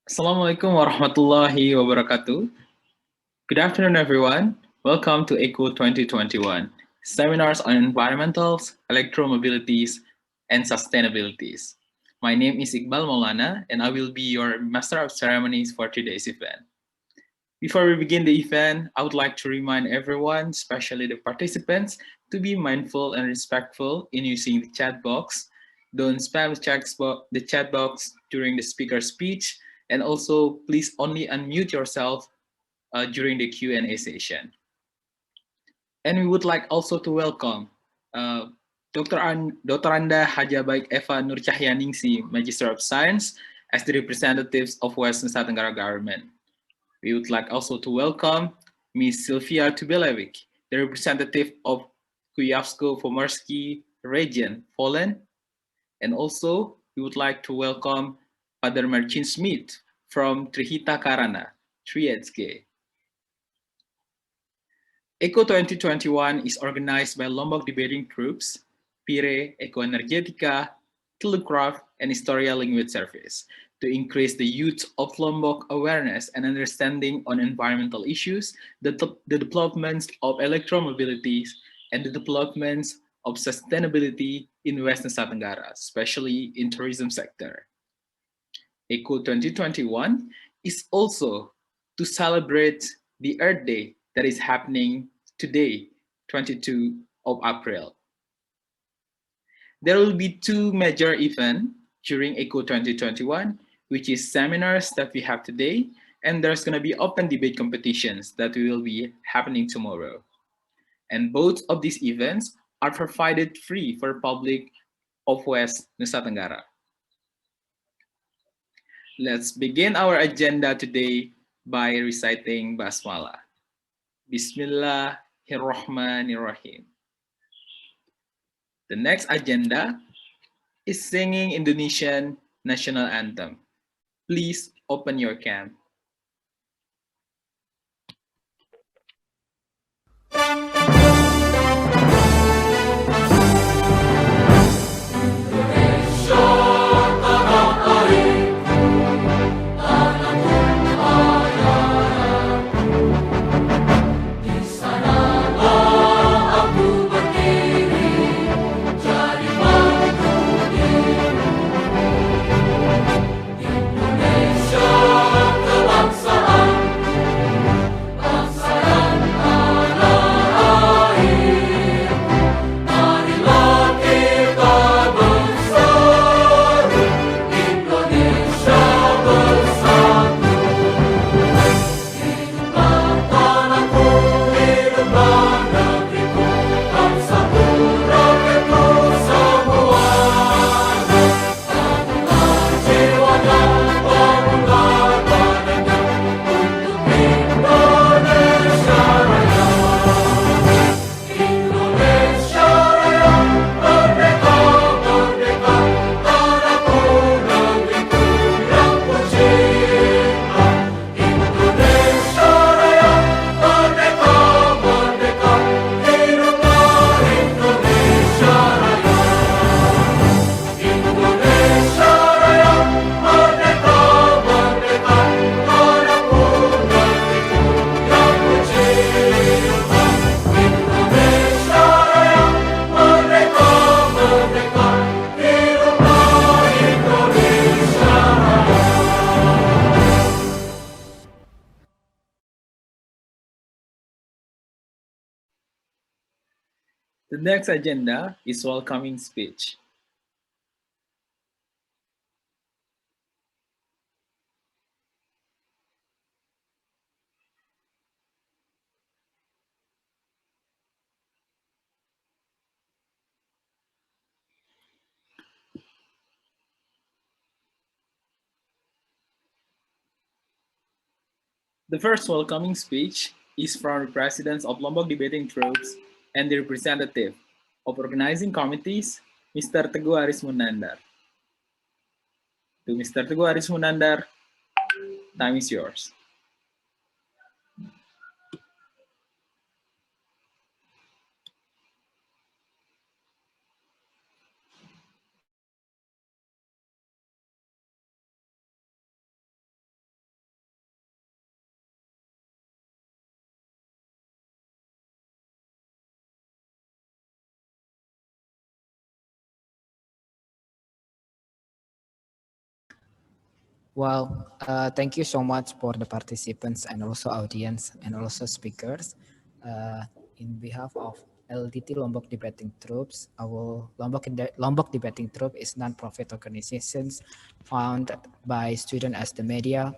Assalamualaikum warahmatullahi wabarakatuh. Good afternoon, everyone. Welcome to ECCO 2021, seminars on environmentals, electromobilities, and sustainabilities. My name is Iqbal Maulana, and I will be your Master of Ceremonies for today's event. Before we begin the event, I would like to remind everyone, especially the participants, to be mindful and respectful in using the chat box. Don't spam the chat box during the speaker's speech, and also please only unmute yourself during the Q&A session. And we would like also to welcome Dr. Anda Hajabaik Eva Nur Cahyaningsi, Magister of Science, as the representatives of West Nusa Tenggara government. We would like also to welcome Ms. Sylvia Tubelevich, the representative of Kujawsko-Pomorsky region, Poland. And also, we would like to welcome Father Marcin Smith from Trihita Karana, Trieste. ECCO 2021 is organized by Lombok debating groups, PIRE, EKOENEGETYKA, Telegraph, and Historia Language Service to increase the youth of Lombok awareness and understanding on environmental issues, the developments of electromobilities, and the developments of sustainability in West Nusa Tenggara, especially in tourism sector. ECCO 2021 is also to celebrate the Earth Day that is happening today, 22 of April. There will be two major events during ECCO 2021, which is seminars that we have today, and there's going to be open debate competitions that will be happening tomorrow. And both of these events are provided free for public of West Nusa Tenggara. Let's begin our agenda today by reciting Basmala. Bismillahirrahmanirrahim. The next agenda is singing Indonesian national anthem. Please open your cam. The next agenda is welcoming speech. The first welcoming speech is from the presidents of Lombok debating groups and the representative of organizing committees, Mr. Teguh Aris Munandar. To Mr. Teguh Aris Munandar, time is yours. Well, thank you so much for the participants and also audience and also speakers. In behalf of LDT Lombok Debating Troops, our Lombok Debating Troop is non-profit organizations founded by students as the media,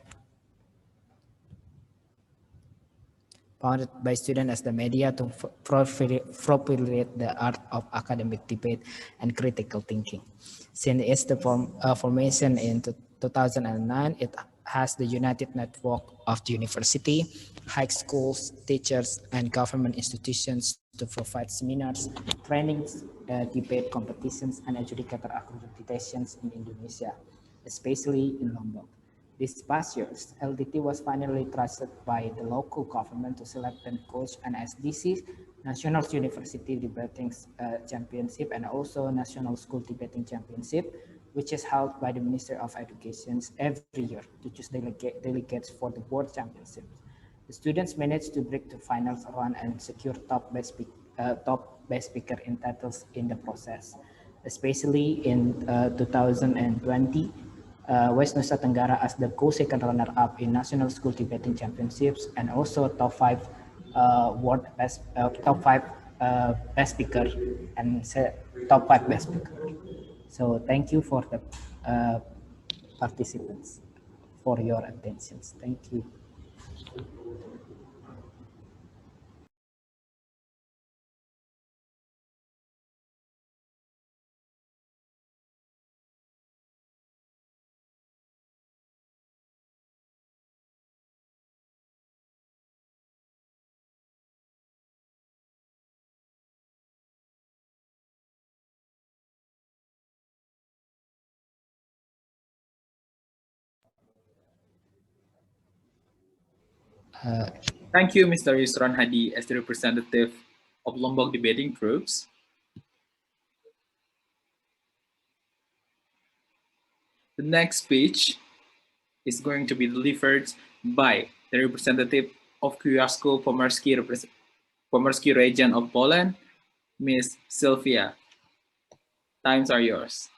to propagate the art of academic debate and critical thinking. Since its formation in 2009, it has the united network of the university, high schools, teachers, and government institutions to provide seminars, trainings, debate competitions, and educator accreditations in Indonesia, especially in Lombok. This past year, LDT was finally trusted by the local government to select and coach an SDC, National University Debating Championship, and also National School Debating Championship, which is held by the Ministry of Education every year to choose delegates for the World Championships. The students managed to break the finals run and secure top best speaker in titles in the process, especially in 2020. West Nusa Tenggara as the co-second runner-up in National School Debating Championships and also top five best speaker and top five best speaker. So thank you for the participants for your attention. Thank you. Thank you, Mr. Yusron Hadi, as the representative of Lombok Debating Groups. The next speech is going to be delivered by the representative of Kujawsko-Pomorski region of Poland, Ms. Sylvia. Times are yours.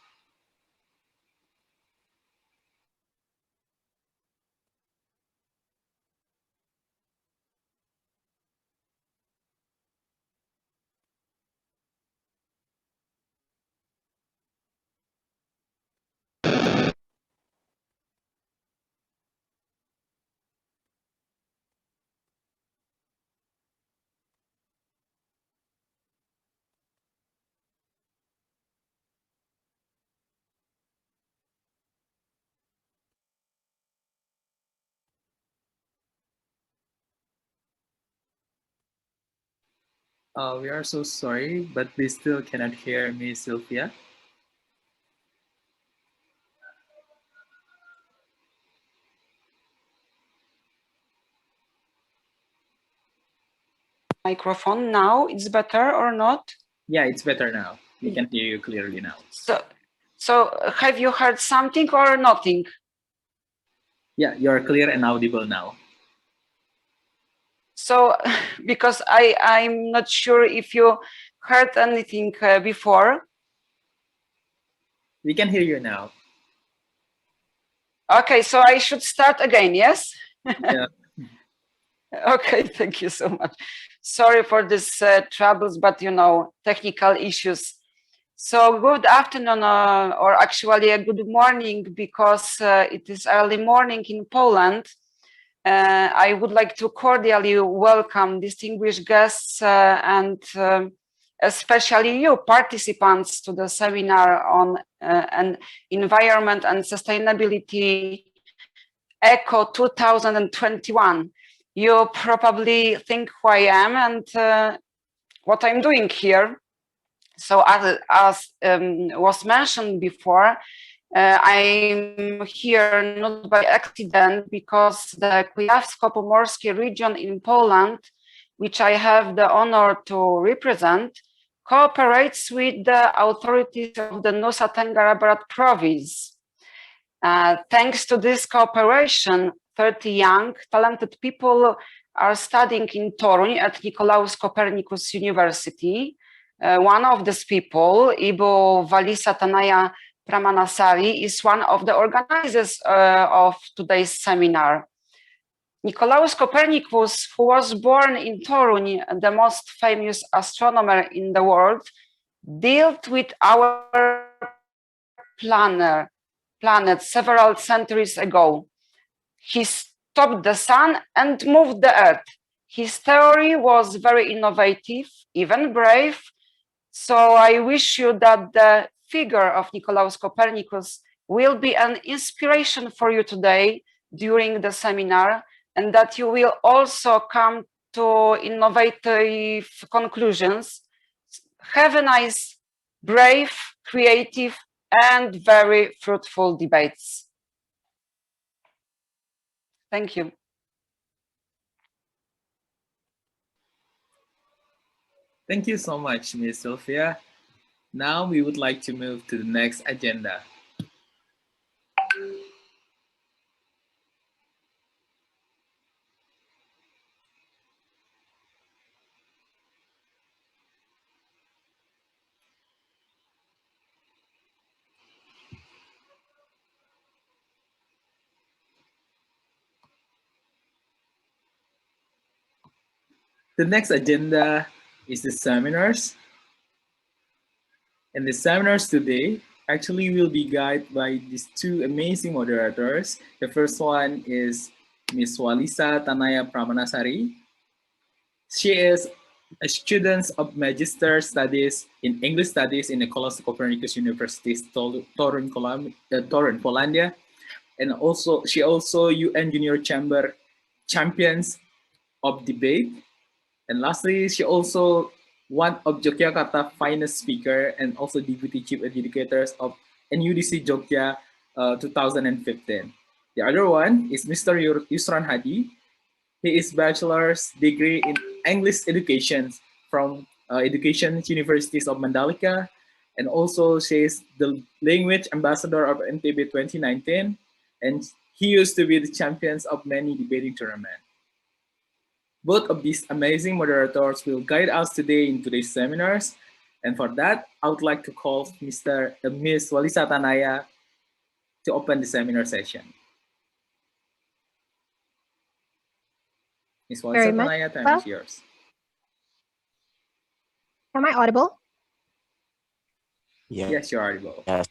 We are so sorry, but we still cannot hear Ms. Sylvia. Microphone now, it's better or not? Yeah, it's better now. We can hear you clearly now. So have you heard something or nothing? Yeah, you're clear and audible now. So, because I'm not sure if you heard anything before. We can hear you now. Okay, so I should start again, yes? Yeah. Okay, thank you so much. Sorry for this troubles, but you know, technical issues. So good afternoon, or actually a good morning, because it is early morning in Poland. I would like to cordially welcome distinguished guests and especially you participants to the seminar on environment and sustainability ECCO 2021. You probably think who I am and what I'm doing here. So as was mentioned before, I'm here not by accident, because the Kujawsko-Pomorski region in Poland, which I have the honor to represent, cooperates with the authorities of the Nusa Tenggara Barat province. Thanks to this cooperation, 30 young, talented people are studying in Toruń at Nicolaus Copernicus University. One of these people, Ibu Valisa Tanaya Pramanasari is one of the organizers of today's seminar. Nicolaus Copernicus, who was born in Torun, the most famous astronomer in the world, dealt with our planet several centuries ago. He stopped the sun and moved the Earth. His theory was very innovative, even brave. So I wish you that the figure of Nicolaus Copernicus will be an inspiration for you today during the seminar, and that you will also come to innovative conclusions. Have a nice, brave, creative, and very fruitful debates. Thank you. Thank you so much, Ms. Sylvia. Now we would like to move to the next agenda. The next agenda is the seminars. And the seminars today actually will be guided by these two amazing moderators. The first one is Ms. Walisa Tanaya Pramanasari. She is a student of Magister Studies in English Studies in the Nicolaus Copernicus University, Torun, Polandia. And also, she also UN Junior Chamber Champions of Debate. And lastly, she also one of Yogyakarta finest speaker and also deputy chief educators of NUDC Jogja 2015. The other one is Mr. Yusran Hadi. He is bachelor's degree in English education from Education Universities of Mandalika, and also she is the language ambassador of NTB 2019, and he used to be the champions of many debating tournaments. Both of these amazing moderators will guide us today in today's seminars. And for that, I would like to call Ms. Walisa Tanaya to open the seminar session. Ms. Walisa Tanaya, time is yours. Am I audible? Yes, you're audible. Yes.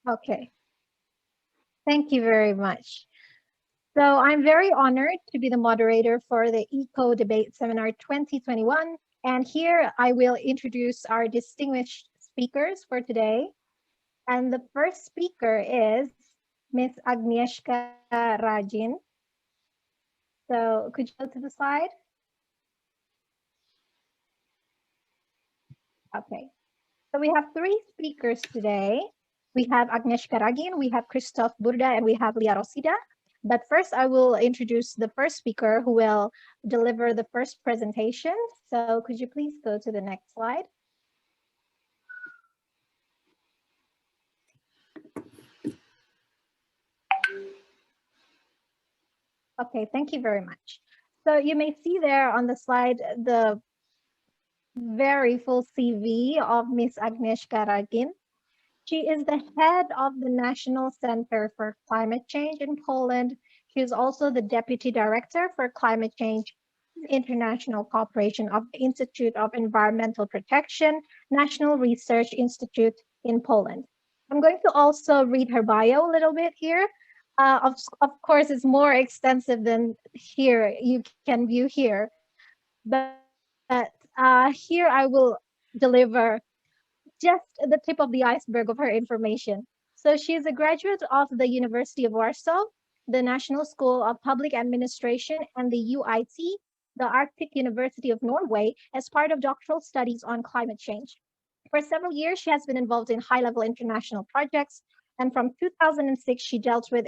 Okay. Thank you very much. So I'm very honored to be the moderator for the ECCO-Debate Seminar 2021. And here I will introduce our distinguished speakers for today. And the first speaker is Ms. Agnieszka Rajin. So could you go to the slide? Okay. So we have three speakers today. We have Agnieszka Rajin, we have Christoph Burda, and we have Lia Rosida. But first, I will introduce the first speaker who will deliver the first presentation. So could you please go to the next slide? Okay, thank you very much. So you may see there on the slide the very full CV of Ms. Agnieszka Rajin. She is the head of the National Center for Climate Change in Poland. She is also the Deputy Director for Climate Change International Cooperation of the Institute of Environmental Protection, National Research Institute in Poland. I'm going to also read her bio a little bit here. Of course, it's more extensive than here, you can view here. But here I will deliver just the tip of the iceberg of her information. So she is a graduate of the University of Warsaw, the National School of Public Administration, and the UIT, the Arctic University of Norway, as part of doctoral studies on climate change. For several years, she has been involved in high-level international projects, and from 2006, she dealt with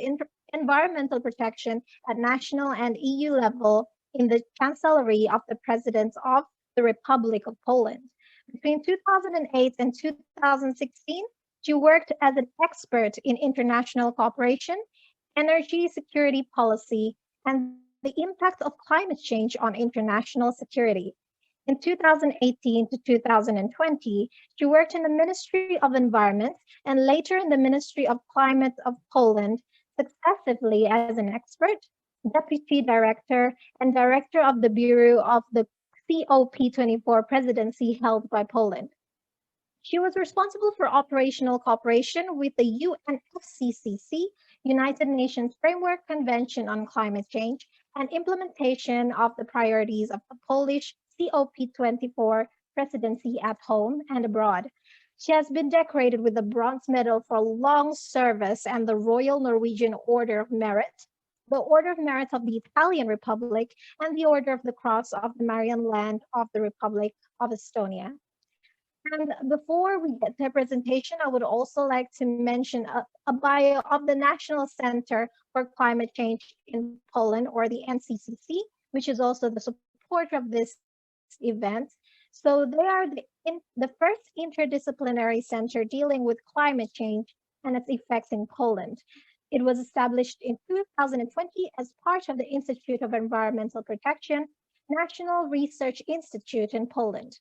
environmental protection at national and EU level in the Chancellery of the President of the Republic of Poland. Between 2008 and 2016, she worked as an expert in international cooperation, energy security policy, and the impact of climate change on international security. In 2018 to 2020, she worked in the Ministry of Environment and later in the Ministry of Climate of Poland, successively as an expert, deputy director, and director of the Bureau of the COP24 presidency held by Poland. She was responsible for operational cooperation with the UNFCCC, United Nations Framework Convention on Climate Change, and implementation of the priorities of the Polish COP24 presidency at home and abroad. She has been decorated with the Bronze Medal for long service and the Royal Norwegian Order of Merit, the Order of Merit of the Italian Republic, and the Order of the Cross of the Marian Land of the Republic of Estonia. And before we get to the presentation, I would also like to mention a bio of the National Center for Climate Change in Poland, or the NCCC, which is also the supporter of this event. So they are the first interdisciplinary center dealing with climate change and its effects in Poland. It was established in 2020 as part of the Institute of Environmental Protection, National Research Institute in Poland.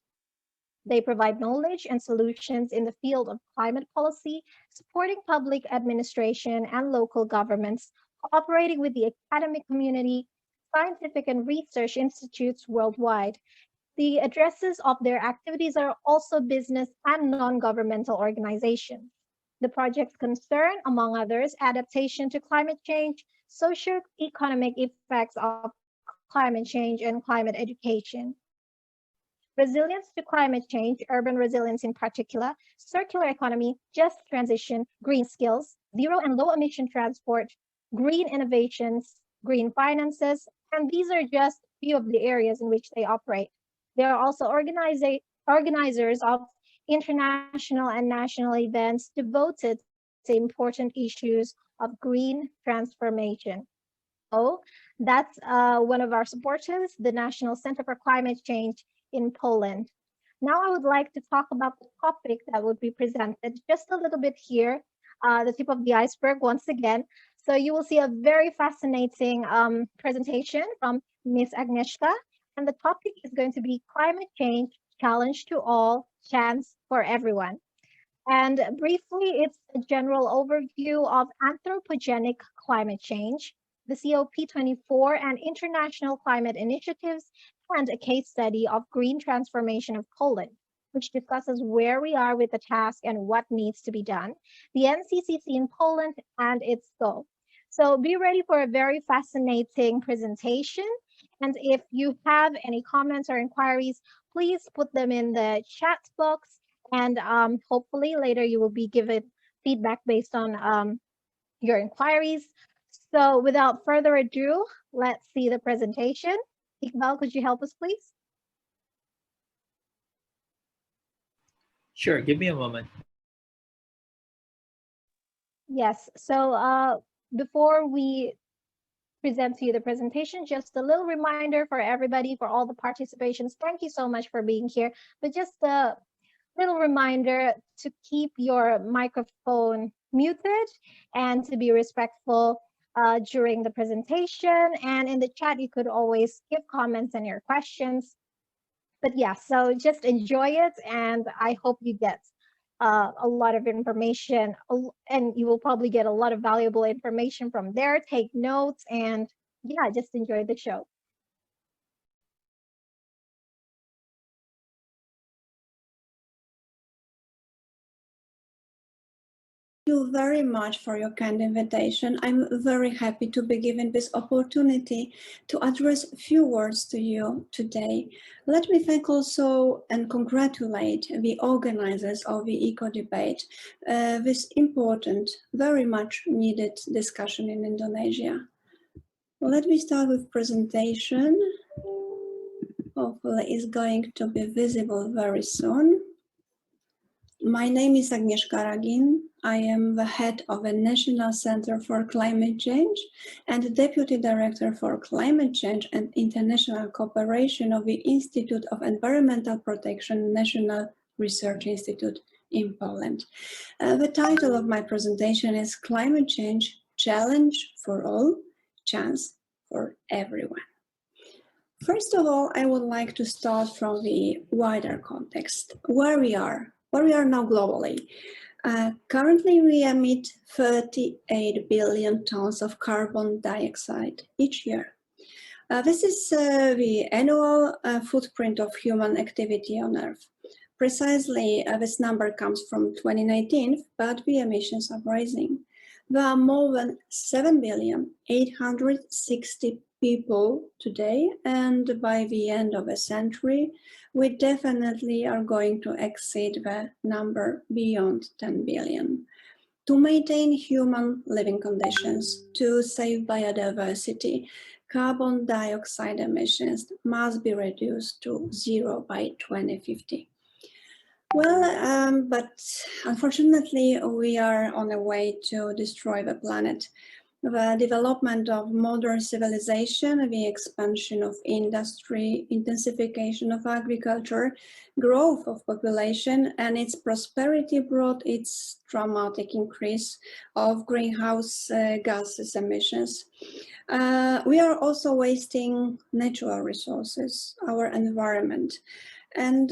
They provide knowledge and solutions in the field of climate policy, supporting public administration and local governments, cooperating with the academic community, scientific and research institutes worldwide. The addresses of their activities are also business and non-governmental organizations. The projects concern, among others, adaptation to climate change, socio-economic effects of climate change, and climate education. Resilience to climate change, urban resilience in particular, circular economy, just transition, green skills, zero and low emission transport, green innovations, green finances, and these are just a few of the areas in which they operate. They are also organizers of international and national events devoted to important issues of green transformation. So that's one of our supporters, the National Center for Climate Change in Poland. Now I would like to talk about the topic that would be presented just a little bit here, the tip of the iceberg once again. So you will see a very fascinating presentation from Ms. Agnieszka, and the topic is going to be climate change, challenge to all, chance for everyone. And briefly, it's a general overview of anthropogenic climate change, the COP24 and international climate initiatives, and a case study of green transformation of Poland, which discusses where we are with the task and what needs to be done, the NCCC in Poland, and its goal. So be ready for a very fascinating presentation. And if you have any comments or inquiries, please put them in the chat box. And hopefully later you will be given feedback based on your inquiries. So without further ado, let's see the presentation. Iqbal, could you help us, please? Sure, give me a moment. Yes, so before we present to you the presentation, just a little reminder for everybody, for all the participations. Thank you so much for being here. But just a little reminder to keep your microphone muted and to be respectful during the presentation. And in the chat, you could always give comments and your questions. But yeah, so just enjoy it. And I hope you get a lot of information, and you will probably get a lot of valuable information from there. Take notes and yeah, just enjoy the show. Thank you very much for your kind invitation. I'm very happy to be given this opportunity to address a few words to you today. Let me thank also and congratulate the organizers of the ECCO-Debate, this important, very much needed discussion in Indonesia. Let me start with presentation. Hopefully it's going to be visible very soon. My name is Agnieszka Ragin. I am the head of the National Center for Climate Change and Deputy Director for Climate Change and International Cooperation of the Institute of Environmental Protection National Research Institute in Poland. The title of my presentation is Climate Change, Challenge for All, Chance for Everyone. First of all, I would like to start from the wider context, where we are now globally. Currently, we emit 38 billion tons of carbon dioxide each year. This is the annual footprint of human activity on Earth. Precisely, this number comes from 2019, but the emissions are rising. There are more than 7,860,000,000 people today, and by the end of the century, we definitely are going to exceed the number beyond 10 billion. To maintain human living conditions, to save biodiversity, carbon dioxide emissions must be reduced to 0 by 2050. Well, but unfortunately, we are on a way to destroy the planet. The development of modern civilization, the expansion of industry, intensification of agriculture, growth of population, and its prosperity brought its dramatic increase of greenhouse gases emissions. We are also wasting natural resources, our environment, and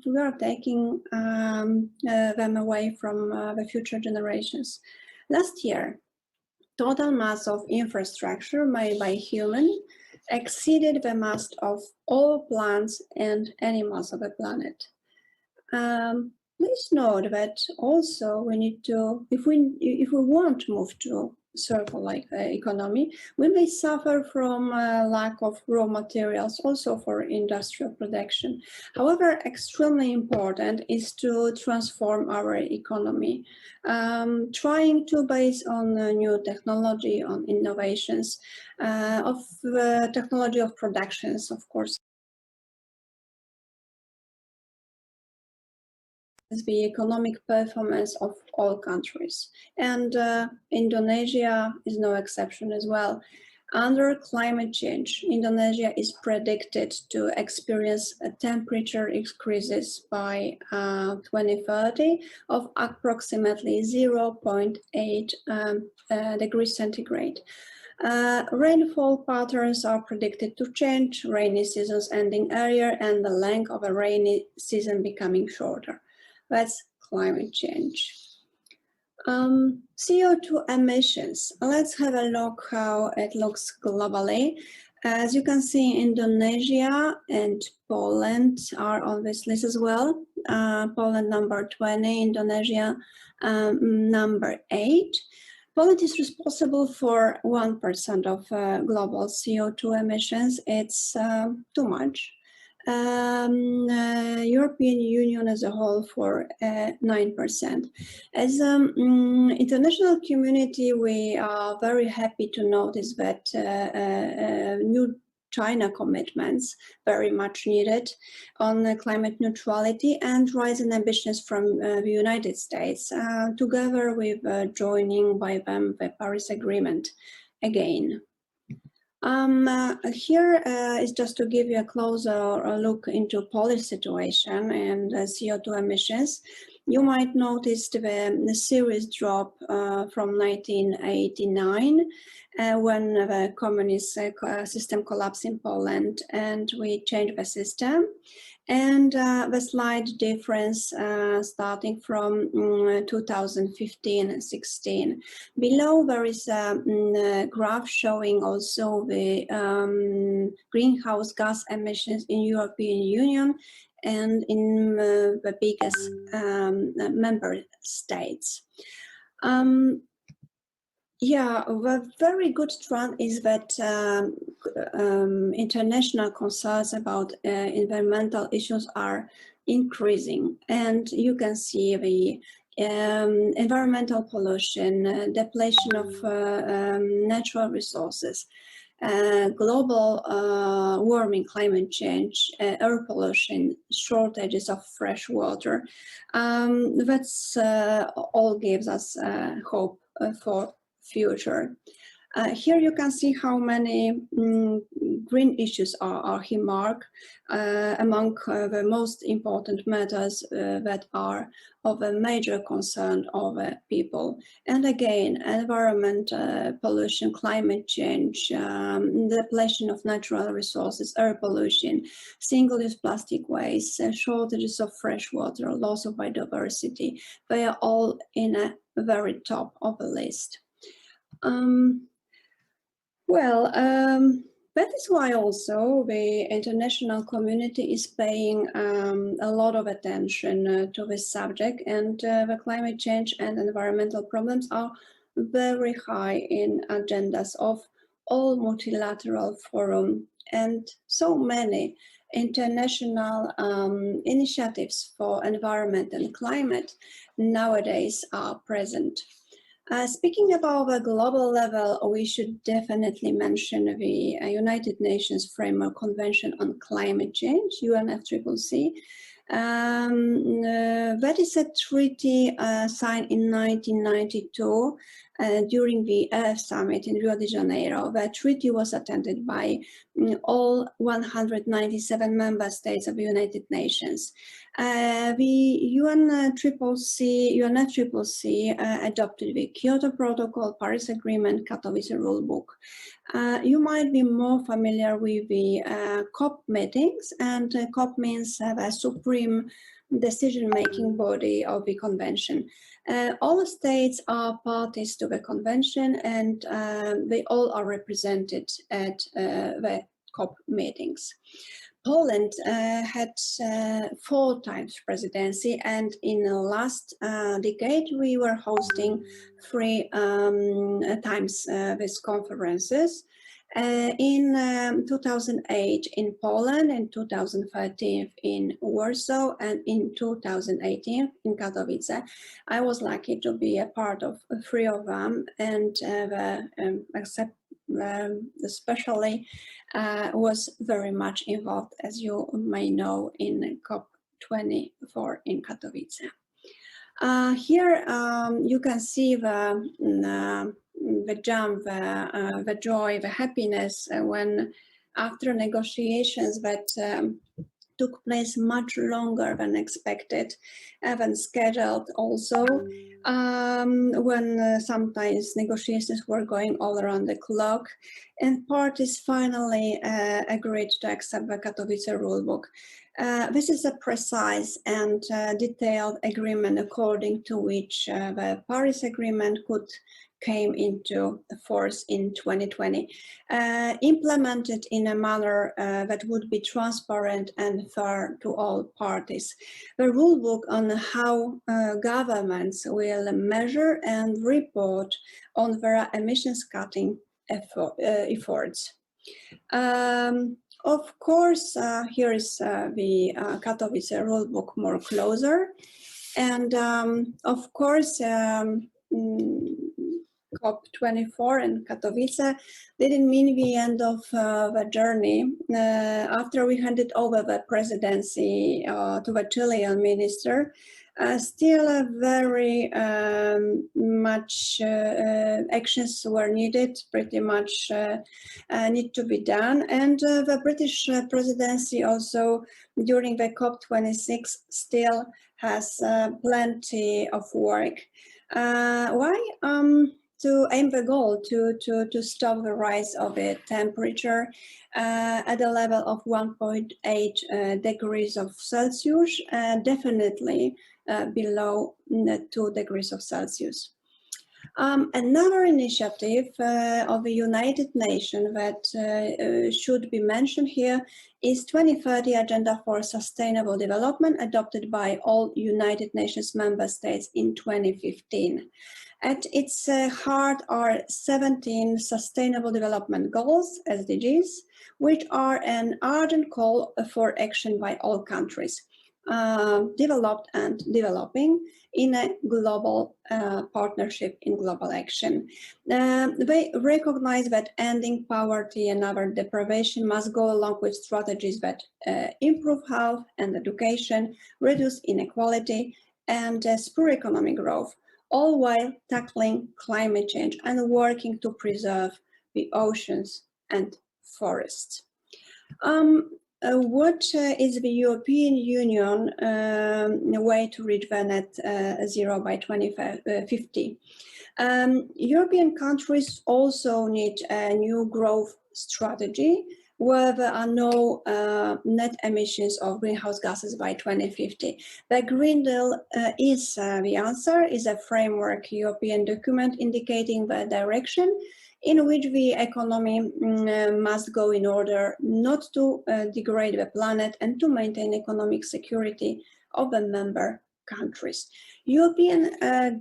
we are taking them away from the future generations. Last year, total mass of infrastructure made by human exceeded the mass of all plants and animals of the planet. Please note that also we need to, if we want to move to circular economy, we may suffer from lack of raw materials also for industrial production. However, extremely important is to transform our economy, trying to base on new technology, on innovations of technology of productions, of course. The economic performance of all countries, and Indonesia is no exception as well. Under climate change, Indonesia is predicted to experience a temperature increases by 2030 of approximately 0.8 degrees centigrade. Rainfall patterns are predicted to change, rainy seasons ending earlier, and the length of a rainy season becoming shorter. That's climate change. CO2 emissions. Let's have a look how it looks globally. As you can see, Indonesia and Poland are on this list as well. Poland number 20, Indonesia number 8. Poland is responsible for 1% of global CO2 emissions. It's too much. European Union as a whole for 9%. As an international community, we are very happy to notice that new China commitments, very much needed, on climate neutrality and rising ambitions from the United States, together with joining by them the Paris Agreement again. Here is just to give you a closer look into Polish situation and CO2 emissions. You might notice the serious drop from 1989 when the communist system collapsed in Poland, and we changed the system. And the slight difference starting from 2015-16. Below there is a graph showing also the greenhouse gas emissions in European Union and in the biggest member states. Yeah, the very good trend is that international concerns about environmental issues are increasing, and you can see the environmental pollution, depletion of natural resources, global warming, climate change, air pollution, shortages of fresh water. That's all gives us hope for future. Here you can see how many green issues are he marked among the most important matters that are of a major concern of people. And again, environment, pollution, climate change, depletion of natural resources, air pollution, single-use plastic waste, shortages of fresh water, loss of biodiversity, they are all in a very top of the list. That is why also the international community is paying a lot of attention to this subject, and the climate change and environmental problems are very high in agendas of all multilateral forums, and so many international initiatives for environment and climate nowadays are present. Speaking about the global level, we should definitely mention the United Nations Framework Convention on Climate Change, UNFCCC. That is a treaty signed in 1992 during the Earth Summit in Rio de Janeiro. The treaty was attended by all 197 member states of the United Nations. The UNFCCC adopted the Kyoto Protocol, Paris Agreement, Katowice Rulebook. You might be more familiar with the COP meetings, and COP means the supreme decision-making body of the convention. All states are parties to the convention, and they all are represented at the COP meetings. Poland had 4 times presidency, and in the last decade we were hosting 3 times these conferences. In 2008 in Poland, in 2013 in Warsaw, and in 2018 in Katowice. I was lucky to be a part of 3 of them, and especially was very much involved, as you may know, in COP24 in Katowice. Here you can see the jump, the joy, the happiness when, after negotiations that took place much longer than expected, than scheduled also, when sometimes negotiations were going all around the clock, and parties finally agreed to accept the Katowice rulebook. This is a precise and detailed agreement according to which the Paris Agreement came into force in 2020, implemented in a manner that would be transparent and fair to all parties. The rulebook on how governments will measure and report on their emissions cutting efforts. Of course, here is the Katowice rulebook more closer, and of course, COP24 in Katowice didn't mean the end of the journey. After we handed over the presidency to the Chilean minister, still very much actions were needed, pretty much need to be done. And the British presidency also during the COP26 still has plenty of work. Why? To aim the goal to stop the rise of the temperature at a level of 1.8 degrees of Celsius, definitely below 2 degrees of Celsius. Another initiative of the United Nations that should be mentioned here is 2030 Agenda for Sustainable Development, adopted by all United Nations member states in 2015. At its heart are 17 Sustainable Development Goals, SDGs, which are an ardent call for action by all countries, developed and developing, in a global partnership in global action. They recognize that ending poverty and other deprivation must go along with strategies that improve health and education, reduce inequality, and spur economic growth, all while tackling climate change and working to preserve the oceans and forests. What is the European Union way to reach the net zero by 2050? European countries also need a new growth strategy where there are no net emissions of greenhouse gases by 2050. The Green Deal is the answer, is a framework European document indicating the direction in which the economy must go in order not to degrade the planet and to maintain economic security of the member countries. European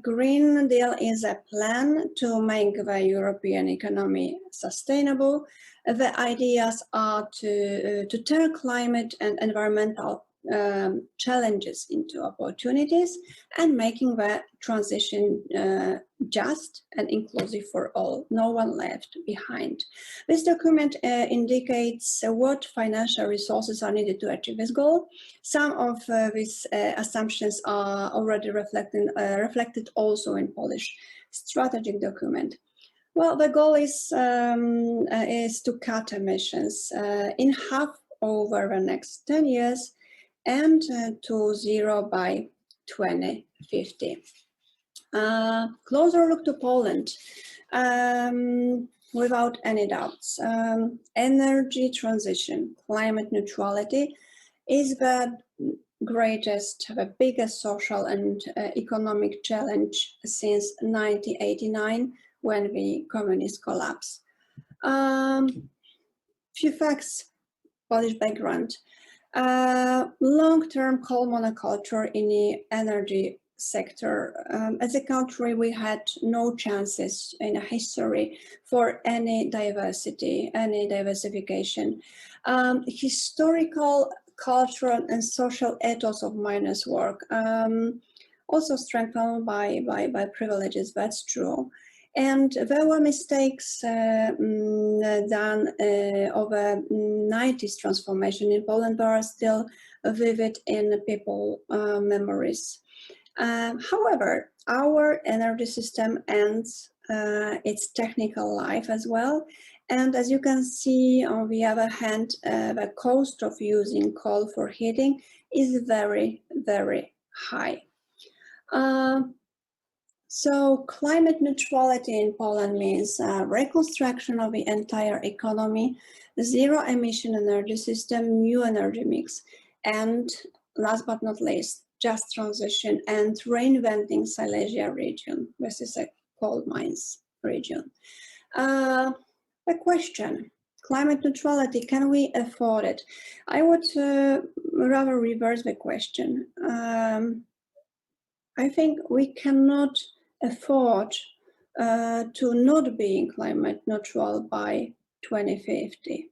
Green Deal is a plan to make the European economy sustainable. The ideas are to turn climate and environmental challenges into opportunities and making the transition just and inclusive for all, no one left behind. This document indicates what financial resources are needed to achieve this goal. Some of these assumptions are already reflected also in Polish strategic document. Well, the goal is to cut emissions in half over the next 10 years and to zero by 2050. Closer look to Poland. Without any doubts, energy transition, climate neutrality is the greatest, the biggest social and economic challenge since 1989 when the communist collapse. Few facts, Polish background. Long-term coal monoculture in the energy sector. As a country, we had no chances in history for any diversity, any diversification. Historical, cultural, and social ethos of miners' work, also strengthened by privileges, that's true. And there were mistakes done over 90s transformation in Poland that are still vivid in people memories. However, our energy system ends its technical life as well. And as you can see, on the other hand, the cost of using coal for heating is very, very high. So climate neutrality in Poland means reconstruction of the entire economy, zero emission energy system, new energy mix, and last but not least, just transition and reinventing Silesia region. This is a coal mines region. The question, climate neutrality, can we afford it? I would rather reverse the question. I think we cannot afford to not being climate neutral by 2050.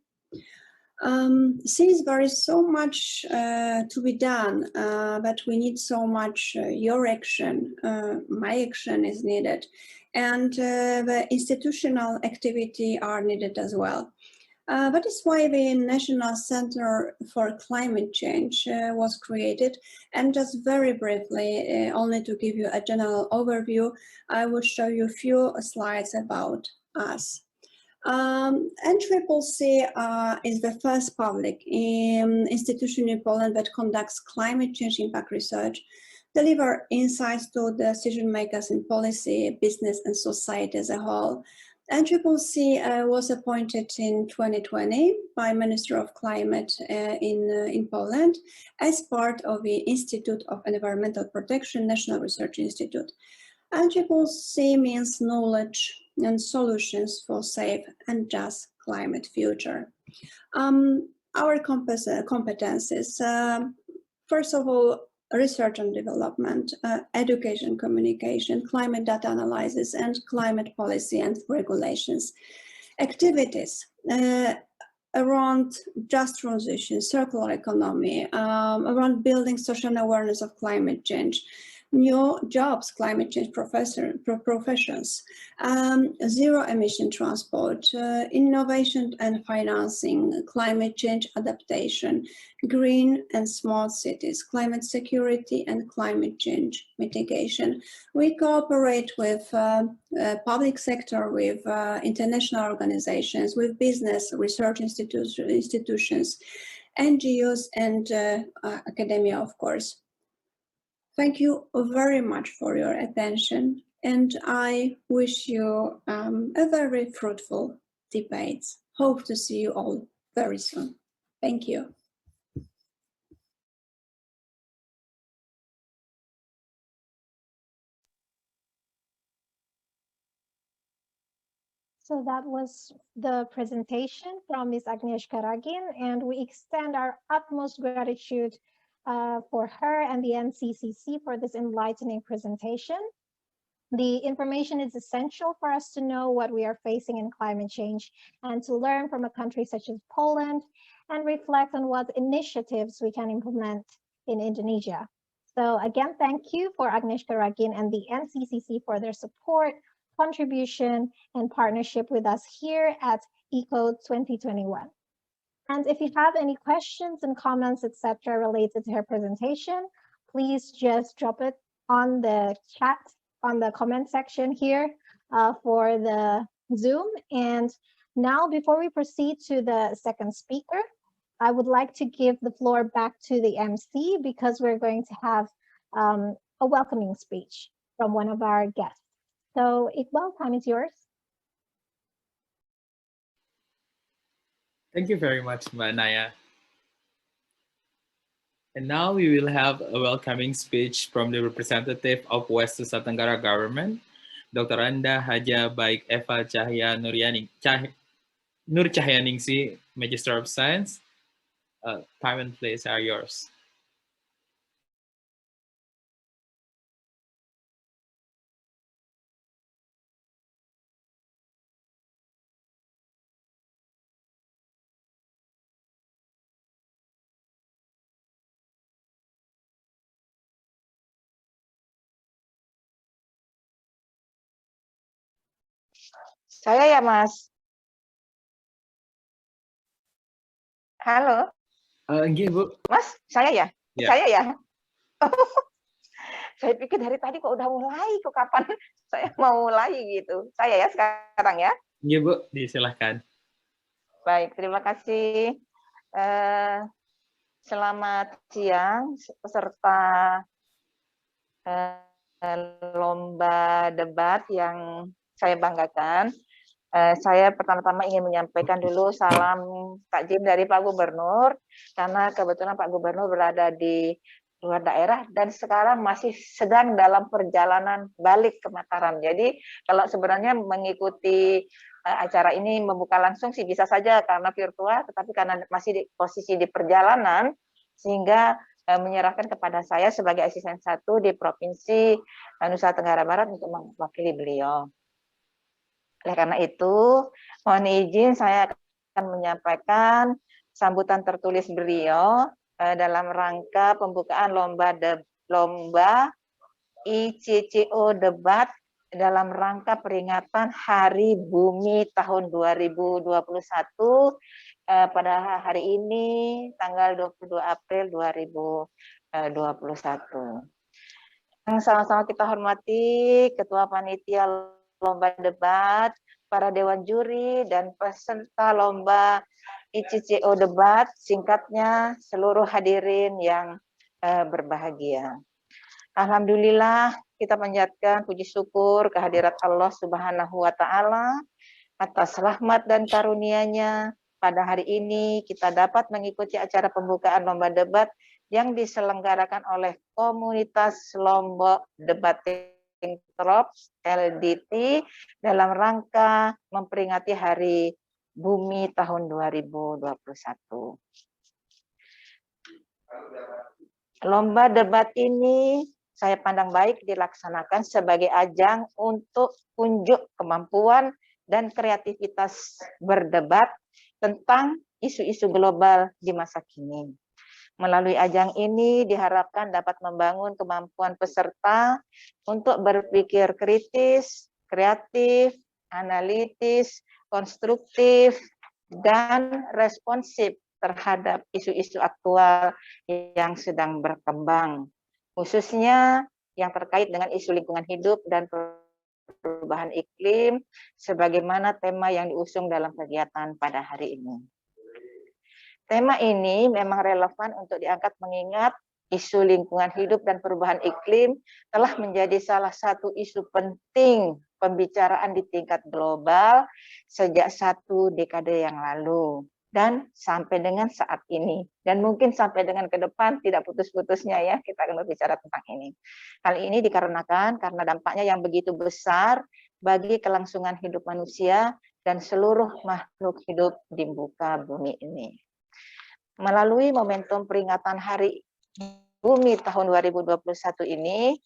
Since there is so much to be done, but we need so much your action, my action is needed, and the institutional activity are needed as well. That is why the National Center for Climate Change was created. And just very briefly, only to give you a general overview, I will show you a few slides about us. NCCC is the first public institution in Poland that conducts climate change impact research, deliver insights to decision makers in policy, business, and society as a whole. NCCC was appointed in 2020 by Minister of Climate in Poland as part of the Institute of Environmental Protection National Research Institute. NCCC means knowledge and solutions for safe and just climate future. Our competences, first of all, research and development, education, communication, climate data analysis, and climate policy and regulations. Activities around just transition, circular economy, around building social awareness of climate change, new jobs, climate change professions, zero emission transport, innovation and financing, climate change adaptation, green and smart cities, climate security and climate change mitigation. We cooperate with public sector, with international organizations, with business research institutions, NGOs and academia, of course. Thank you very much for your attention, and I wish you a very fruitful debate. Hope to see you all very soon. Thank you. So that was the presentation from Ms. Agnieszka Ragin, and we extend our utmost gratitude for her and the NCCC for this enlightening presentation. The information is essential for us to know what we are facing in climate change and to learn from a country such as Poland and reflect on what initiatives we can implement in Indonesia. So again, thank you for Agnieszka Ragin and the NCCC for their support, contribution, and partnership with us here at ECCO 2021. And if you have any questions and comments, etc., related to her presentation, please just drop it on the chat, on the comment section here for the Zoom. And now, before we proceed to the second speaker, I would like to give the floor back to the MC because we're going to have a welcoming speech from one of our guests. So, Iqbal, time is yours. Thank you very much, Mbak Naya. And now we will have a welcoming speech from the representative of West Nusa Tenggara government, Dr. Anda Haja Baik Eva Cahya Nur Cahyaningsi, Magister of Science. Time and place are yours. Saya ya, Mas. Halo. Bu. Mas, saya ya? Yeah. Saya ya? Saya pikir dari tadi kok udah mulai, kok kapan saya mau mulai gitu. Saya ya sekarang ya? Iya, Bu. Disilahkan. Baik, terima kasih. Selamat siang, peserta lomba debat yang saya banggakan. Saya pertama-tama ingin menyampaikan dulu salam takjim dari Pak Gubernur, karena kebetulan Pak Gubernur berada di luar daerah dan sekarang masih sedang dalam perjalanan balik ke Mataram. Jadi kalau sebenarnya mengikuti acara ini membuka langsung sih bisa saja karena virtual, tetapi karena masih di posisi di perjalanan, sehingga menyerahkan kepada saya sebagai asisten 1 di Provinsi Nusa Tenggara Barat untuk mewakili beliau. Oleh karena itu, mohon izin saya akan menyampaikan sambutan tertulis beliau dalam rangka pembukaan lomba ECCO-Debate dalam rangka peringatan Hari Bumi tahun 2021 pada hari ini tanggal 22 April 2021. Yang sama-sama kita hormati Ketua Panitia Lomba Debat, para Dewan Juri, dan peserta Lomba ECCO-Debate, singkatnya seluruh hadirin yang berbahagia. Alhamdulillah, kita panjatkan puji syukur kehadirat Allah Subhanahu wa Ta'ala atas rahmat dan karunia-Nya. Pada hari ini kita dapat mengikuti acara pembukaan lomba debat yang diselenggarakan oleh komunitas Lombok Debating Club LDT dalam rangka memperingati Hari Bumi tahun 2021. Lomba debat ini saya pandang baik dilaksanakan sebagai ajang untuk unjuk kemampuan dan kreativitas berdebat tentang isu-isu global di masa kini. Melalui ajang ini diharapkan dapat membangun kemampuan peserta untuk berpikir kritis, kreatif, analitis, konstruktif, dan responsif terhadap isu-isu aktual yang sedang berkembang, khususnya yang terkait dengan isu lingkungan hidup dan perubahan iklim, sebagaimana tema yang diusung dalam kegiatan pada hari ini. Tema ini memang relevan untuk diangkat mengingat isu lingkungan hidup dan perubahan iklim telah menjadi salah satu isu penting pembicaraan di tingkat global sejak 1 dekade yang lalu dan sampai dengan saat ini. Dan mungkin sampai dengan ke depan tidak putus-putusnya ya kita akan berbicara tentang ini. Hal ini dikarenakan karena dampaknya yang begitu besar bagi kelangsungan hidup manusia dan seluruh makhluk hidup di muka bumi ini. Melalui momentum peringatan Hari Bumi tahun 2021 ini,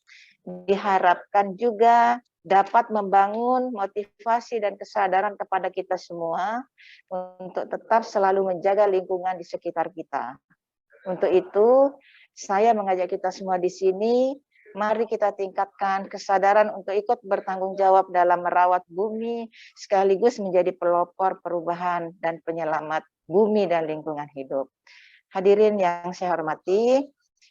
diharapkan juga dapat membangun motivasi dan kesadaran kepada kita semua untuk tetap selalu menjaga lingkungan di sekitar kita. Untuk itu, saya mengajak kita semua di sini, mari kita tingkatkan kesadaran untuk ikut bertanggung jawab dalam merawat bumi, sekaligus menjadi pelopor perubahan dan penyelamat bumi dan lingkungan hidup. Hadirin yang saya hormati,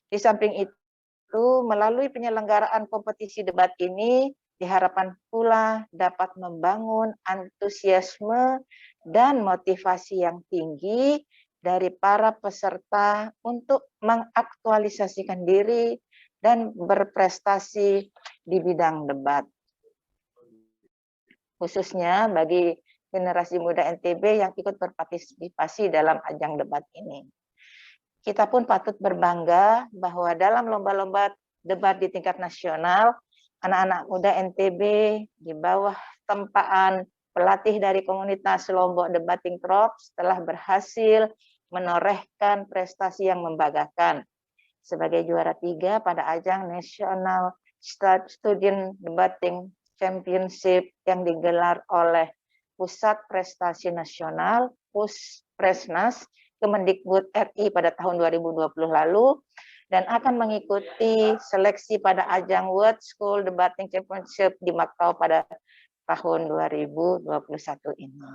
di samping itu melalui penyelenggaraan kompetisi debat ini diharapkan pula dapat membangun antusiasme dan motivasi yang tinggi dari para peserta untuk mengaktualisasikan diri dan berprestasi di bidang debat. Khususnya bagi generasi muda NTB yang ikut berpartisipasi dalam ajang debat ini. Kita pun patut berbangga bahwa dalam lomba-lomba debat di tingkat nasional, anak-anak muda NTB di bawah tempaan pelatih dari komunitas Lombok Debating Corps telah berhasil menorehkan prestasi yang membanggakan sebagai juara 3 pada ajang National Student Debating Championship yang digelar oleh Pusat Prestasi Nasional Puspresnas Kemendikbud RI pada tahun 2020 lalu dan akan mengikuti seleksi pada ajang World School Debating Championship di Macau pada tahun 2021 ini.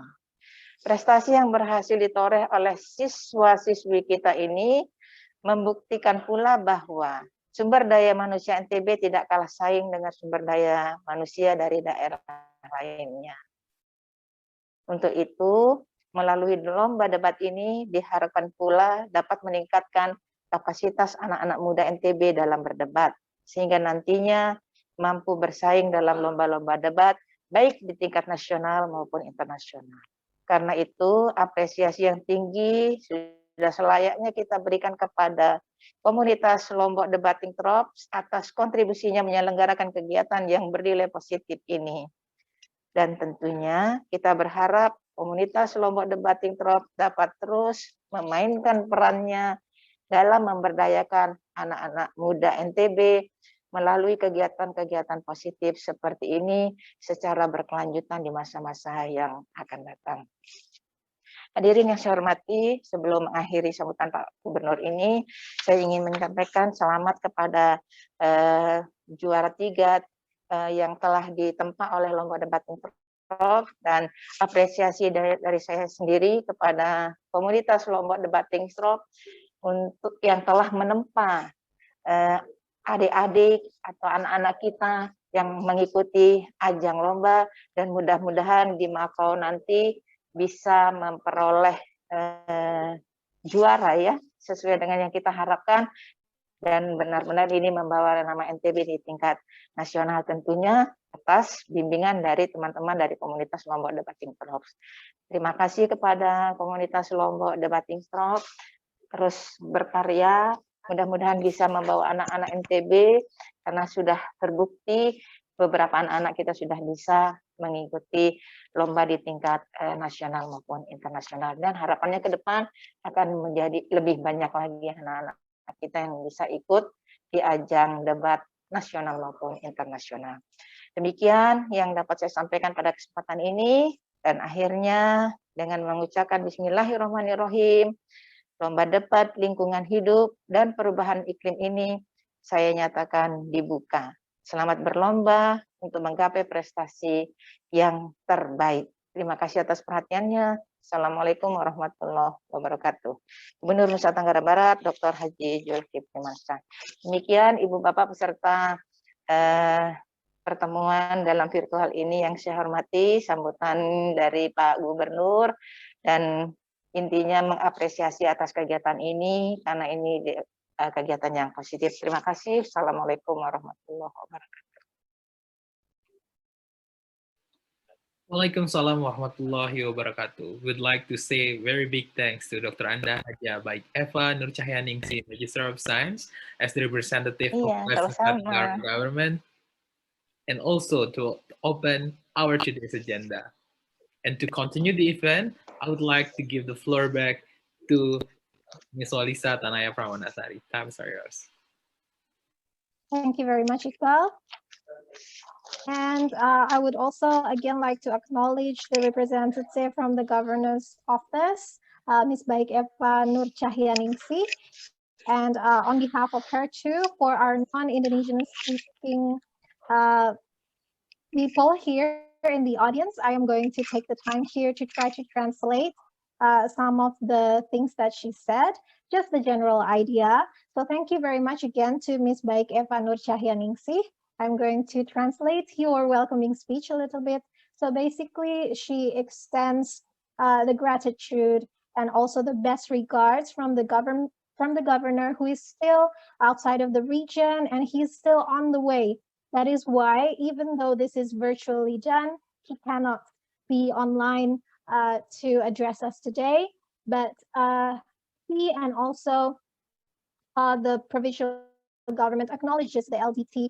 Prestasi yang berhasil ditoreh oleh siswa-siswi kita ini membuktikan pula bahwa sumber daya manusia NTB tidak kalah saing dengan sumber daya manusia dari daerah lainnya. Untuk itu, melalui lomba debat ini diharapkan pula dapat meningkatkan kapasitas anak-anak muda NTB dalam berdebat, sehingga nantinya mampu bersaing dalam lomba-lomba debat, baik di tingkat nasional maupun internasional. Karena itu, apresiasi yang tinggi sudah selayaknya kita berikan kepada komunitas Lombok Debating Corps atas kontribusinya menyelenggarakan kegiatan yang bernilai positif ini. Dan tentunya kita berharap komunitas Lombok Debating Corps dapat terus memainkan perannya dalam memberdayakan anak-anak muda NTB melalui kegiatan-kegiatan positif seperti ini secara berkelanjutan di masa-masa yang akan datang. Hadirin yang saya hormati, sebelum mengakhiri sambutan Pak Gubernur ini, saya ingin menyampaikan selamat kepada juara 3 yang telah ditempa oleh Lomba Debating Corps dan apresiasi dari saya sendiri kepada komunitas Lombok Debating Corps untuk yang telah menempa adik-adik atau anak-anak kita yang mengikuti ajang lomba dan mudah-mudahan di Macau nanti bisa memperoleh juara ya sesuai dengan yang kita harapkan dan benar-benar ini membawa nama NTB di tingkat nasional tentunya atas bimbingan dari teman-teman dari komunitas Lombok Debating Corps. Terima kasih kepada komunitas Lombok Debating Corps terus berkarya, mudah-mudahan bisa membawa anak-anak NTB karena sudah terbukti beberapa anak-anak kita sudah bisa mengikuti lomba di tingkat nasional maupun internasional dan harapannya ke depan akan menjadi lebih banyak lagi anak-anak kita yang bisa ikut di ajang debat nasional maupun internasional. Demikian yang dapat saya sampaikan pada kesempatan ini dan akhirnya dengan mengucapkan Bismillahirrahmanirrahim. Lomba debat lingkungan hidup dan perubahan iklim ini saya nyatakan dibuka. Selamat berlomba untuk menggapai prestasi yang terbaik. Terima kasih atas perhatiannya. Assalamualaikum warahmatullahi wabarakatuh. Gubernur Nusa Tenggara Barat, Dr. Haji Zulkifli Hasan. Demikian Ibu Bapak peserta pertemuan dalam virtual ini yang saya hormati, sambutan dari Pak Gubernur, dan intinya mengapresiasi atas kegiatan ini karena ini kegiatan yang positif. Terima kasih. Assalamualaikum warahmatullahi wabarakatuh. Waalaikumsalam warahmatullahi wabarakatuh. We'd like to say very big thanks to Dr. Anda Haja Baik Eva Nur Cahyaningsih, Magister of Science, as the representative of Western Sama-sama. Government, and also to open our today's agenda. And to continue the event, I would like to give the floor back to Ms. Walisa Tanaya Prawanasari. Times are yours. Thank you very much, Iqbal. And I would also again like to acknowledge the representative from the Governor's Office, Ms. Baik Eva Nur Cahyaningsih, and on behalf of her too, for our non-Indonesian speaking people here in the audience, I am going to take the time here to try to translate some of the things that she said, just the general idea. So thank you very much again to Ms. Baik Eva Nur Cahyaningsih. I'm going to translate your welcoming speech a little bit. So basically, she extends the gratitude and also the best regards from the governor who is still outside of the region and he's still on the way. That is why, even though this is virtually done, he cannot be online to address us today. But he and also the provincial government acknowledges the LDT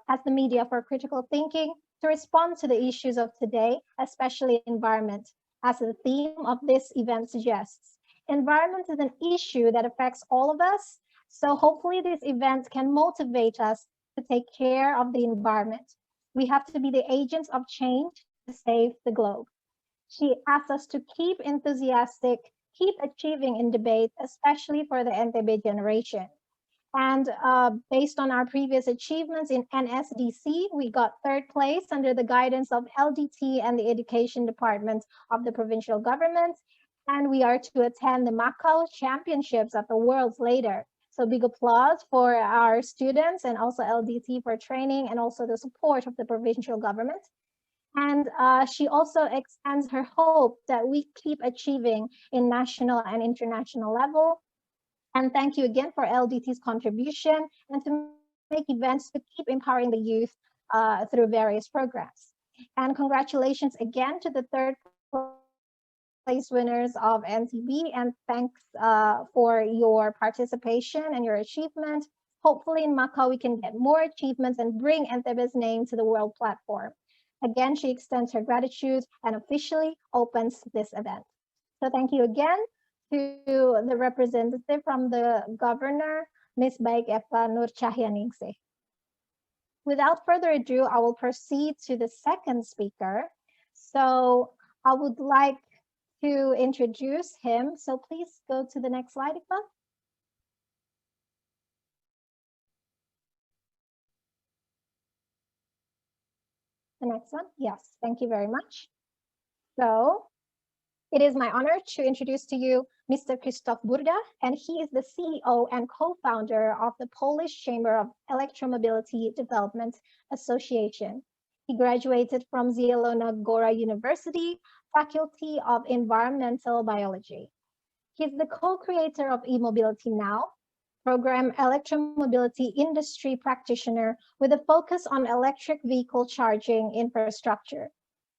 as the media for critical thinking to respond to the issues of today, especially environment, as the theme of this event suggests. Environment is an issue that affects all of us, so hopefully this event can motivate us to take care of the environment. We have to be the agents of change to save the globe. She asks us to keep enthusiastic, keep achieving in debate, especially for the NTB generation. And based on our previous achievements in NSDC, we got 3rd place under the guidance of LDT and the Education Department of the provincial government. And we are to attend the Macau Championships at the Worlds later. So big applause for our students and also LDT for training and also the support of the provincial government. And she also extends her hope that we keep achieving in national and international level. And thank you again for LDT's contribution and to make events to keep empowering the youth through various programs. And congratulations again to the 3rd place winners of NTB, and thanks for your participation and your achievement. Hopefully in Macau we can get more achievements and bring NTB's name to the world platform. Again, she extends her gratitude and officially opens this event. So thank you again to the representative from the governor, Ms. Baik Eva Nur Cahyaningsih. Without further ado, I will proceed to the 2nd speaker. So I would like to introduce him. So please go to the next slide, Iqbal. The next one. Yes, thank you very much. So it is my honor to introduce to you Mr. Krzysztof Burda, and he is the CEO and co-founder of the Polish Chamber of Electro Mobility Development Association. He graduated from Zielona Góra University, Faculty of Environmental Biology. He's the co-creator of eMobility Now, program electromobility industry practitioner with a focus on electric vehicle charging infrastructure.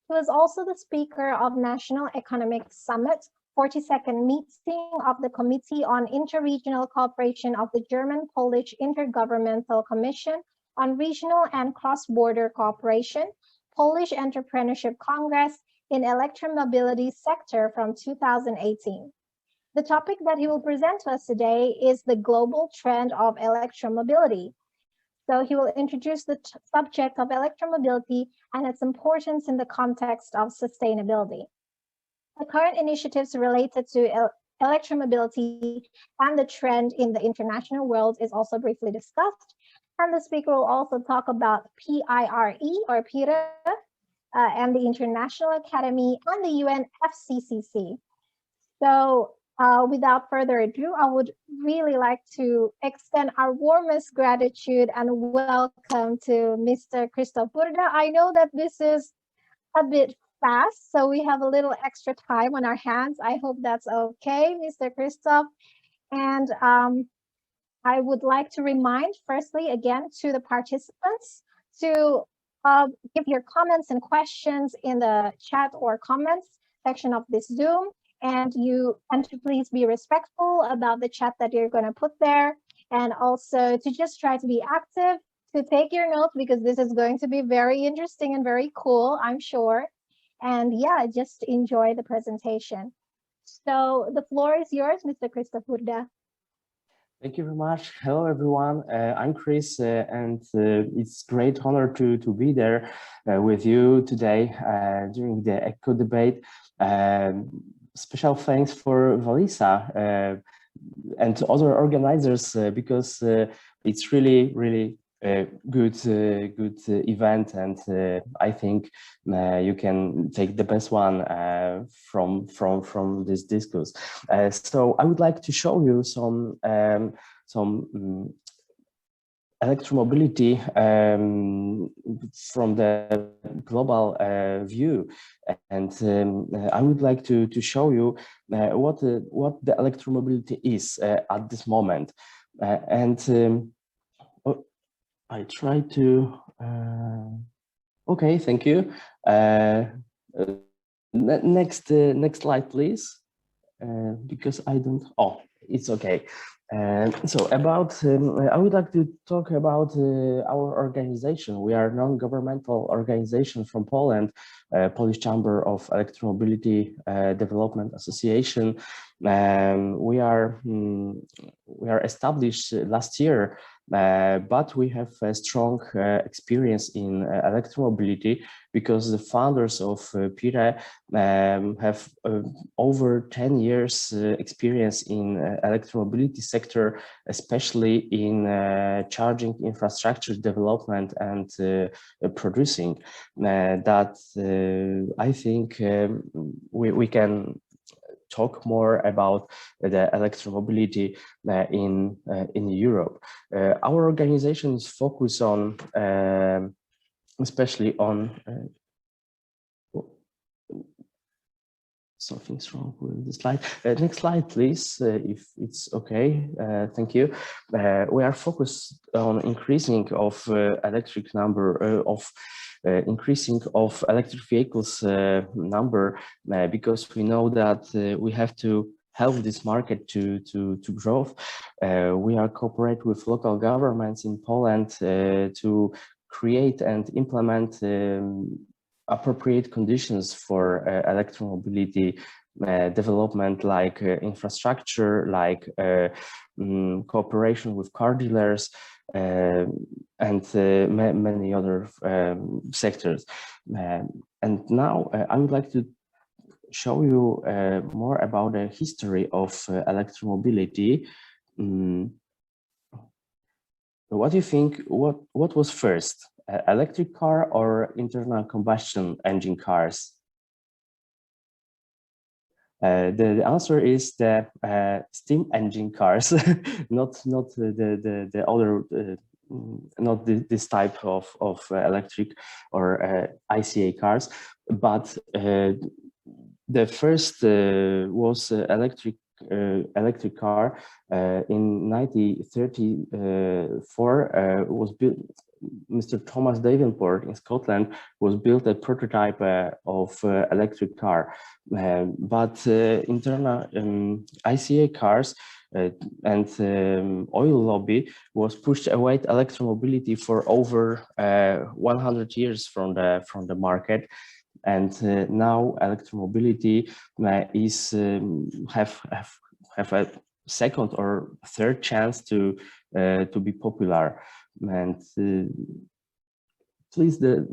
He was also the speaker of National Economic Summit, 42nd meeting of the Committee on Interregional Cooperation of the German-Polish Intergovernmental Commission on Regional and Cross-Border Cooperation, Polish Entrepreneurship Congress in Electromobility Sector from 2018. The topic that he will present to us today is the global trend of electromobility. So he will introduce the subject of electromobility and its importance in the context of sustainability. The current initiatives related to electromobility, and the trend in the international world is also briefly discussed. And the speaker will also talk about PIRE or PIRE and the International Academy and the UN FCCC. So without further ado, I would really like to extend our warmest gratitude and welcome to Mr. Christoph Burda. I know that this is a bit fast, so we have a little extra time on our hands. I hope that's okay, Mr. Christoph. And I would like to remind, firstly, again, to the participants to give your comments and questions in the chat or comments section of this Zoom. And to please be respectful about the chat that you're going to put there. And also to just try to be active, to take your notes, because this is going to be very interesting and very cool, I'm sure. And yeah, just enjoy the presentation. So the floor is yours, Mr. Christoph Burda. Thank you very much. Hello, everyone. I'm Chris, and it's great honor to be there with you today during the ECCO-Debate. Special thanks for Valisa and other organizers because it's really good event, and I think you can take the best one from this discourse. So I would like to show you some electromobility from the global view, and I would like to show you what the electromobility is at this moment, and I try to. Okay, thank you. Next slide, please, because I don't. Oh, it's okay. So about, I would like to talk about our organization. We are a non-governmental organization from Poland, Polish Chamber of Electromobility Development Association. We are established last year, but we have a strong experience in electromobility because the founders of PIRE have over 10 years experience in electromobility sector, especially in charging infrastructure development and producing. That I think we can talk more about the electromobility in Europe. Our organization is focused on especially on something's wrong with the slide. Next slide, please, if it's okay. Thank you. We are focused on increasing of electric number of increasing of electric vehicles number because we know that we have to help this market to grow. We are cooperate with local governments in Poland to create and implement appropriate conditions for electromobility development, like infrastructure, like cooperation with car dealers, and many other sectors. And now I would like to show you more about the history of electromobility. What do you think? What was first, electric car or internal combustion engine cars? The answer is the steam engine cars, not the other, not this type of electric or ICA cars, but the first was electric car in 1934 was built. Mr. Thomas Davenport in Scotland was built a prototype of electric car, but internal ICA cars and oil lobby was pushed away electromobility for over 100 years from the market. And now electromobility is have a second or third chance to be popular. And please, the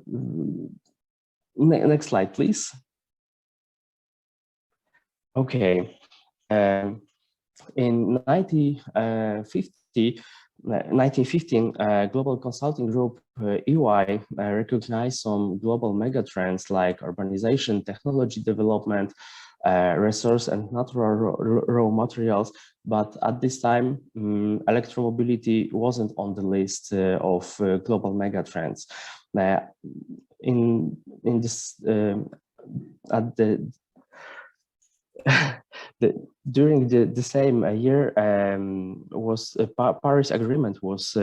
next slide, please. Okay, In 1915, global consulting group EY recognized some global megatrends like urbanization, technology development, resource and natural raw materials. But at this time, electromobility wasn't on the list of global megatrends. In this at during the same year was Paris Agreement was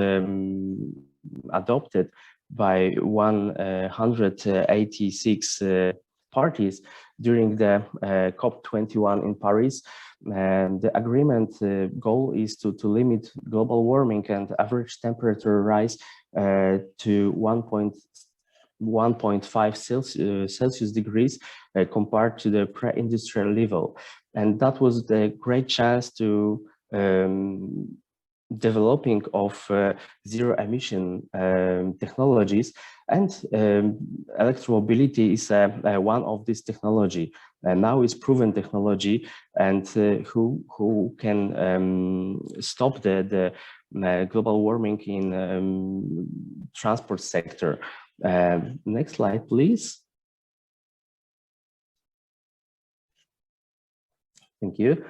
adopted by 186 parties during the COP21 in Paris. And the agreement goal is to limit global warming and average temperature rise to 1.5 Celsius degrees compared to the pre-industrial level. And that was the great chance to developing of zero emission technologies, and electromobility is one of this technology, and now it's proven technology, and who can stop the global warming in transport sector. Next slide, please. Thank you.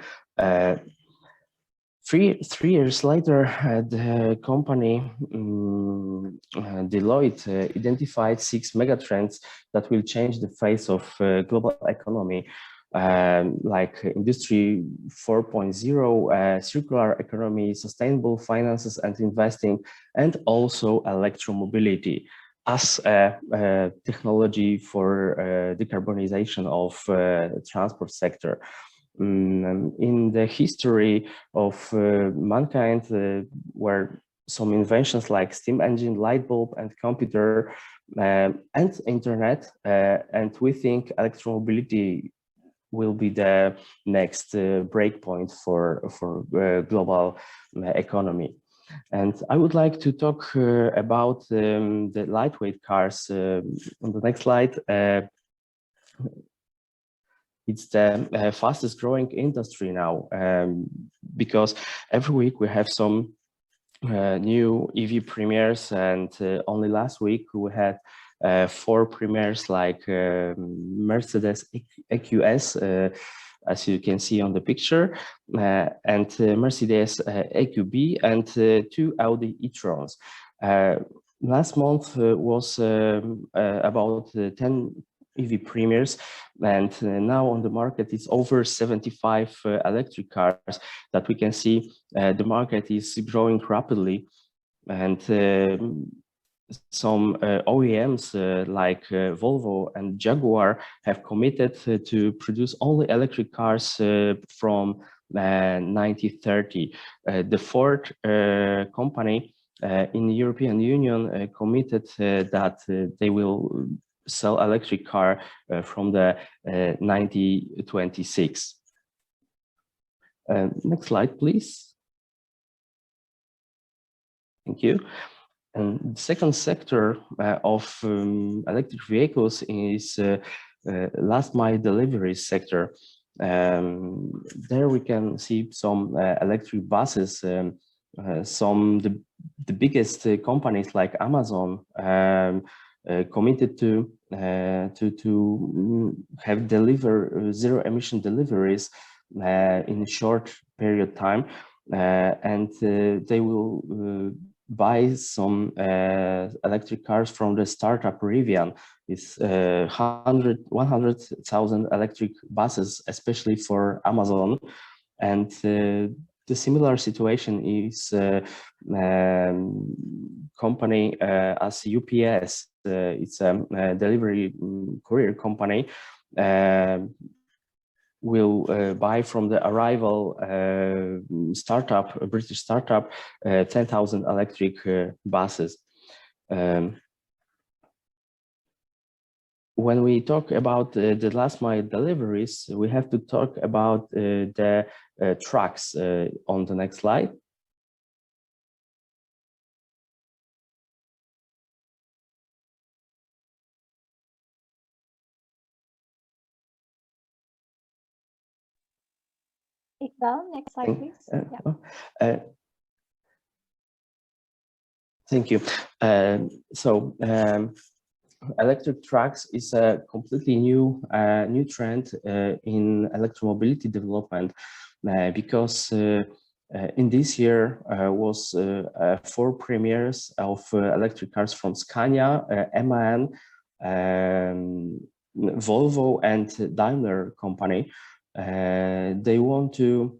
Three years later, the company Deloitte identified 6 megatrends that will change the face of global economy, like Industry 4.0, circular economy, sustainable finances and investing, and also electromobility as a technology for decarbonization of transport sector. In the history of mankind were some inventions like steam engine, light bulb, and computer, and internet, and we think electromobility will be the next breakpoint for global economy. And I would like to talk about the lightweight cars on the next slide. It's the fastest growing industry now, because every week we have some new EV premieres, and only last week we had 4 premieres like Mercedes EQS, as you can see on the picture, and Mercedes EQB, and 2 Audi e-trons. Last month was about 10 EV premieres, and now on the market it's over 75 electric cars that we can see. The market is growing rapidly, and some OEMs like Volvo and Jaguar have committed to produce only electric cars from 2030. The Ford company in the European Union committed that they will sell electric car from the 2026. Next slide, please. Thank you. And the second sector of electric vehicles is last mile delivery sector. There we can see some electric buses. The biggest companies like Amazon committed to have zero emission deliveries in a short period of time, and they will buy some electric cars from the startup Rivian. It's 100,000 electric buses, especially for Amazon. And the similar situation is company as UPS. It's a delivery courier company. Will buy from the arrival startup, a British startup, 10,000 electric buses. When we talk about the last mile deliveries, we have to talk about the trucks on the next slide. Well, next slide, please. Yeah. Thank you. Electric trucks is a completely new trend in electromobility development because in this year was 4 premieres of electric cars from Scania, MAN, Volvo, and Daimler company. They want to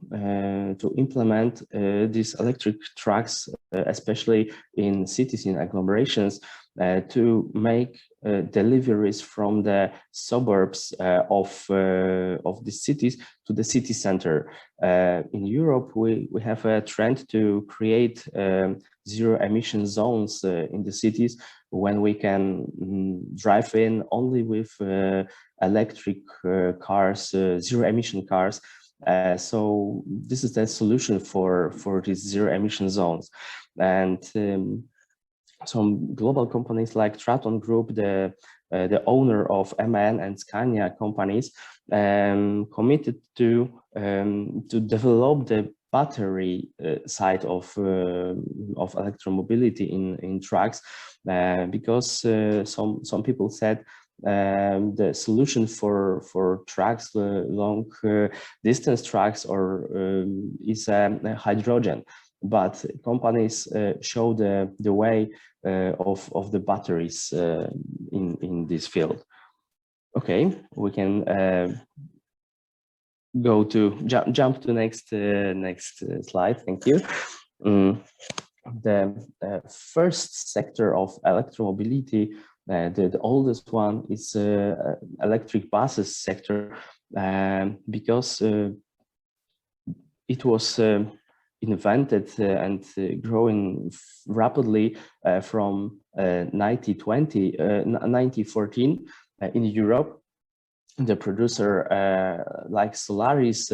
implement these electric trucks, especially in cities, in agglomerations, to make deliveries from the suburbs of the cities to the city center. In Europe, we have a trend to create zero emission zones in the cities when we can drive in only with electric cars, zero emission cars. So this is the solution for these zero emission zones. And some global companies like Traton Group, the owner of MAN and Scania companies, committed to develop the battery side of electromobility in trucks, because some people said the solution for trucks, long distance trucks, or is hydrogen. But companies show the way of the batteries in this field. Okay, we can go to jump to next slide. Thank you. The first sector of electromobility, the oldest one, is electric buses sector, because it was invented and growing rapidly from 1914 in Europe. The producer like Solaris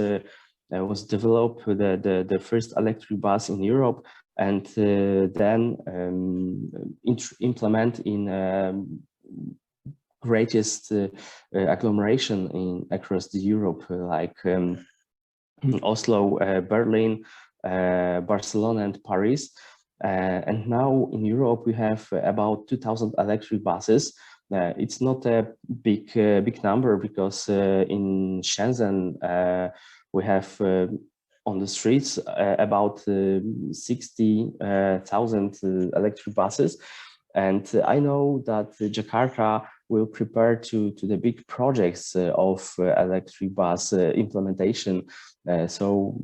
was developed the first electric bus in Europe, and then implement in greatest agglomeration across the Europe, like Oslo, Berlin, Barcelona, and Paris. And now in Europe we have about 2,000 electric buses. It's not a big number, because in Shenzhen we have on the streets about 60,000 electric buses. And I know that Jakarta will prepare to the big projects of electric bus implementation. So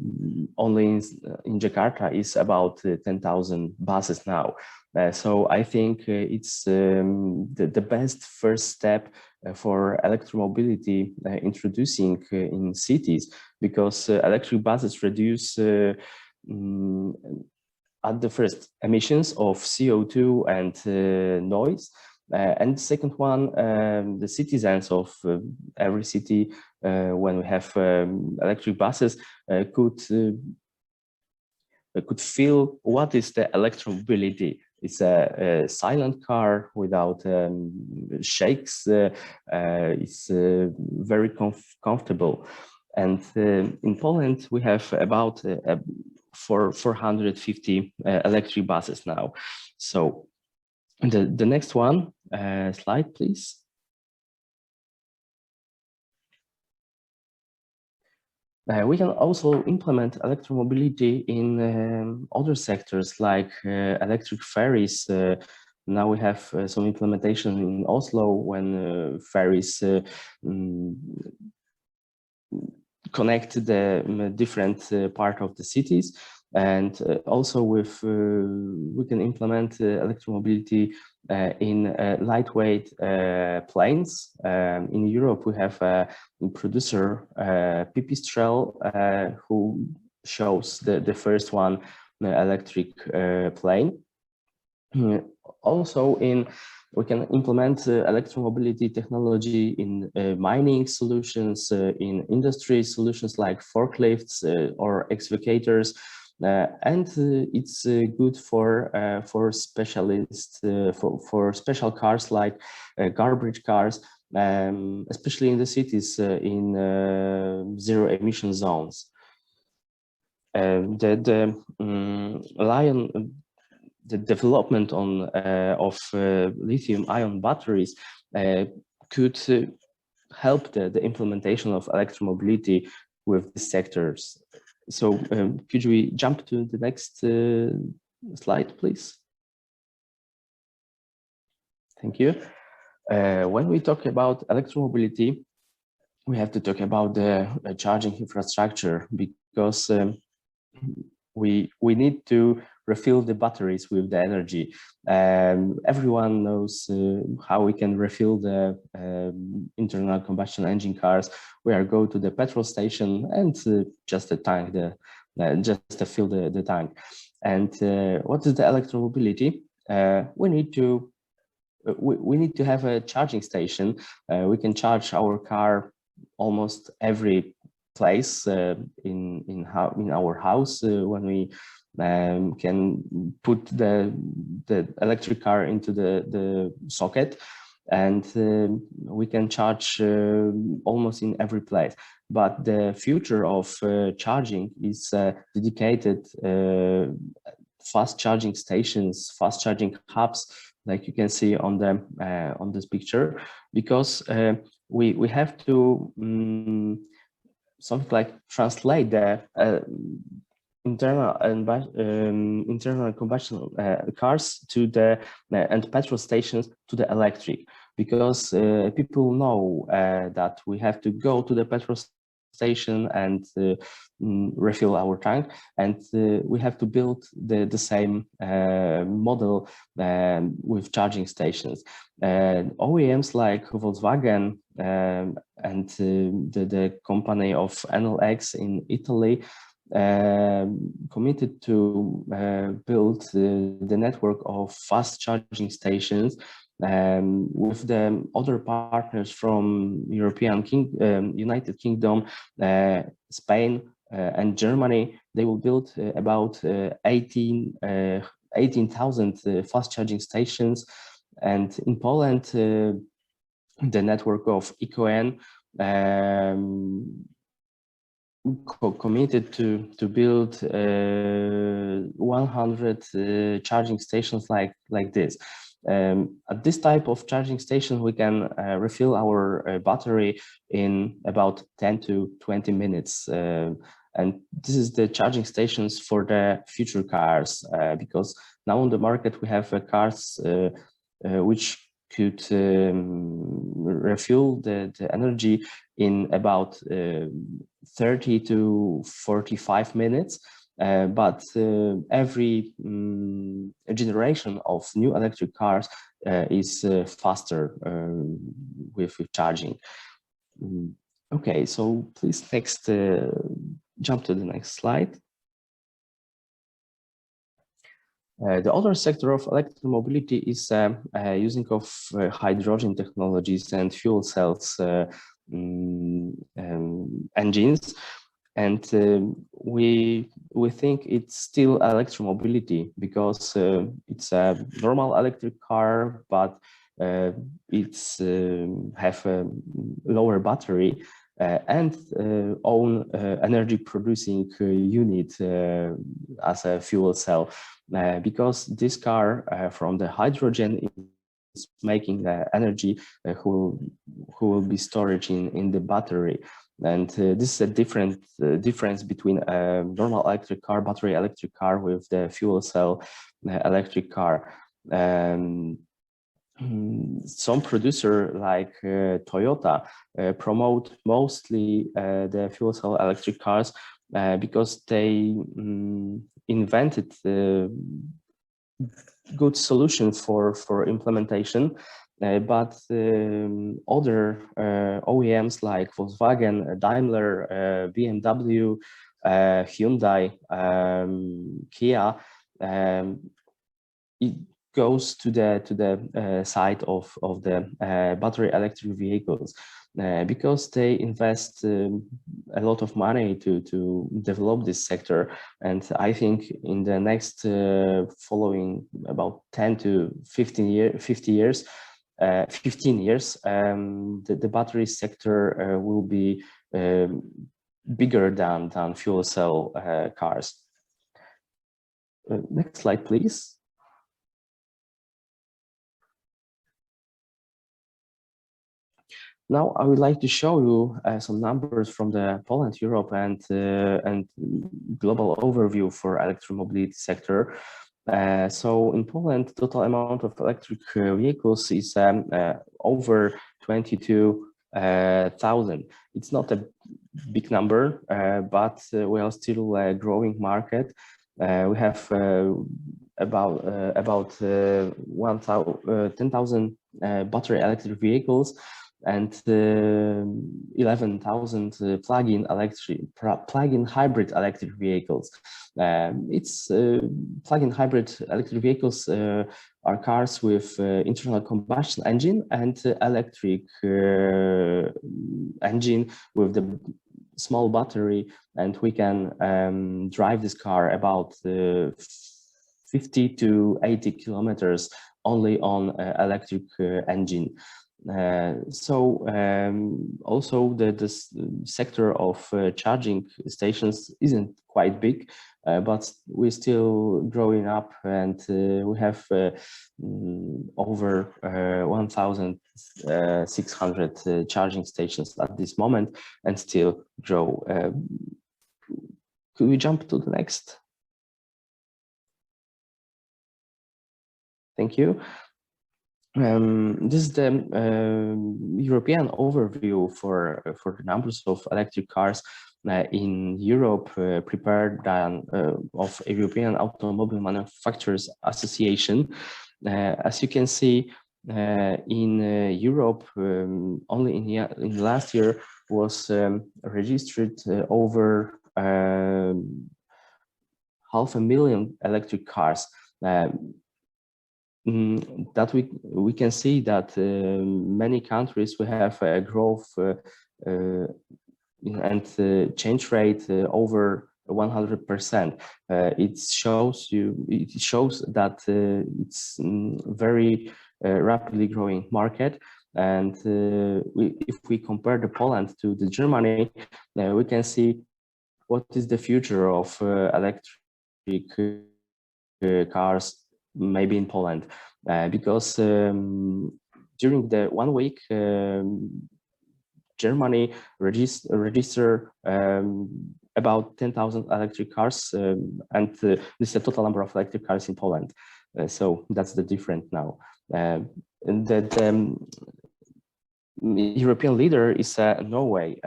only in Jakarta is about 10,000 buses now. So I think it's the best first step for electromobility introducing in cities, because electric buses reduce at the first emissions of CO2 and noise. And the second one, the citizens of every city, when we have electric buses, could feel what is the electromobility. It's a silent car without shakes. It's very comfortable. And in Poland, we have about 450 electric buses now. So the next one, slide, please. We can also implement electromobility in other sectors, like electric ferries. Now we have some implementation in Oslo, when ferries connect the different part of the cities. And also with we can implement electromobility in lightweight planes. In Europe, we have a producer, Pipistrel, who shows the first one, electric plane. Also we can implement electromobility technology in mining solutions, in industry solutions like forklifts or excavators. And it's good for specialists, for special cars like garbage cars, especially in the cities in zero emission zones. the development of lithium-ion batteries could help the implementation of electromobility with these sectors. So could we jump to the next slide, please? Thank you. When we talk about electromobility, we have to talk about the charging infrastructure, because we need to refill the batteries with the energy. Everyone knows how we can refill the internal combustion engine cars. We are go to the petrol station and just a tank, just to fill the tank. And what is the electromobility? We need to have a charging station. We can charge our car almost every place in our house when we can put the electric car into the socket, and we can charge almost in every place. But the future of charging is dedicated fast charging stations, fast charging hubs, like you can see on this picture, because we have to something like translate the internal combustion cars to the and petrol stations to the electric, because people know that we have to go to the petrol station and refill our tank, and we have to build the same model with charging stations. OEMs like Volkswagen and the company of NLX in Italy committed to build the network of fast charging stations with the other partners from United Kingdom, Spain, and Germany. They will build about 18,000 fast charging stations. And in Poland, the network of EKOEN committed to build 100 charging stations like this. At this type of charging station, we can refill our battery in about 10 to 20 minutes. And this is the charging stations for the future cars, because now on the market we have cars which could refuel the energy in about 30 to 45 minutes. But every generation of new electric cars is faster with charging. Okay, so please next jump to the next slide. The other sector of electromobility is using of hydrogen technologies and fuel cells engines. And we think it's still electromobility, because it's a normal electric car, but it's have a lower battery and own energy producing unit as a fuel cell, because this car from the hydrogen is making the energy who will be storage in the battery. And this is a difference between a normal electric car, battery electric car, with the fuel cell electric car. Some producer like Toyota promote mostly the fuel cell electric cars because they invented good solution for implementation. But other OEMs like Volkswagen, Daimler, BMW, Hyundai, Kia, it goes to the side of the battery electric vehicles because they invest a lot of money to develop this sector. And I think in the next following about 10 to 15 years, the battery sector will be bigger than fuel cell cars. Next slide, please. Now I would like to show you some numbers from the Poland, Europe, and global overview for electromobility sector. So in Poland, total amount of electric vehicles is over 22,000. It's not a big number, but we are still a growing market. We have about 10,000 battery electric vehicles and 11,000 plug-in hybrid electric vehicles. Plug-in hybrid electric vehicles are cars with internal combustion engine and electric engine with the small battery, and we can drive this car about 50 to 80 kilometers only on electric engine. Also the sector of charging stations isn't quite big, but we're still growing up, and we have over 1,600 charging stations at this moment, and still grow. Could we jump to the next? Thank you. This is the European overview for the numbers of electric cars in Europe, prepared of European Automobile Manufacturers Association. As you can see, in Europe, only in last year was registered over 500,000 electric cars. That we can see that many countries will have a growth and change rate over 100%. It shows that it's very rapidly growing market. And if we compare the Poland to the Germany, we can see what is the future of electric cars maybe in Poland, because during the 1 week, Germany register about 10,000 electric cars, and this is the total number of electric cars in Poland. So that's the difference now. And the European leader is Norway.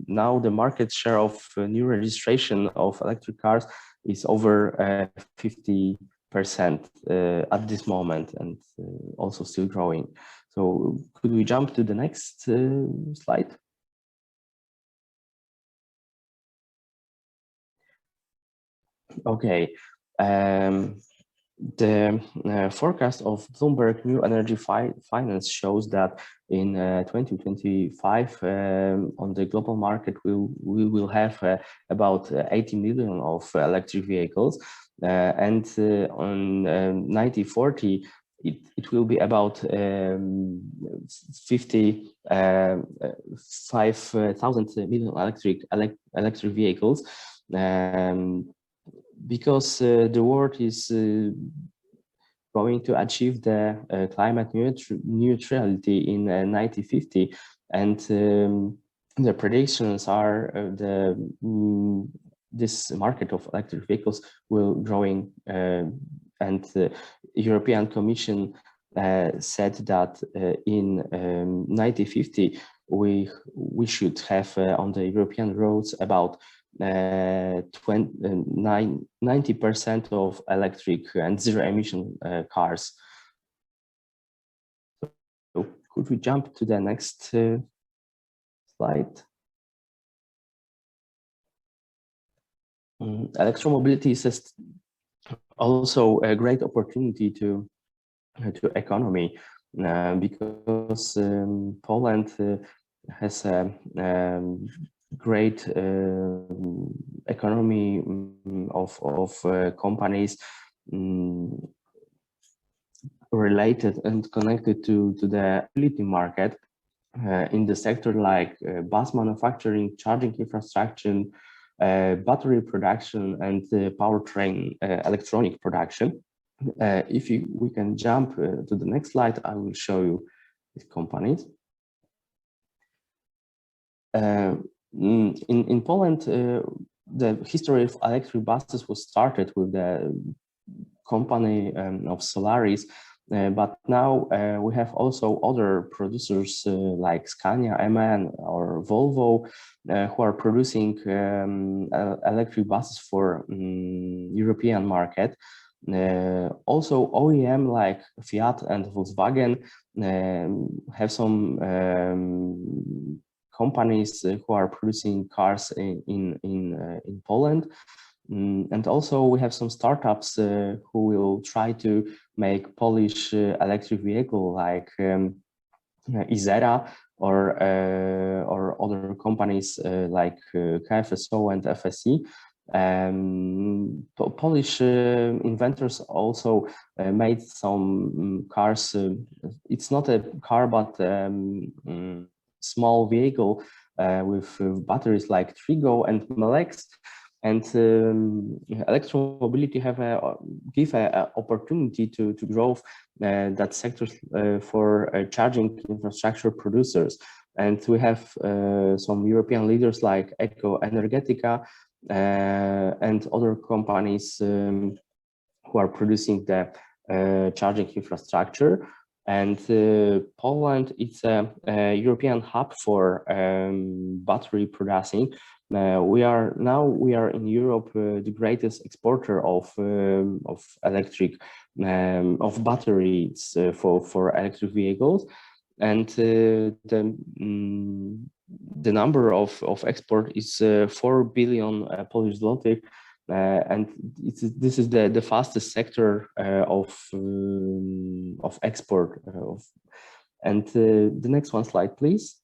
Now the market share of new registration of electric cars is over 50% at this moment, and also still growing. So could we jump to the next slide? Okay. The forecast of Bloomberg New Energy Finance shows that in 2025 on the global market we will have about 80 million of electric vehicles, and on 2040 it will be about 55,000 million electric vehicles, because the world is going to achieve the climate neutrality in 2050, and the predictions are this market of electric vehicles will growing, and the European Commission said that in 2050 we should have on the European roads about 90% of electric and zero emission cars. So could we jump to the next slide? Electromobility is also a great opportunity to economy, because Poland has a great economy of companies related and connected to the mobility market. in the sector like bus manufacturing, charging infrastructure, battery production, and powertrain electronic production. If we can jump to the next slide, I will show you these companies. In Poland, the history of electric buses was started with the company of Solaris, but now we have also other producers like Scania, MAN, or Volvo, who are producing electric buses for European market. Also OEM like Fiat and Volkswagen have some companies who are producing cars in Poland. And also we have some startups who will try to make Polish electric vehicle like Izera or other companies like KFSO and FSE. Polish inventors also made some cars. It's not a car, but small vehicle with batteries like Trigo and Melex. And electromobility give an opportunity to grow that sector for charging infrastructure producers. And we have some European leaders like EKOENEGETYKA and other companies who are producing the charging infrastructure. And Poland is a European hub for battery producing. We are in Europe the greatest exporter of electric of batteries for electric vehicles, and the number of export is 4 billion Polish zloty. And this is the fastest sector of export. And the next one slide, please.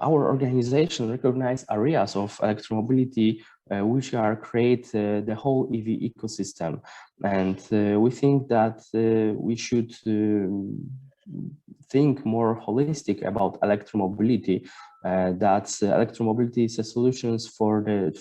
Our organization recognizes areas of electromobility which are create the whole EV ecosystem, and we think that we should think more holistic about electromobility. That electromobility is a solutions for the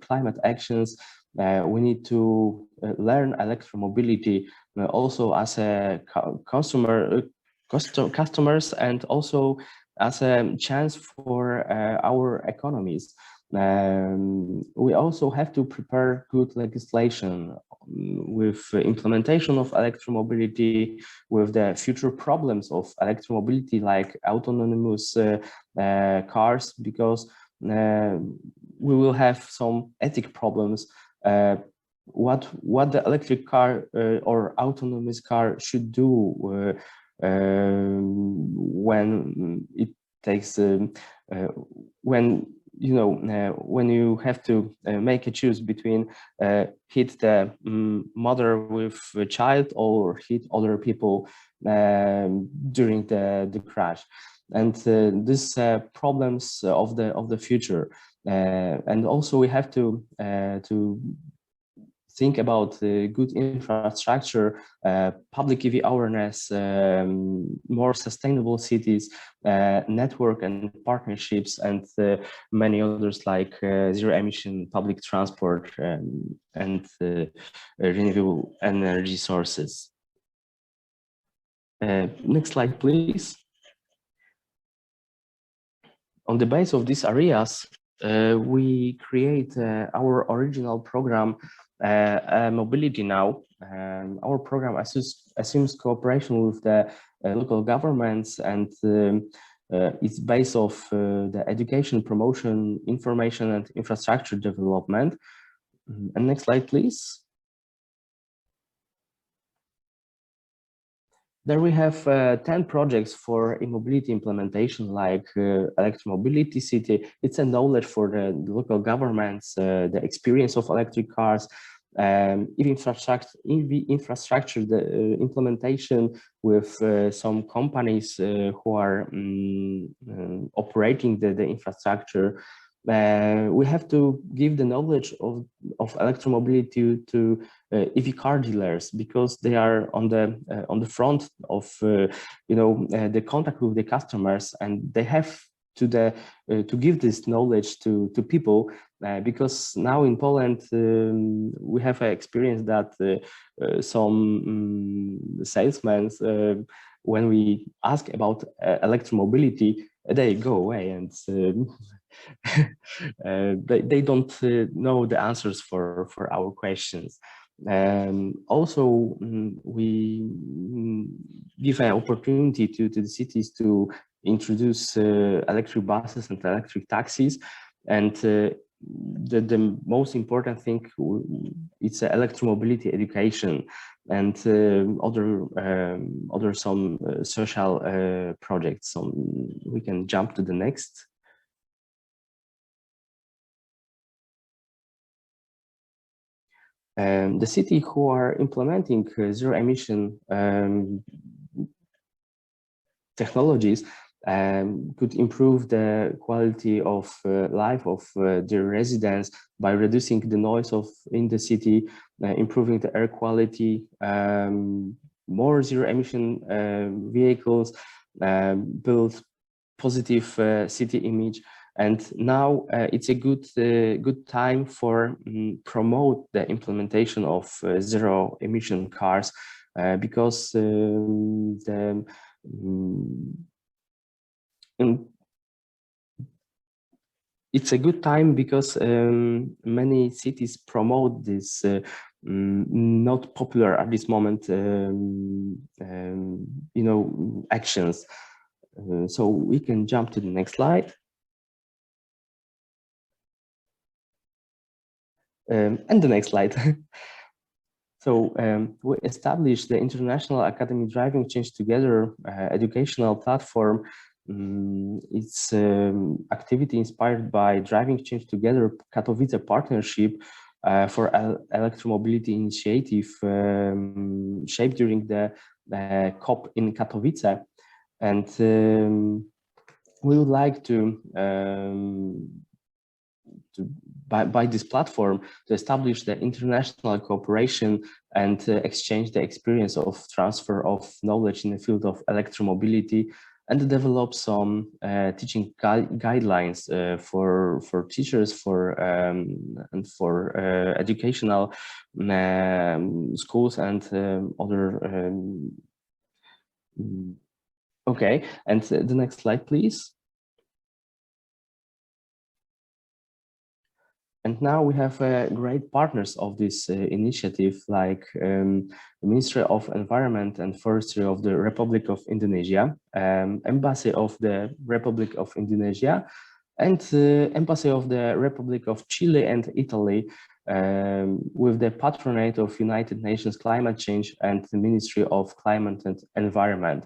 climate actions. We need to learn electromobility also as a customers, and also as a chance for our economies. We also have to prepare good legislation with implementation of electromobility, with the future problems of electromobility like autonomous cars, because we will have some ethic problems. What the electric car or autonomous car should do when it takes when you have to make a choose between hit the mother with a child or hit other people during the crash, and these problems of the future, and also we have to think about good infrastructure, public EV awareness, more sustainable cities, network and partnerships, and many others like zero emission public transport and renewable energy sources. Next slide, please. On the base of these areas, we create our original program, Mobility Now. Our program assumes cooperation with the local governments, and it's based off the education, promotion, information, and infrastructure development. And next slide, please. There we have 10 projects for e-mobility implementation, like Electromobility City. It's a knowledge for the local governments, the experience of electric cars, EV infrastructure, the implementation with some companies who are operating the infrastructure. we have to give the knowledge of electromobility to EV car dealers, because they are on the front of the contact with the customers, and they have to give this knowledge to people, because now in Poland we have an experience that some salesmen, when we ask about electromobility, they go away, and they don't know the answers for our questions. Also, we give an opportunity to the cities to introduce electric buses and electric taxis, and the most important thing, it's electromobility education and other some social projects. So we can jump to the next. The city who are implementing zero emission technologies could improve the quality of life of their residents by reducing the noise in the city, improving the air quality, more zero emission vehicles, build positive city image. And now it's a good time for promote the implementation of zero emission cars, because it's a good time because many cities promote this not popular at this moment, actions. So we can jump to the next slide. And the next slide. So we established the International Academy Driving Change Together educational platform. It's activity inspired by Driving Change Together Katowice partnership for electromobility initiative shaped during the COP in Katowice. And we would like to by this platform to establish the international cooperation and exchange the experience of transfer of knowledge in the field of electromobility, and to develop some teaching guidelines for teachers, and for educational schools and other. Okay, and the next slide, please. And now we have great partners of this initiative, like the Ministry of Environment and Forestry of the Republic of Indonesia, Embassy of the Republic of Indonesia, and Embassy of the Republic of Chile and Italy, with the patronage of United Nations Climate Change and the Ministry of Climate and Environment.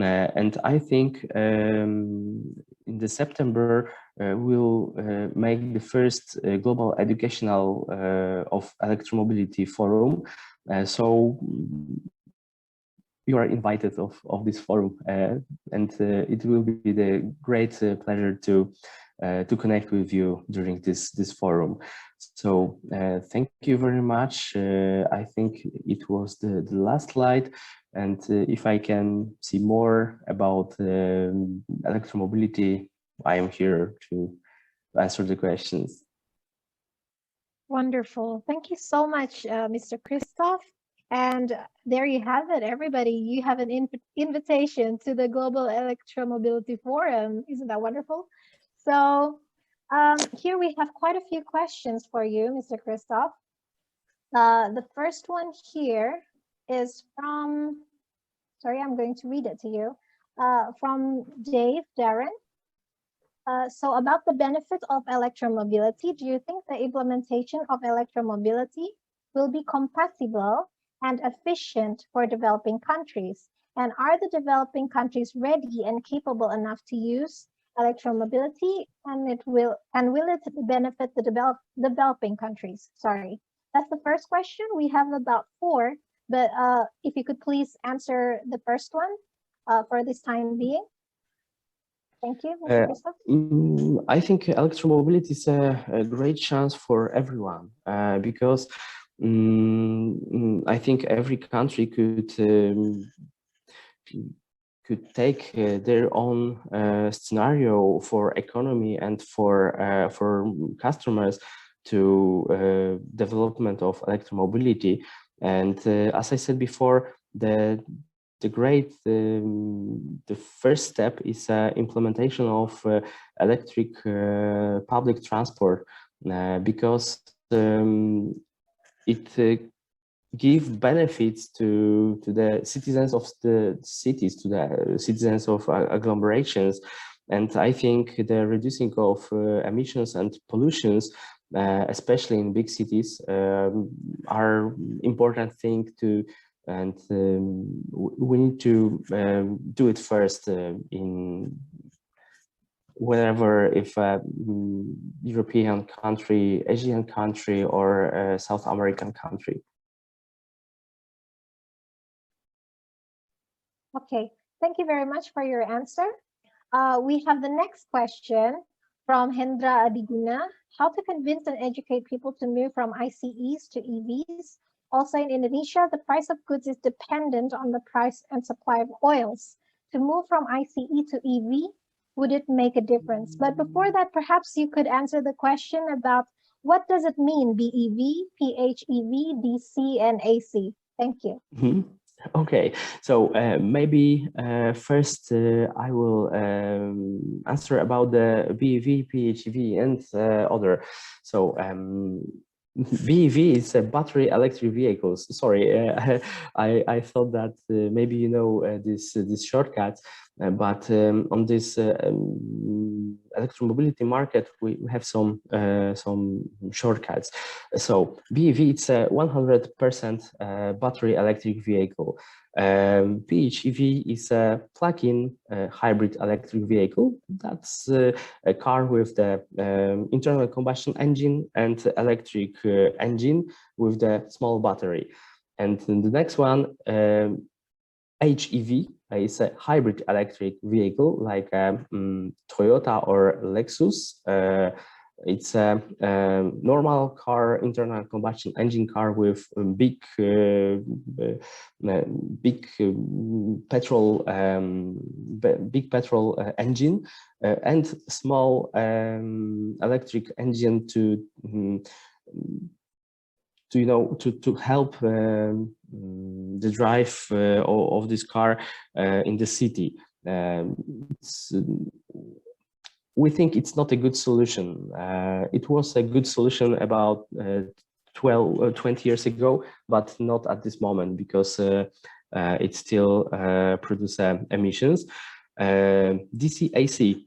And I think in the September, we'll make the first global educational of electromobility forum. So you are invited of this forum, and it will be the great pleasure to connect with you during this forum. So thank you very much. I think it was the last slide. And if I can see more about electromobility, I am here to answer the questions. Wonderful. Thank you so much, Mr. Christoph. And there you have it, everybody. You have an invitation to the Global Electromobility Forum. Isn't that wonderful? So here we have quite a few questions for you, Mr. Christoph. The first one here is from, sorry, I'm going to read it to you, from Dave Darren. So about the benefits of electromobility, do you think the implementation of electromobility will be compatible and efficient for developing countries? And are the developing countries ready and capable enough to use electromobility, and will it benefit the developing countries? Sorry, that's the first question. We have about 4, but if you could please answer the first one for this time being. Thank you, Mr. Christoph. I think electromobility is a great chance for everyone because I think every country could take their own scenario for economy and for customers to development of electromobility. And as I said before, the first step is implementation of electric public transport because it give benefits to the citizens of the cities, to the citizens of agglomerations. And I think the reducing of emissions and pollutions, especially in big cities, are important thing to, and we need to do it first in wherever, if a European country, Asian country, or a South American country. Okay, thank you very much for your answer. We have the next question from Hendra Adiguna. How to convince and educate people to move from ICEs to EVs? Also in Indonesia, the price of goods is dependent on the price and supply of oils. To move from ICE to EV, would it make a difference? But before that, perhaps you could answer the question about what does it mean, BEV, PHEV, DC, and AC? Thank you. Okay, so maybe first I will answer about the BEV, PHEV, and other. So BEV is a battery electric vehicles. Sorry, I thought that maybe you know this shortcut, but on this electromobility market we have some shortcuts. So BEV, it's a 100% battery electric vehicle. PHEV is a plug-in hybrid electric vehicle. That's a car with the internal combustion engine and electric engine with the small battery. And the next one, HEV, is a hybrid electric vehicle like Toyota or Lexus. It's a normal car, internal combustion engine car with big petrol engine and small electric engine to help the drive of this car in the city. We think it's not a good solution. It was a good solution about 20 years ago, but not at this moment because it still produces emissions. DC AC,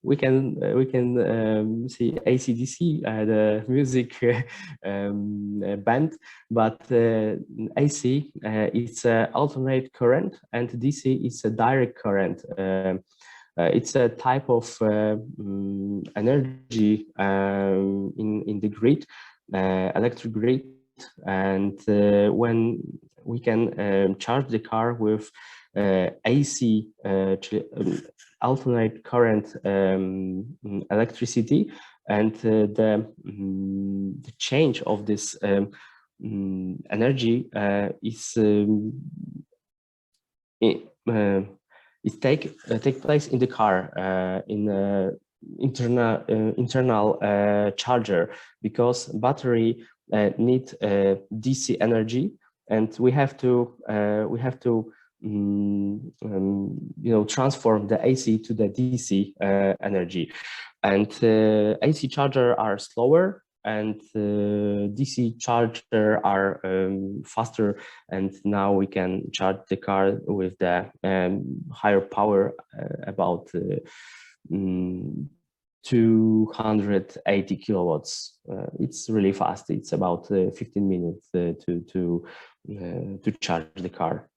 we can see AC/DC, the music band, but AC it's a alternate current and DC is a direct current. It's a type of energy in the grid, electric grid, and when we can charge the car with AC, alternate current electricity, and the change of this energy is take place in the car in internal charger, because battery need DC energy, and we have to transform the AC to the DC energy, and AC charger are slower and DC charger are faster, and now we can charge the car with the higher power, about 280 kilowatts. It's really fast. It's about 15 minutes to charge the car.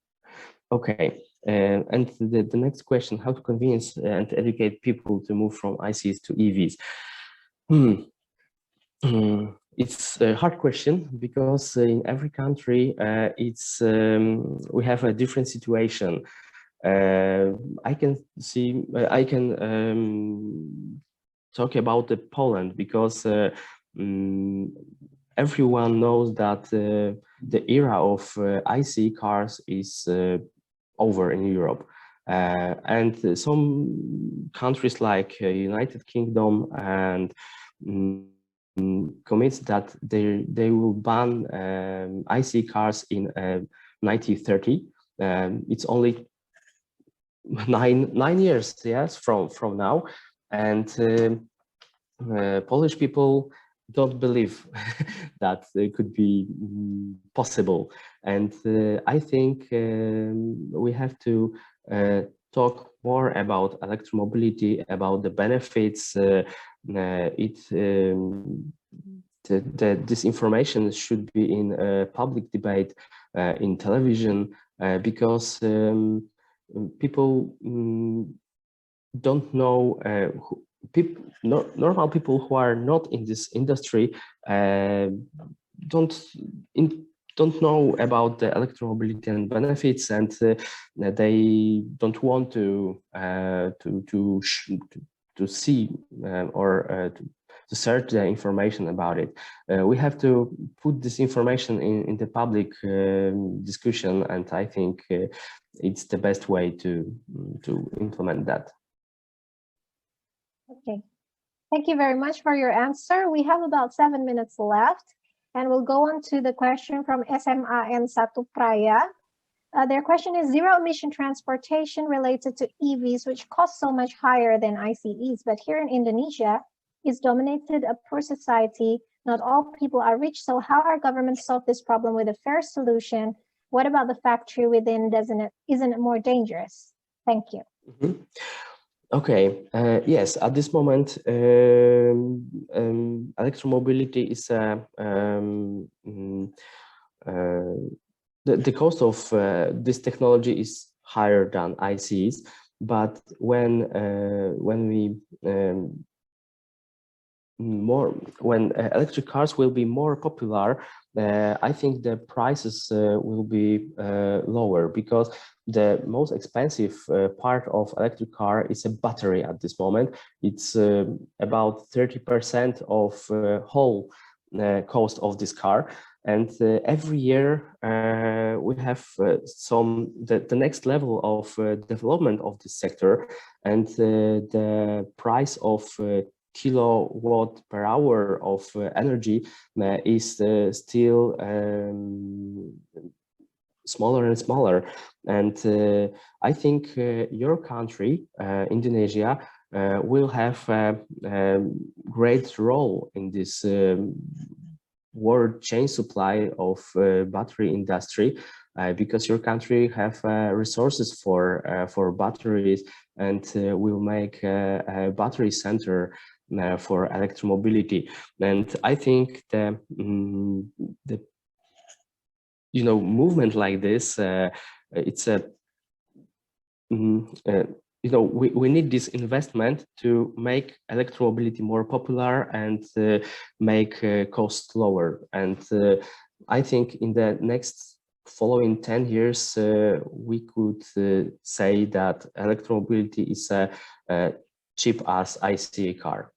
Okay, and the next question: how to convince and educate people to move from ICs to EVs? It's a hard question because in every country we have a different situation. I can talk about Poland, because everyone knows that the era of IC cars is over in Europe, and some countries like United Kingdom and commits that they will ban IC cars in 1930. It's only nine years, yes, from now, and Polish people don't believe that it could be possible. And I think we have to talk more about electromobility, about the benefits. This information should be in public debate, in television, because people don't know, normal people who are not in this industry don't know about the electromobility and benefits, and they don't want to see or to search the information about it. We have to put this information in the public discussion, and I think it's the best way to implement that. Okay, thank you very much for your answer. We have about 7 minutes left, and we'll go on to the question from SMAN 1 Praya. Their question is, zero emission transportation related to EVs, which cost so much higher than ICEs, but here in Indonesia is dominated a poor society. Not all people are rich, so how our government solve this problem with a fair solution? What about the factory within? Isn't it more dangerous? Thank you. Mm-hmm. Okay, yes, at this moment, electromobility is the cost of this technology is higher than ICs, but when electric cars will be more popular, I think the prices will be lower, because the most expensive part of electric car is a battery at this moment. It's about 30% of whole cost of this car. And every year we have the next level of development of this sector, and the price of kilowatt per hour of energy is still smaller and smaller. And I think your country, Indonesia, will have a great role in this world chain supply of battery industry, because your country have resources for batteries, and will make a battery center for electromobility. And I think the movement like this, it's a we need this investment to make electromobility more popular and make costs lower. And I think in the next following 10 years, we could say that electromobility is cheap as ICE car.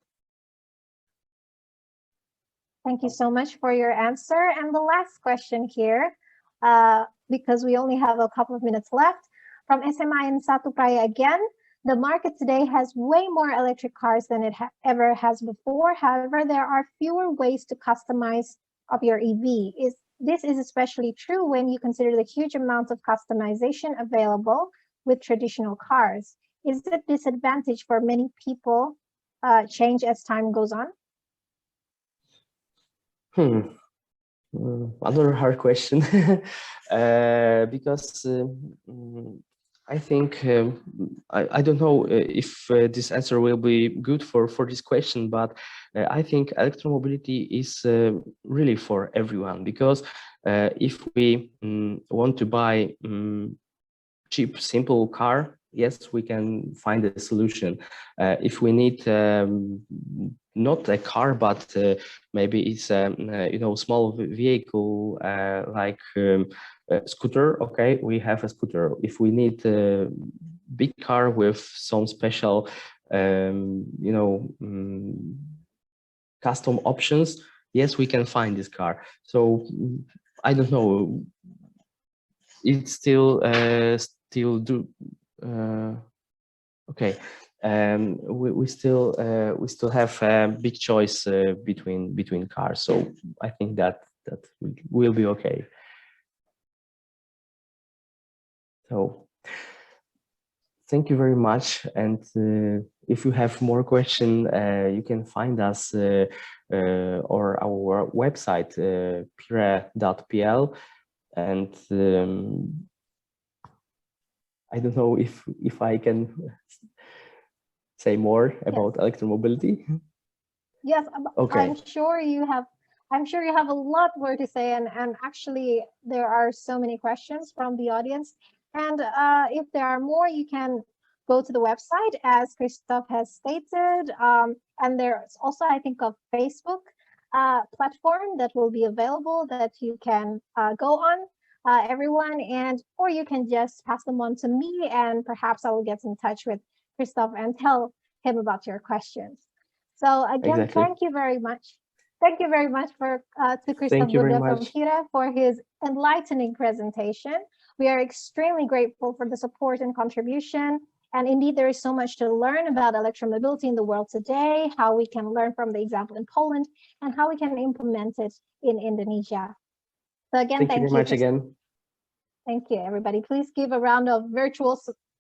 Thank you so much for your answer. And the last question here, because we only have a couple of minutes left, from SMAN 1 Praya again. The market today has way more electric cars than it ever has before. However, there are fewer ways to customize of your EV. This is especially true when you consider the huge amount of customization available with traditional cars. Is it a disadvantage for many people change as time goes on? Another hard question, because I think I don't know if this answer will be good for this question, but I think electromobility is really for everyone, because if we want to buy cheap, simple car, yes, we can find a solution. If we need not a car, but maybe it's a small vehicle like scooter, okay, we have a scooter. If we need a big car with some special, you know, custom options, yes, we can find this car. So I don't know. It's still do okay. We still have a big choice between cars. So I think that will be okay. So thank you very much. And if you have more questions, you can find us or our website, PIRE.pl. And I don't know if I can say more about electromobility. Yes, Okay. I'm sure you have a lot more to say, and actually there are so many questions from the audience. And if there are more, you can go to the website, as Christoph has stated. And there's also, I think, a Facebook platform that will be available that you can go on, everyone, and or you can just pass them on to me, and perhaps I will get in touch with Christoph and tell him about your questions. So again, Exactly. thank you very much. Thank you very much for to Christoph Thank you very Buddha from much. PIRE for his enlightening presentation. We are extremely grateful for the support and contribution. And indeed, there is so much to learn about electromobility in the world today, how we can learn from the example in Poland, and how we can implement it in Indonesia. So again, Thank you very much again. Thank you, everybody. Please give a round of virtual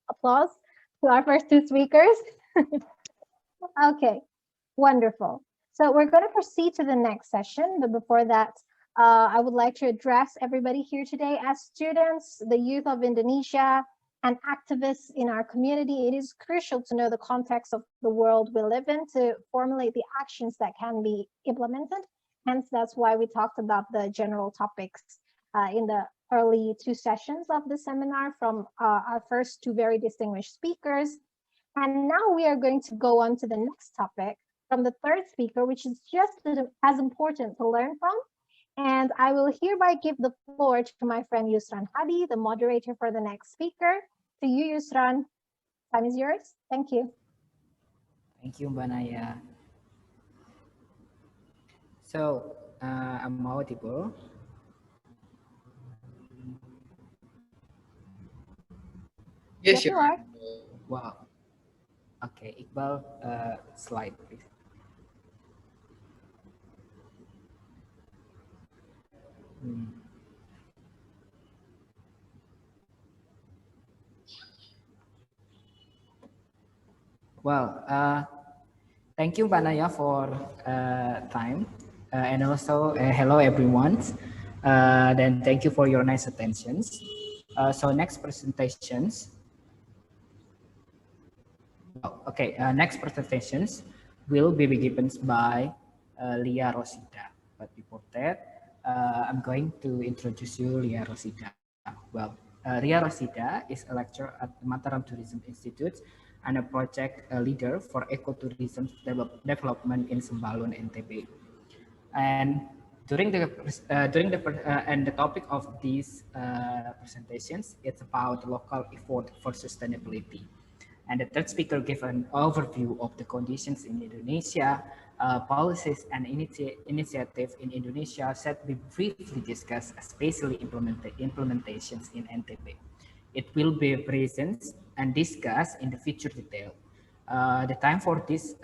applause to our first two speakers. Okay, wonderful. So we're going to proceed to the next session, but before that, I would like to address everybody here today as students, the youth of Indonesia, and activists in our community. It is crucial to know the context of the world we live in to formulate the actions that can be implemented. Hence, that's why we talked about the general topics in the early two sessions of the seminar from our first two very distinguished speakers. And now we are going to go on to the next topic from the third speaker, which is just as important to learn from. And I will hereby give the floor to my friend Yusran Hadi, the moderator for the next speaker. To you, Yusran, time is yours. Thank you. Thank you, Mbak Naya. So I'm audible. Yes, you are. Wow. Okay, Iqbal, slide, please. Well, thank you, Mbak Naya, for time. And also, hello, everyone. Then thank you for your nice attentions. So next presentations. Okay, next presentations will be given by Lia Rosida. But before that, I'm going to introduce you Lia Rosida. Well, Lia Rosida is a lecturer at the Mataram Tourism Institute and a project leader for ecotourism development in Sembalun, NTB. And during the topic of these presentations, it's about local effort for sustainability. And the third speaker gave an overview of the conditions in Indonesia, policies and initiatives in Indonesia that we briefly discuss, especially implementations in NTB. It will be present and discussed in the future detail. The time for this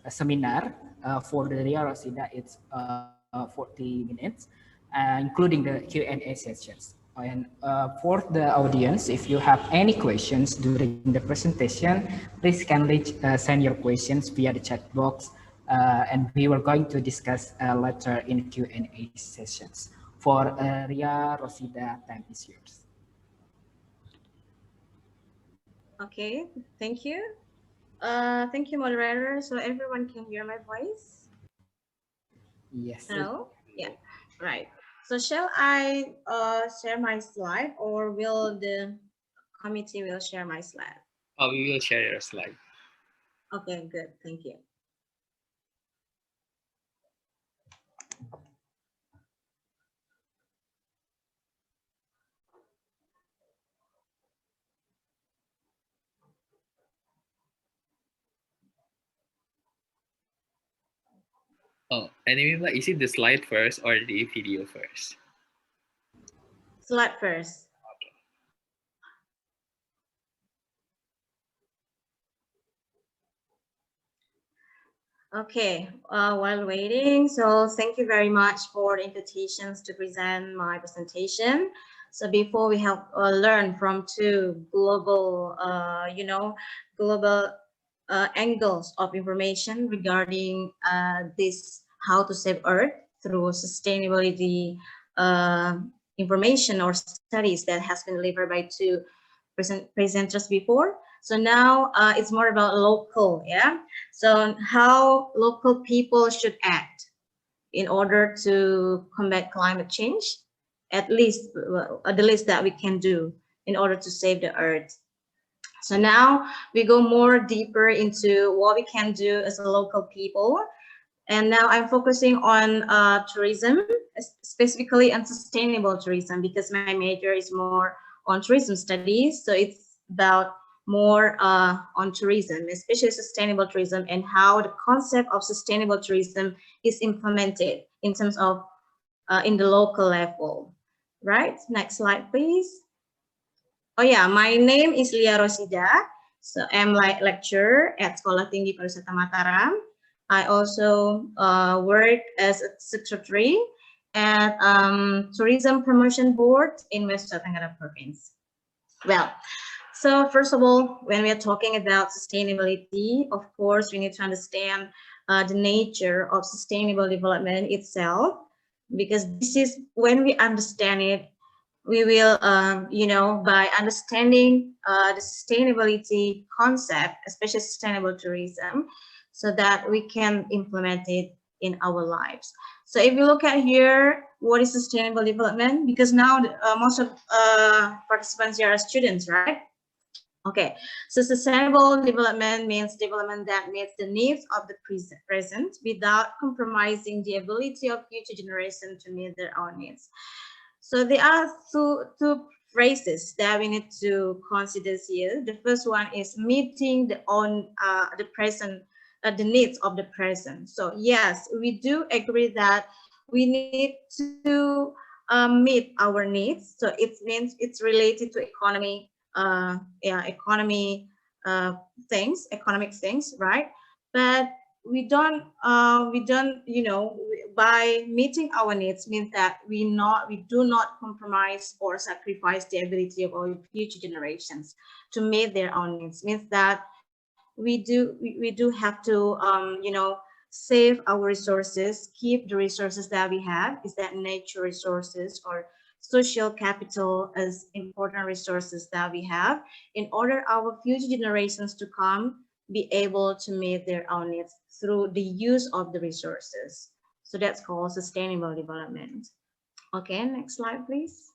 seminar for the Ria Rosida is 40 minutes, including the Q&A sessions. And for the audience, if you have any questions during the presentation, please kindly send your questions via the chat box, and we were going to discuss later in Q&A sessions. For Ria Rosida, time is yours. Okay, thank you. Thank you, moderator. So everyone can hear my voice? Yes. Hello? Yeah, right. So shall I share my slide, or will the committee will share my slide? Oh, we will share your slide. Okay, good. Thank you. Anyway, is it the slide first or the video first? Slide first. Okay, while waiting, so thank you very much for the invitations to present my presentation. So before we have learned from two global, global angles of information regarding this, how to save Earth through sustainability information or studies that has been delivered by two presenters before. So now it's more about local, yeah. So how local people should act in order to combat climate change, at least the least that we can do in order to save the Earth. So now we go more deeper into what we can do as a local people. And now I'm focusing on tourism, specifically on sustainable tourism, because my major is more on tourism studies. So it's about more on tourism, especially sustainable tourism, and how the concept of sustainable tourism is implemented in terms of in the local level. Right, next slide, please. Oh yeah, my name is Lia Rosida. So I'm like lecturer at Sekolah Tinggi Pariwisata Mataram. I also work as a secretary at Tourism Promotion Board in West Nusa Tenggara Province. Well, so first of all, when we are talking about sustainability, of course, we need to understand the nature of sustainable development itself, because this is when we understand it, we will, by understanding the sustainability concept, especially sustainable tourism, so that we can implement it in our lives. So if you look at here, what is sustainable development? Because now most of participants here are students, right? Okay, so sustainable development means development that meets the needs of the present without compromising the ability of future generations to meet their own needs. So there are two phrases that we need to consider here. The first one is meeting the needs of the present. So yes, we do agree that we need to meet our needs. So it means it's related to economic things, right? But we don't, by meeting our needs means that we do not compromise or sacrifice the ability of our future generations to meet their own needs. Means that we do have to, save our resources, keep the resources that we have, is that nature resources or social capital as important resources that we have, in order our future generations to come be able to meet their own needs through the use of the resources. So that's called sustainable development. Okay, next slide, please.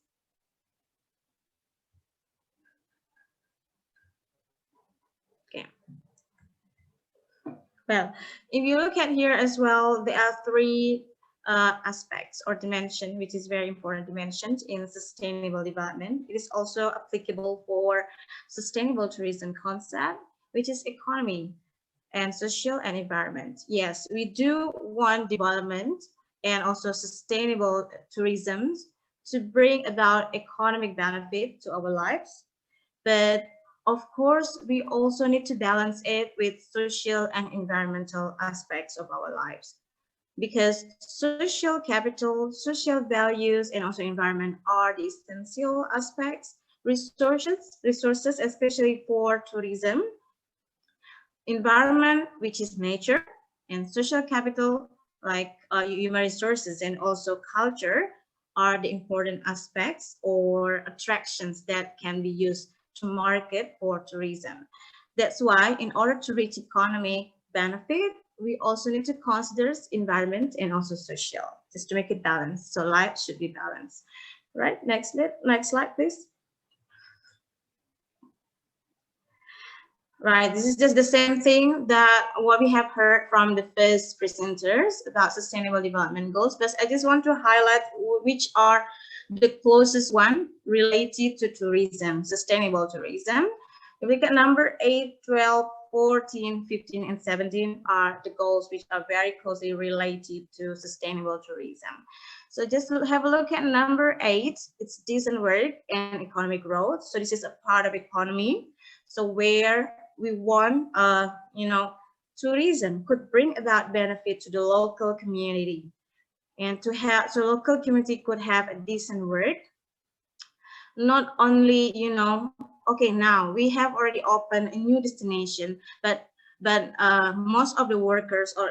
Okay. Well, if you look at here as well, there are three aspects or dimension, which is very important dimensions in sustainable development. It is also applicable for sustainable tourism concept, which is economy and social and environment. Yes, we do want development and also sustainable tourism to bring about economic benefit to our lives, but of course, we also need to balance it with social and environmental aspects of our lives, because social capital, social values, and also environment are the essential aspects. Resources, especially for tourism, environment, which is nature, and social capital, like human resources and also culture, are the important aspects or attractions that can be used to market for tourism. That's why in order to reach economic benefit, we also need to consider environment and also social, just to make it balanced. So life should be balanced. Right, next slide, please. Right, this is just the same thing that what we have heard from the first presenters about sustainable development goals, but I just want to highlight which are the closest one related to tourism, sustainable tourism. If we look at number 8, 12, 14, 15, and 17 are the goals which are very closely related to sustainable tourism. So just have a look at number 8. It's decent work and economic growth. So this is a part of economy. So where we want, tourism could bring about benefit to the local community, and so local community could have a decent work. Not only, okay, now we have already opened a new destination, but most of the workers or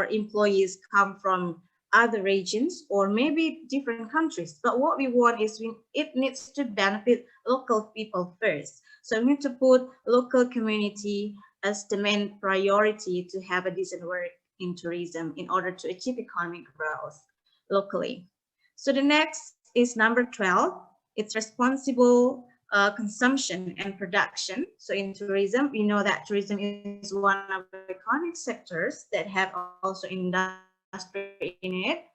employees come from other regions or maybe different countries. But what we want is it needs to benefit local people first. So we need to put local community as the main priority to have a decent work in tourism in order to achieve economic growth locally. So the next is number 12. It's responsible consumption and production. So in tourism, we know that tourism is one of the economic sectors that have also industry in it.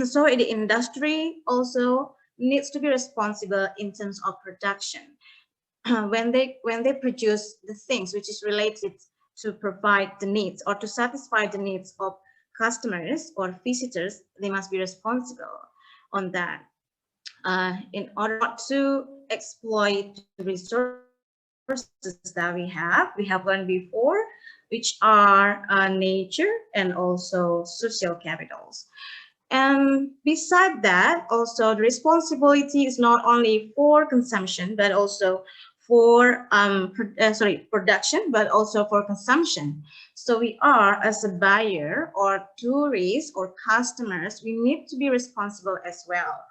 So the industry also needs to be responsible in terms of production. When they produce the things which is related to provide the needs or to satisfy the needs of customers or visitors, they must be responsible on that. In order not to exploit the resources that we have learned before, which are nature and also social capitals. And beside that, also the responsibility is not only for consumption, but also for production, but also for consumption. So we are, as a buyer or tourists or customers, we need to be responsible as well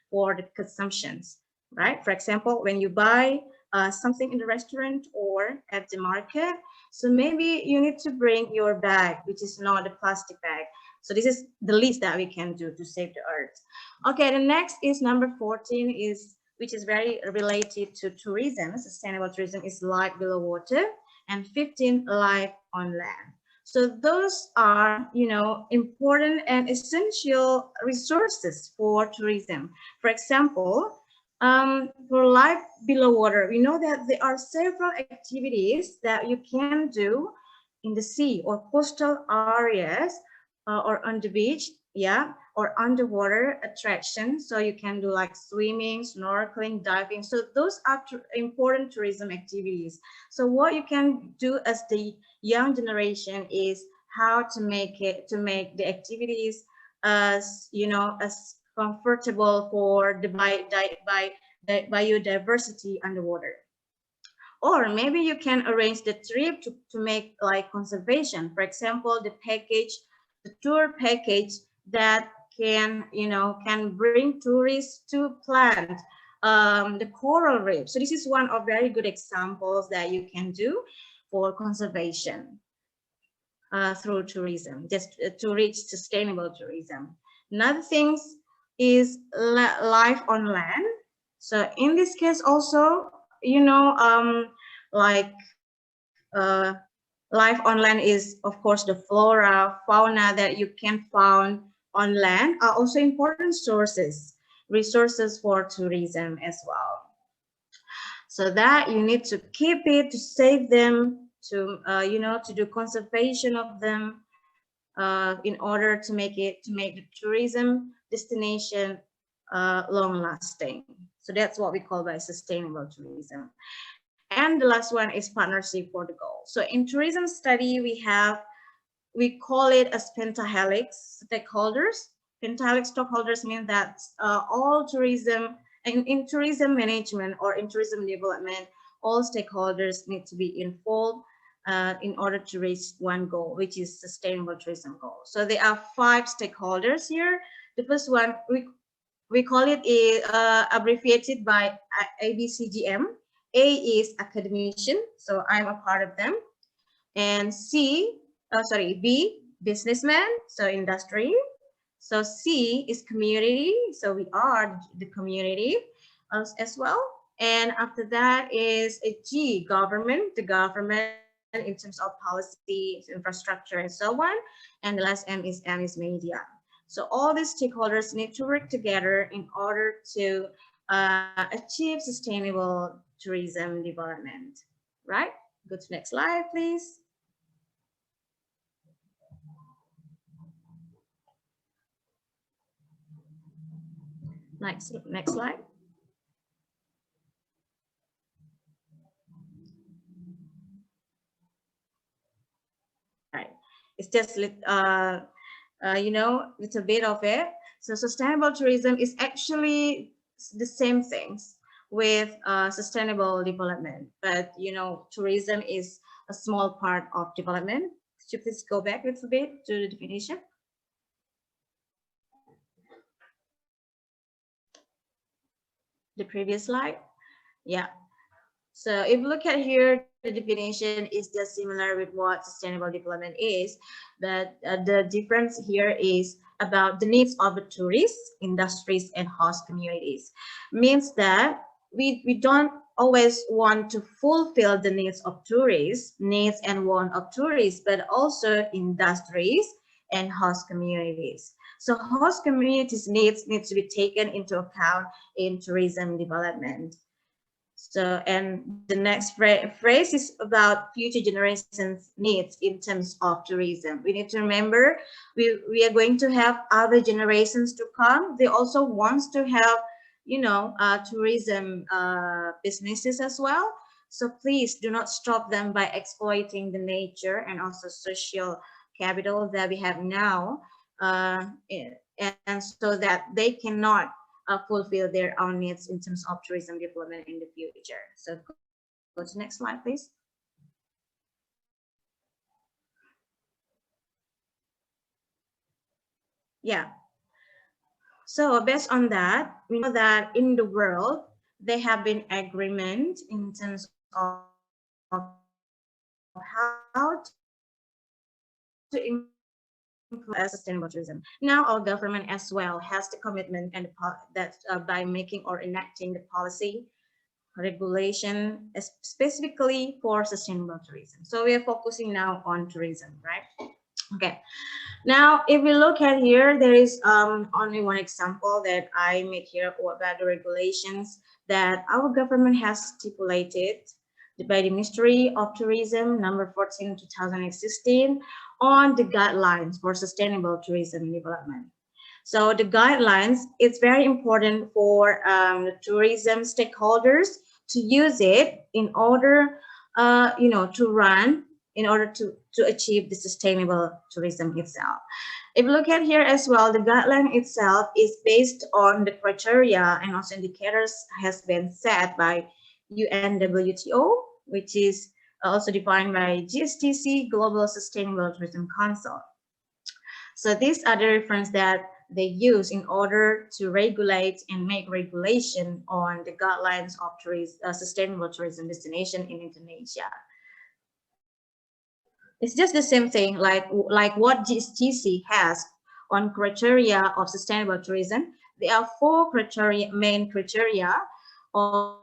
for the consumptions, right? For example, when you buy something in the restaurant or at the market, so maybe you need to bring your bag, which is not a plastic bag. So this is the least that we can do to save the earth. Okay, the next is number 14, which is very related to tourism. Sustainable tourism is life below water, and 15, life on land. So those are, important and essential resources for tourism. For example, for life below water, we know that there are several activities that you can do in the sea or coastal areas or on the beach, or underwater attractions. So you can do like swimming, snorkeling, diving. So those are important tourism activities. So what you can do as the young generation is how to make the activities as as comfortable for the biodiversity underwater. Or maybe you can arrange the trip to make like conservation. For example, the tour package that can bring tourists to plant the coral reef. So this is one of very good examples that you can do for conservation through tourism, just to reach sustainable tourism. Another thing is life on land. So in this case also, life on land is, of course, the flora, fauna that you can find on land are also important resources for tourism as well. So that you need to keep it, to save them, to to do conservation of them in order to make the tourism destination long-lasting. So that's what we call by sustainable tourism. And the last one is partnership for the goal. So in tourism study, we call it as pentahelix stakeholders. Pentahelix stakeholders mean that all tourism, in tourism management or in tourism development, all stakeholders need to be involved in order to reach one goal, which is sustainable tourism goal. So there are 5 stakeholders here. The first one, we call it abbreviated by ABCGM. A is academician, so I'm a part of them. And B, businessman, so industry. So C is community, so we are the community as well. And after that is a G, government, the government in terms of policy, infrastructure, and so on. And the last M is media. So all these stakeholders need to work together in order to achieve sustainable tourism development, right? Go to next slide, please. Next slide. Right. It's just you know, little bit of it. So sustainable tourism is actually the same things with sustainable development, but you know, tourism is a small part of development. Could you please go back a little bit to the definition? The previous slide. Yeah. So if you look at here, the definition is just similar with what sustainable development is, but the difference here is about the needs of the tourists, industries, and host communities. Means that we don't always want to fulfill the needs of tourists, needs and want of tourists, but also industries and host communities. So host communities' needs to be taken into account in tourism development. So, and the next phrase is about future generations' needs in terms of tourism. We need to remember we are going to have other generations to come. They also want to have, you know, tourism businesses as well. So please do not stop them by exploiting the nature and also social capital that we have now, and so that they cannot fulfill their own needs in terms of tourism development in the future. So go to the next slide, please. Yeah. So based on that, we know that in the world, there have been agreement in terms of how to implement sustainable tourism. Now our government as well has the commitment and that by making or enacting the policy regulation specifically for sustainable tourism. So we are focusing now on tourism, right? Okay. Now, if we look at here, there is only one example that I made here about the regulations that our government has stipulated by the Ministry of Tourism, number 14, 2016, on the guidelines for sustainable tourism development. So the guidelines, it's very important for the tourism stakeholders to use it in order, you know, to run, in order to achieve the sustainable tourism itself. If you look at here as well, the guideline itself is based on the criteria and also indicators has been set by UN WTO, which is also defined by GSTC, Global Sustainable Tourism Council. So these are the reference that they use in order to regulate and make regulation on the guidelines of sustainable tourism destination in Indonesia. It's just the same thing like what GSTC has on criteria of sustainable tourism. There are 4 criteria, main criteria of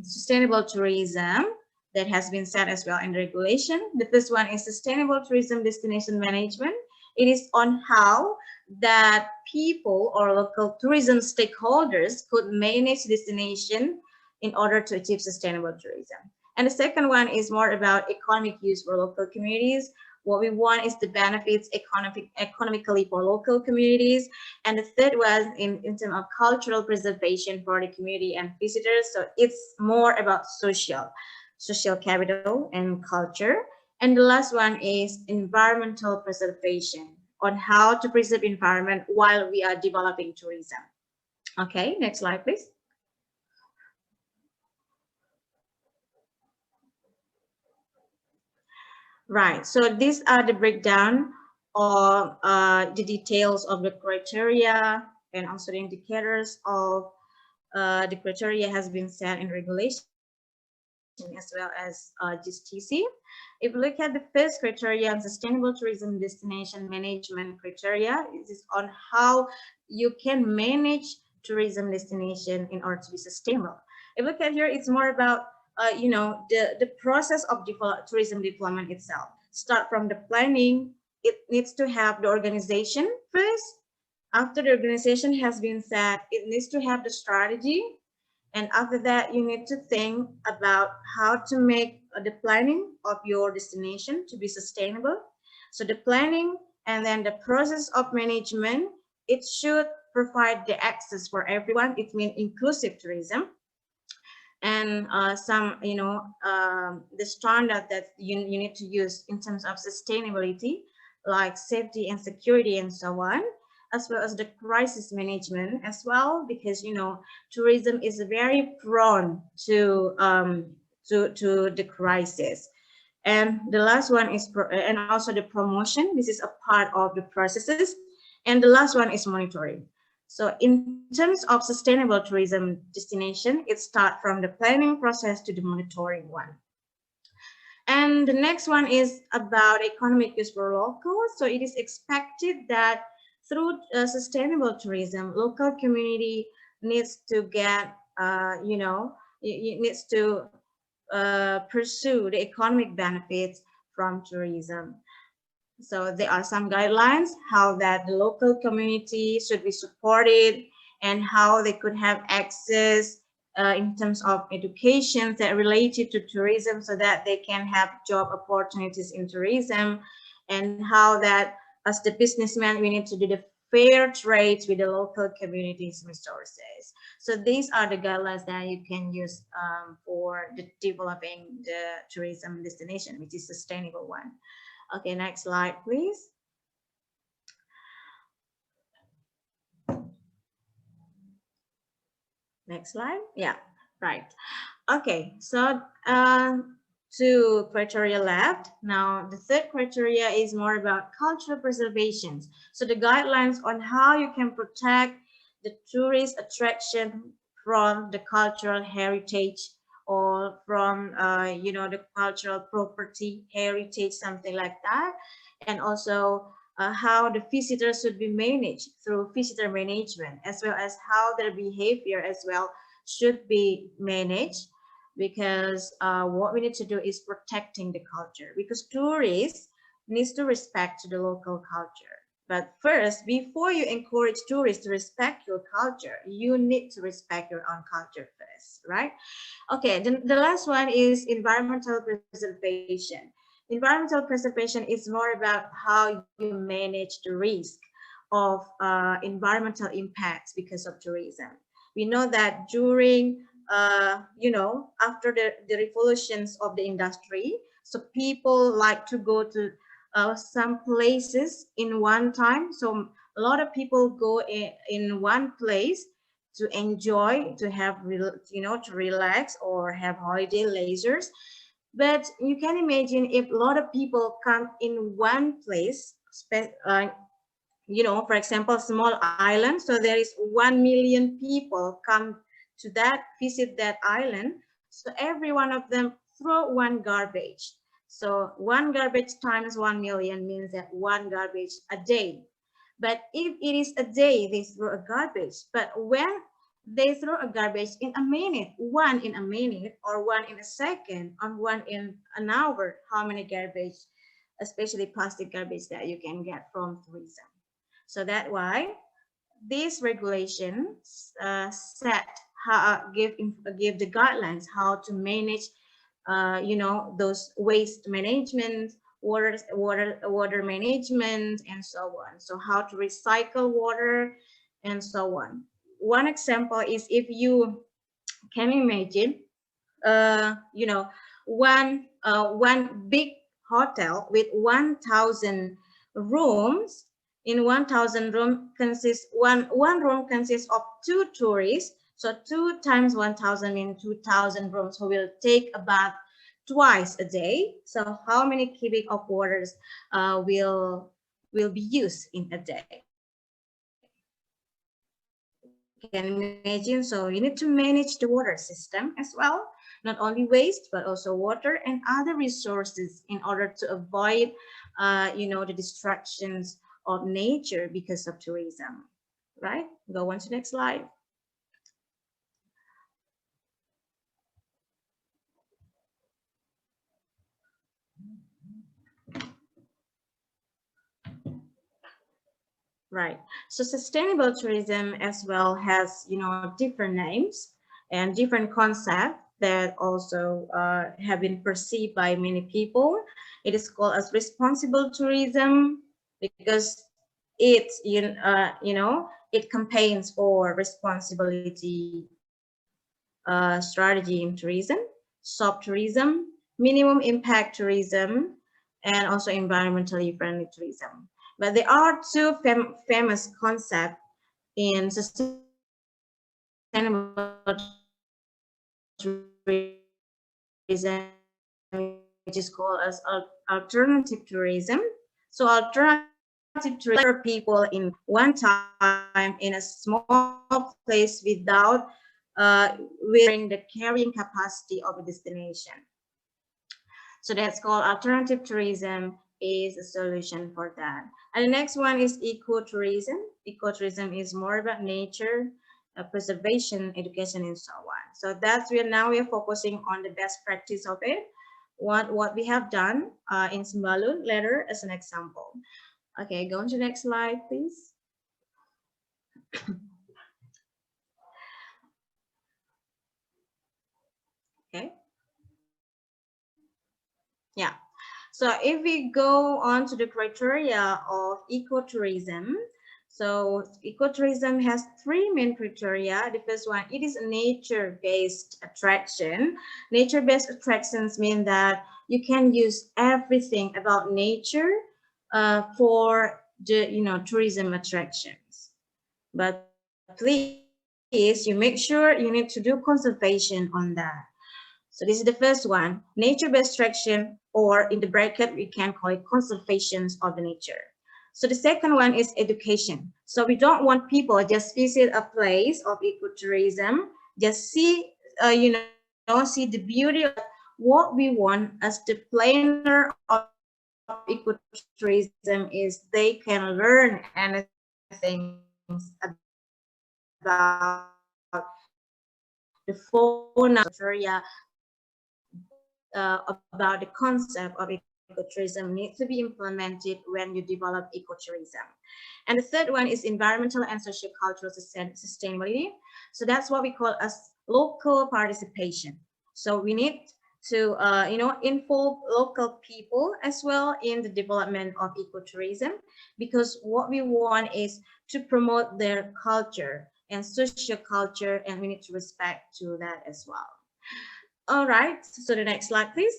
sustainable tourism that has been set as well in regulation. The first one is sustainable tourism destination management. It is on how that people or local tourism stakeholders could manage destination in order to achieve sustainable tourism. And the second one is more about economic use for local communities. What we want is the benefits economically for local communities. And the third one in terms of cultural preservation for the community and visitors. So it's more about social capital and culture. And the last one is environmental preservation, on how to preserve environment while we are developing tourism. Okay, next slide, please. Right, so these are the breakdown of the details of the criteria and also the indicators of the criteria has been set in regulation as well as GSTC. If you look at the first criteria on sustainable tourism destination management criteria, it is on how you can manage tourism destination in order to be sustainable. If you look at here, it's more about you know, the process of tourism deployment itself. Start from the planning. It needs to have the organization first. After the organization has been set, it needs to have the strategy. And after that, you need to think about how to make the planning of your destination to be sustainable. So the planning and then the process of management, it should provide the access for everyone. It means inclusive tourism. And some, the standard that you need to use in terms of sustainability, like safety and security and so on, as well as the crisis management as well, because tourism is very prone to the crisis. And the last one is and also the promotion. This is a part of the processes. And the last one is monitoring. So in terms of sustainable tourism destination, it starts from the planning process to the monitoring one. And the next one is about economic use for locals. So it is expected that through sustainable tourism, local community needs to get, needs to pursue the economic benefits from tourism. So there are some guidelines how that the local community should be supported and how they could have access in terms of education that related to tourism, so that they can have job opportunities in tourism, and how that as the businessman we need to do the fair trade with the local communities resources. So these are the guidelines that you can use for developing the tourism destination, which is sustainable one. Okay, next slide, please. Next slide. Yeah, right. Okay, so 2 criteria left. Now, the third criteria is more about cultural preservation. So the guidelines on how you can protect the tourist attraction from the cultural heritage, or from the cultural property heritage, something like that. And also how the visitors should be managed through visitor management, as well as how their behavior as well should be managed, because what we need to do is protecting the culture, because tourists needs to respect the local culture. But first, before you encourage tourists to respect your culture, you need to respect your own culture first, right? Okay, the last one is environmental preservation. Environmental preservation is more about how you manage the risk of environmental impacts because of tourism. We know that during, after the revolutions of the industry, so people like to go to some places in one time. So a lot of people go in one place to enjoy, to have, to relax or have holiday leisures. But you can imagine if a lot of people come in one place, for example, small island. So there is 1 million people come to visit that island. So every one of them throw one garbage. So one garbage times 1 million means that one garbage a day. But if it is a day, they throw a garbage. But when they throw a garbage in a minute, one in a minute, or one in a second, or one in an hour, how many garbage, especially plastic garbage, that you can get from tourism? So that's why these regulations give the guidelines how to manage, those waste management, water management, and so on. So how to recycle water and so on. One example is, if you can imagine, one big hotel with 1,000 rooms. In 1,000 room consists one room consists of 2 tourists. So 2 times 1,000 means 2,000 rooms who will take a bath twice a day. So how many cubic of waters will be used in a day? You can imagine. So you need to manage the water system as well, not only waste, but also water and other resources, in order to avoid, the distractions of nature because of tourism, right? Go on to the next slide. Right. So sustainable tourism as well has, different names. and different concepts that also have been perceived by many people. It is called as responsible tourism because it's it campaigns for responsibility strategy in tourism, soft tourism, minimum impact tourism, and also environmentally friendly tourism. But there are two famous concepts in sustainable tourism, which is called as alternative tourism. So alternative tourism, people in one time in a small place without wearing the carrying capacity of a destination. So that's called alternative tourism is a solution for that. And the next one is ecotourism. Ecotourism is more about nature, preservation, education, and so on. So that's where now we're focusing on the best practice of it. What we have done in Sembalun later as an example. Okay, go on to the next slide, please. Okay. Yeah. So if we go on to the criteria of ecotourism, so ecotourism has three main criteria. The first one, it is a nature-based attraction. Nature-based attractions mean that you can use everything about nature for the tourism attractions. But please, you make sure you need to do conservation on that. So this is the first one, nature-based attraction, or in the bracket, we can call it conservations of the nature. So the second one is education. So we don't want people just visit a place of ecotourism, just see, see the beauty of what we want as the planner of ecotourism is they can learn anything about the fauna area, about the concept of ecotourism needs to be implemented when you develop ecotourism. And the third one is environmental and socio-cultural sustainability. So that's what we call as local participation. So we need to involve local people as well in the development of ecotourism, because what we want is to promote their culture and social culture, and we need to respect to that as well. All right, so the next slide, please.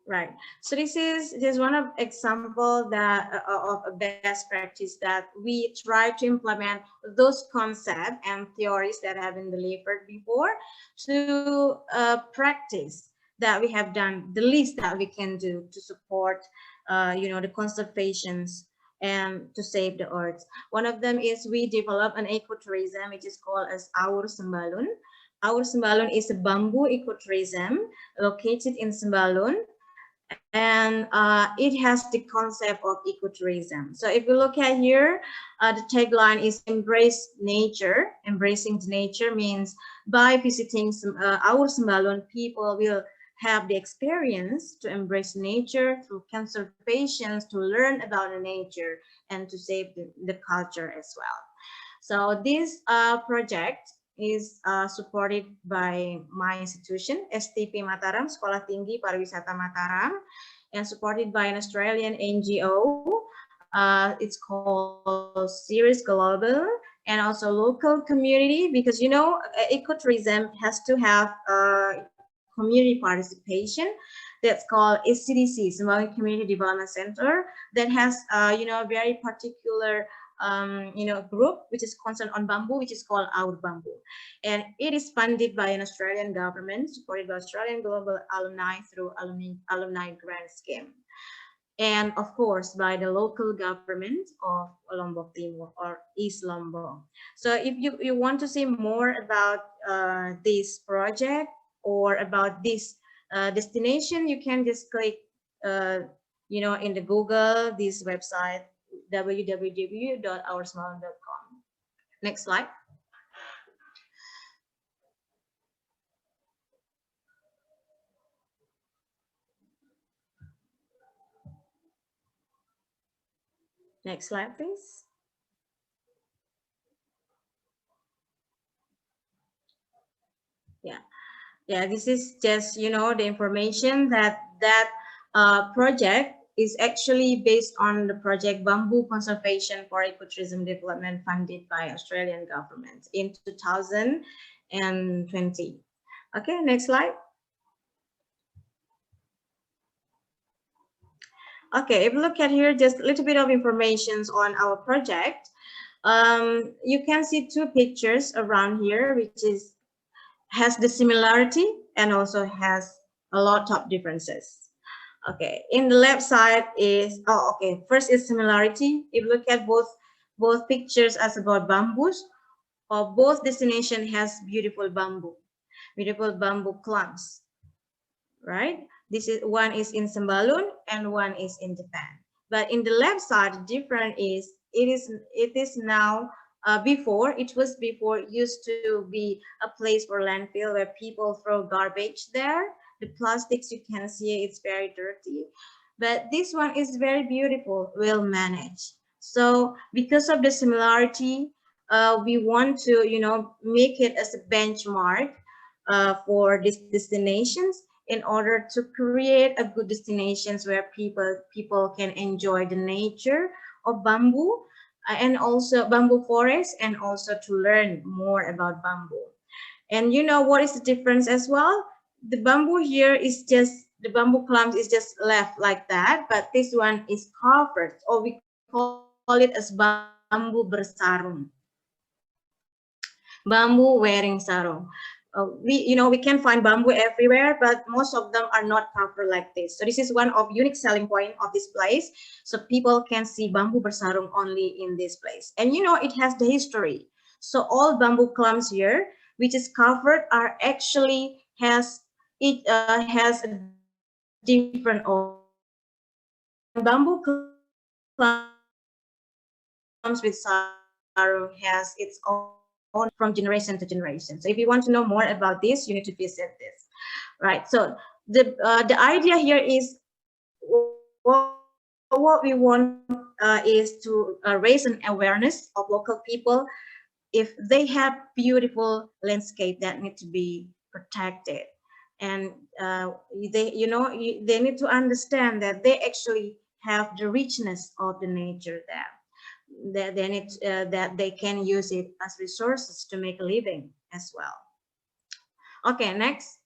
Right. So this is one of example that of a best practice that we try to implement those concepts and theories that have been delivered before to practice that we have done, the least that we can do to support, the conservations and to save the earth. One of them is we develop an ecotourism, which is called as Our Sembalun. Our Sembalun is a bamboo ecotourism located in Sembalun. And it has the concept of ecotourism. So if you look at here, the tagline is embrace nature. Embracing the nature means by visiting our Sembalun, people will have the experience to embrace nature through conservation, to learn about the nature and to save the culture as well. So this project is supported by my institution, STP Mataram, Sekolah Tinggi Pariwisata Mataram, and supported by an Australian NGO. It's called Series Global, and also local community, because ecotourism has to have community participation. That's called ECDC, Sembalun Community Development Center, that has a very particular group which is concerned on bamboo, which is called Our Bamboo, and it is funded by an Australian government, supported by Australian Global Alumni through alumni grant scheme, and of course by the local government of Lombok Timur or East Lombok. So if you want to see more about this project or about this destination, you can just click in the Google this website, www.oursembalun.com. Next slide. Next slide, please. Yeah, this is just, you know, the information that project is actually based on the project Bamboo Conservation for Ecotourism Development funded by Australian government in 2020. Okay, next slide. Okay, if you look at here, just a little bit of information on our project. You can see two pictures around here, which has the similarity and also has a lot of differences. Okay, in the left side is, first is similarity. If you look at both pictures as about bamboos, or both destination has beautiful bamboo clumps, right? This is one is in Sembalun and one is in Japan. But in the left side, the difference is it is now before used to be a place for landfill where people throw garbage there. The plastics you can see it's very dirty, but this one is very beautiful, well managed. So because of the similarity, we want to, you know, make it as a benchmark for these destinations, in order to create a good destinations where people can enjoy the nature of bamboo and also bamboo forest, and also to learn more about bamboo. And you know what is the difference as well? The bamboo here is just, the bamboo clumps is just left like that, but this one is covered, or we call it as bamboo bersarung. Bamboo wearing sarung. We can find bamboo everywhere, but most of them are not covered like this. So this is one of unique selling point of this place. So people can see bamboo bersarung only in this place. And you know, it has the history. So all bamboo clumps here, which is covered, are actually has a different owner. Bamboo clumps with sarung has its own from generation to generation. So if you want to know more about this, you need to visit this, right? So the idea here is what we want is to raise an awareness of local people if they have beautiful landscape that need to be protected, and they need to understand that they actually have the richness of the nature there. That they can use it as resources to make a living as well. Okay, next.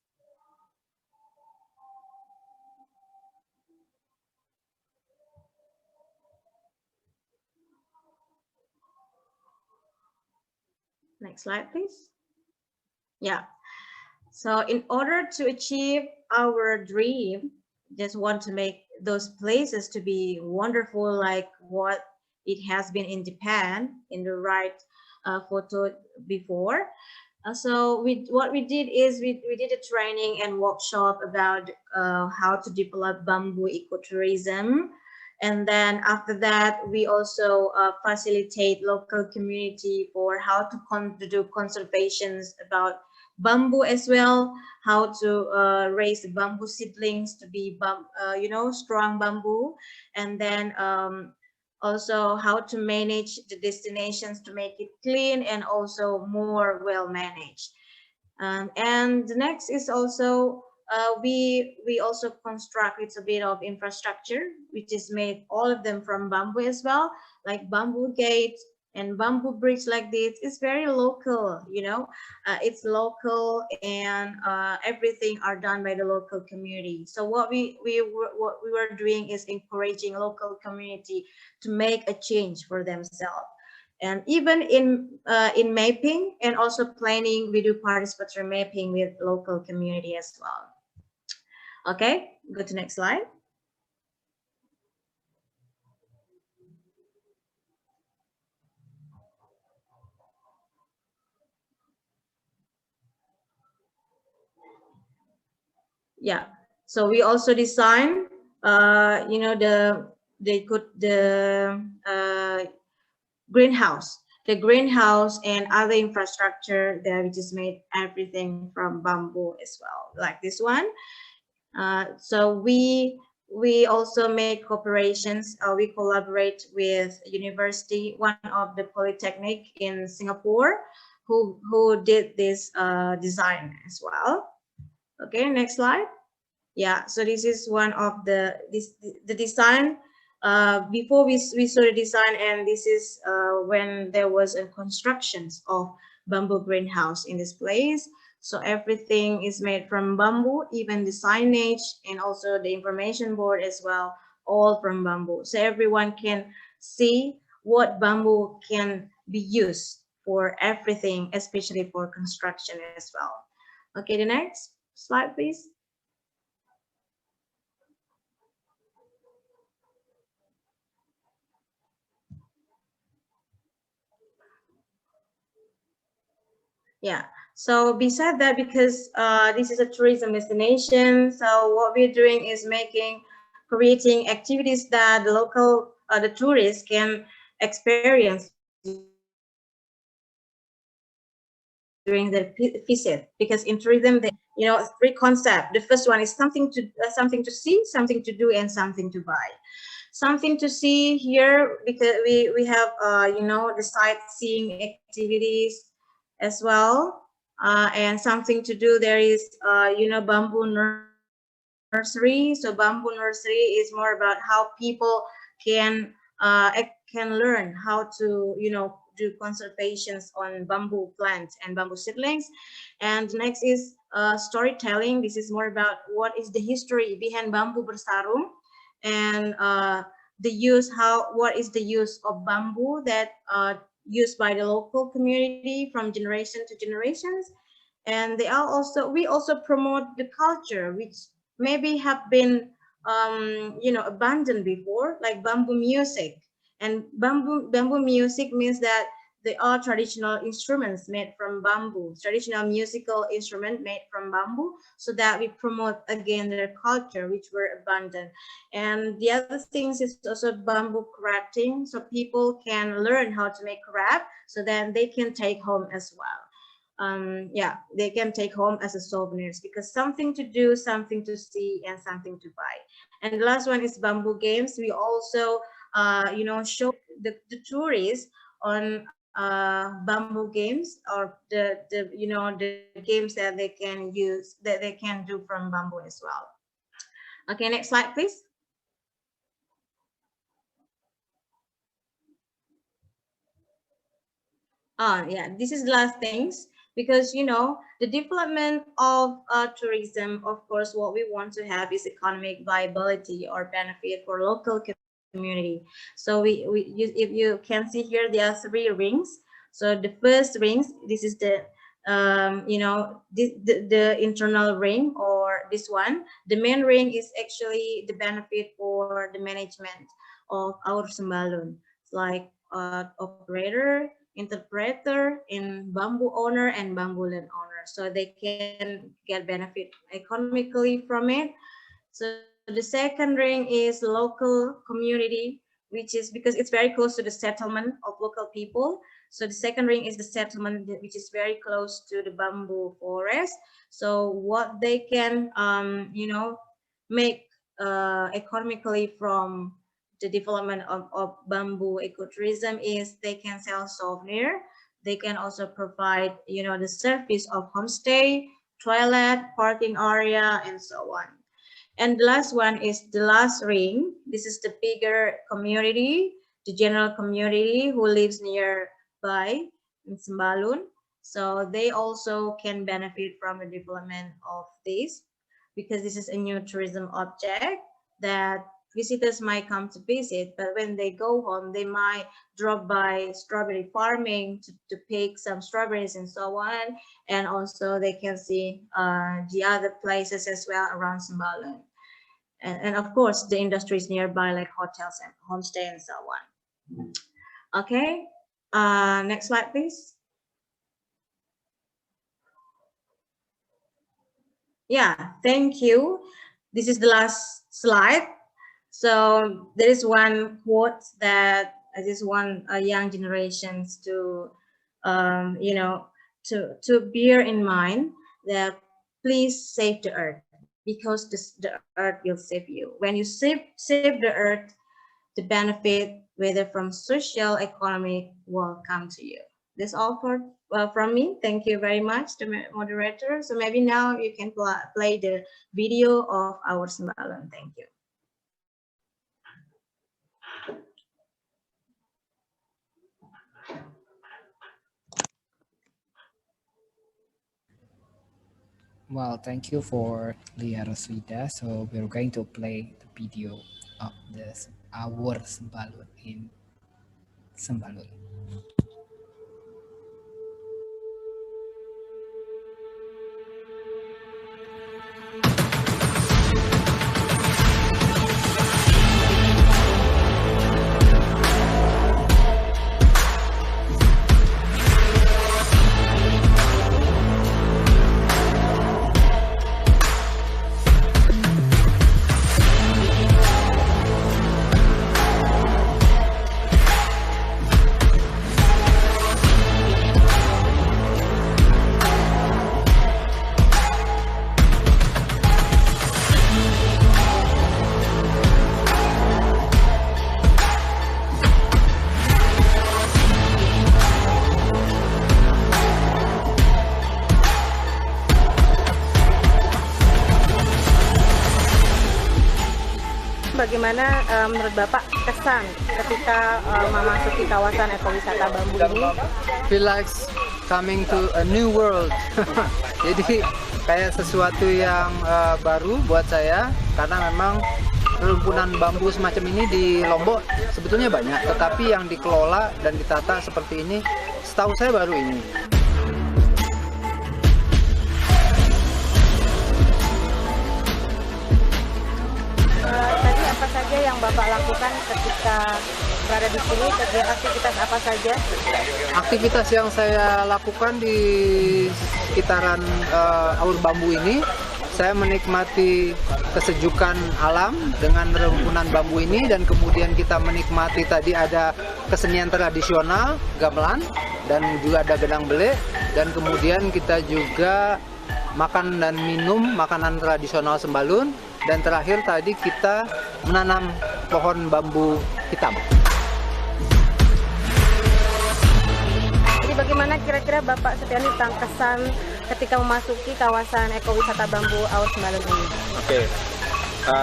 Next slide, please. Yeah. So in order to achieve our dream, just want to make those places to be wonderful, like what it has been in Japan in the right photo before. So what we did is we did a training and workshop about how to develop bamboo ecotourism. And then after that, we also facilitate local community for how to do conservations about bamboo as well, how to raise bamboo seedlings to be strong bamboo, and then also how to manage the destinations to make it clean and also more well managed. And the next is also we also construct a bit of infrastructure, which is made all of them from bamboo as well, like bamboo gates and bamboo bridge like this. It's very local, it's local, and everything are done by the local community. So what we were doing is encouraging local community to make a change for themselves. And even in mapping and also planning, we do participatory mapping with local community as well. Okay, go to next slide. Yeah, so we also design, the greenhouse and other infrastructure there, which is made everything from bamboo as well, like this one. So we we also make cooperations. We collaborate with university, one of the polytechnic in Singapore, who did this design as well. Okay, next slide. Yeah, so this is one of the design. Before we saw the design, and this is when there was a constructions of bamboo greenhouse in this place. So everything is made from bamboo, even the signage and also the information board as well, all from bamboo. So everyone can see what bamboo can be used for everything, especially for construction as well. Okay, the next slide, please. Yeah, so beside that, because this is a tourism destination, so what we're doing is creating activities that the local, the tourists can experience during the visit. Because in tourism, three concepts. The first one is something to see, something to do, and something to buy. Something to see here, because we have the sightseeing activities as well, and something to do. There is bamboo nursery. So bamboo nursery is more about how people can learn how to do conservations on bamboo plants and bamboo seedlings. And next is storytelling. This is more about what is the history behind bamboo bersarung, and what is the use of bamboo that used by the local community from generation to generations. And we also promote the culture which maybe have been abandoned before, like bamboo music. And bamboo music means that they are traditional instruments made from bamboo, traditional musical instrument made from bamboo, so that we promote again their culture which were abandoned. And the other things is also bamboo crafting, so people can learn how to make craft, so then they can take home as well. Yeah, they can take home as a souvenirs, because something to do, something to see, and something to buy. And the last one is bamboo games. We also show the tourists on bamboo games, or the games that they can use, that they can do from bamboo as well. Okay, next slide, please. Yeah, this is the last things, because the development of tourism, of course, what we want to have is economic viability or benefit for local community. So if you can see here, there are 3 rings. So the first rings, this is the the internal ring, or this one. The main ring is actually the benefit for the management of our Sembalun, like operator, interpreter, in bamboo owner, and bamboo land owner, so they can get benefit economically from it. So the second ring is local community, which is because it's very close to the settlement of local people. So the second ring is the settlement, which is very close to the bamboo forest. So what they can make economically from the development of bamboo ecotourism is they can sell souvenir. They can also provide the service of homestay, toilet, parking area, and so on. And the last one is the last ring. This is the bigger community, the general community who lives nearby in Sembalun. So they also can benefit from the development of this, because this is a new tourism object that visitors might come to visit, but when they go home, they might drop by strawberry farming to pick some strawberries and so on. And also they can see the other places as well around Sembalun. And of course, the industries nearby, like hotels and homestay and so on. Okay, next slide, please. Yeah, thank you. This is the last slide. So there is one quote that I just want young generations to, to bear in mind, that please save the earth. because the earth will save you. When you save the earth, the benefit, whether from social, economic, will come to you. That's all from me. Thank you very much, the moderator. So maybe now you can play the video of our Sembalun. Thank you. Well, thank you for Lia Roswida. So we're going to play the video of our Sembalun in Sembalun. Bagaimana menurut Bapak kesan ketika memasuki kawasan ekowisata bambu ini? Feel like coming to a new world. Jadi kayak sesuatu yang baru buat saya, karena memang rumpunan bambu semacam ini di Lombok sebetulnya banyak, tetapi yang dikelola dan ditata seperti ini setahu saya baru ini. Tadi apa saja yang Bapak lakukan ketika berada di sini? Aktivitas apa saja? Aktivitas yang saya lakukan di sekitaran aur bambu ini, saya menikmati kesejukan alam dengan rumpunan bambu ini, dan kemudian kita menikmati tadi ada kesenian tradisional, gamelan, dan juga ada gedang belek, dan kemudian kita juga makan dan minum makanan tradisional Sembalun. Dan terakhir tadi kita menanam pohon bambu hitam. Jadi bagaimana kira-kira Bapak Setiani tentang kesan ketika memasuki kawasan ekowisata bambu Aur Sembalun ini? Oke,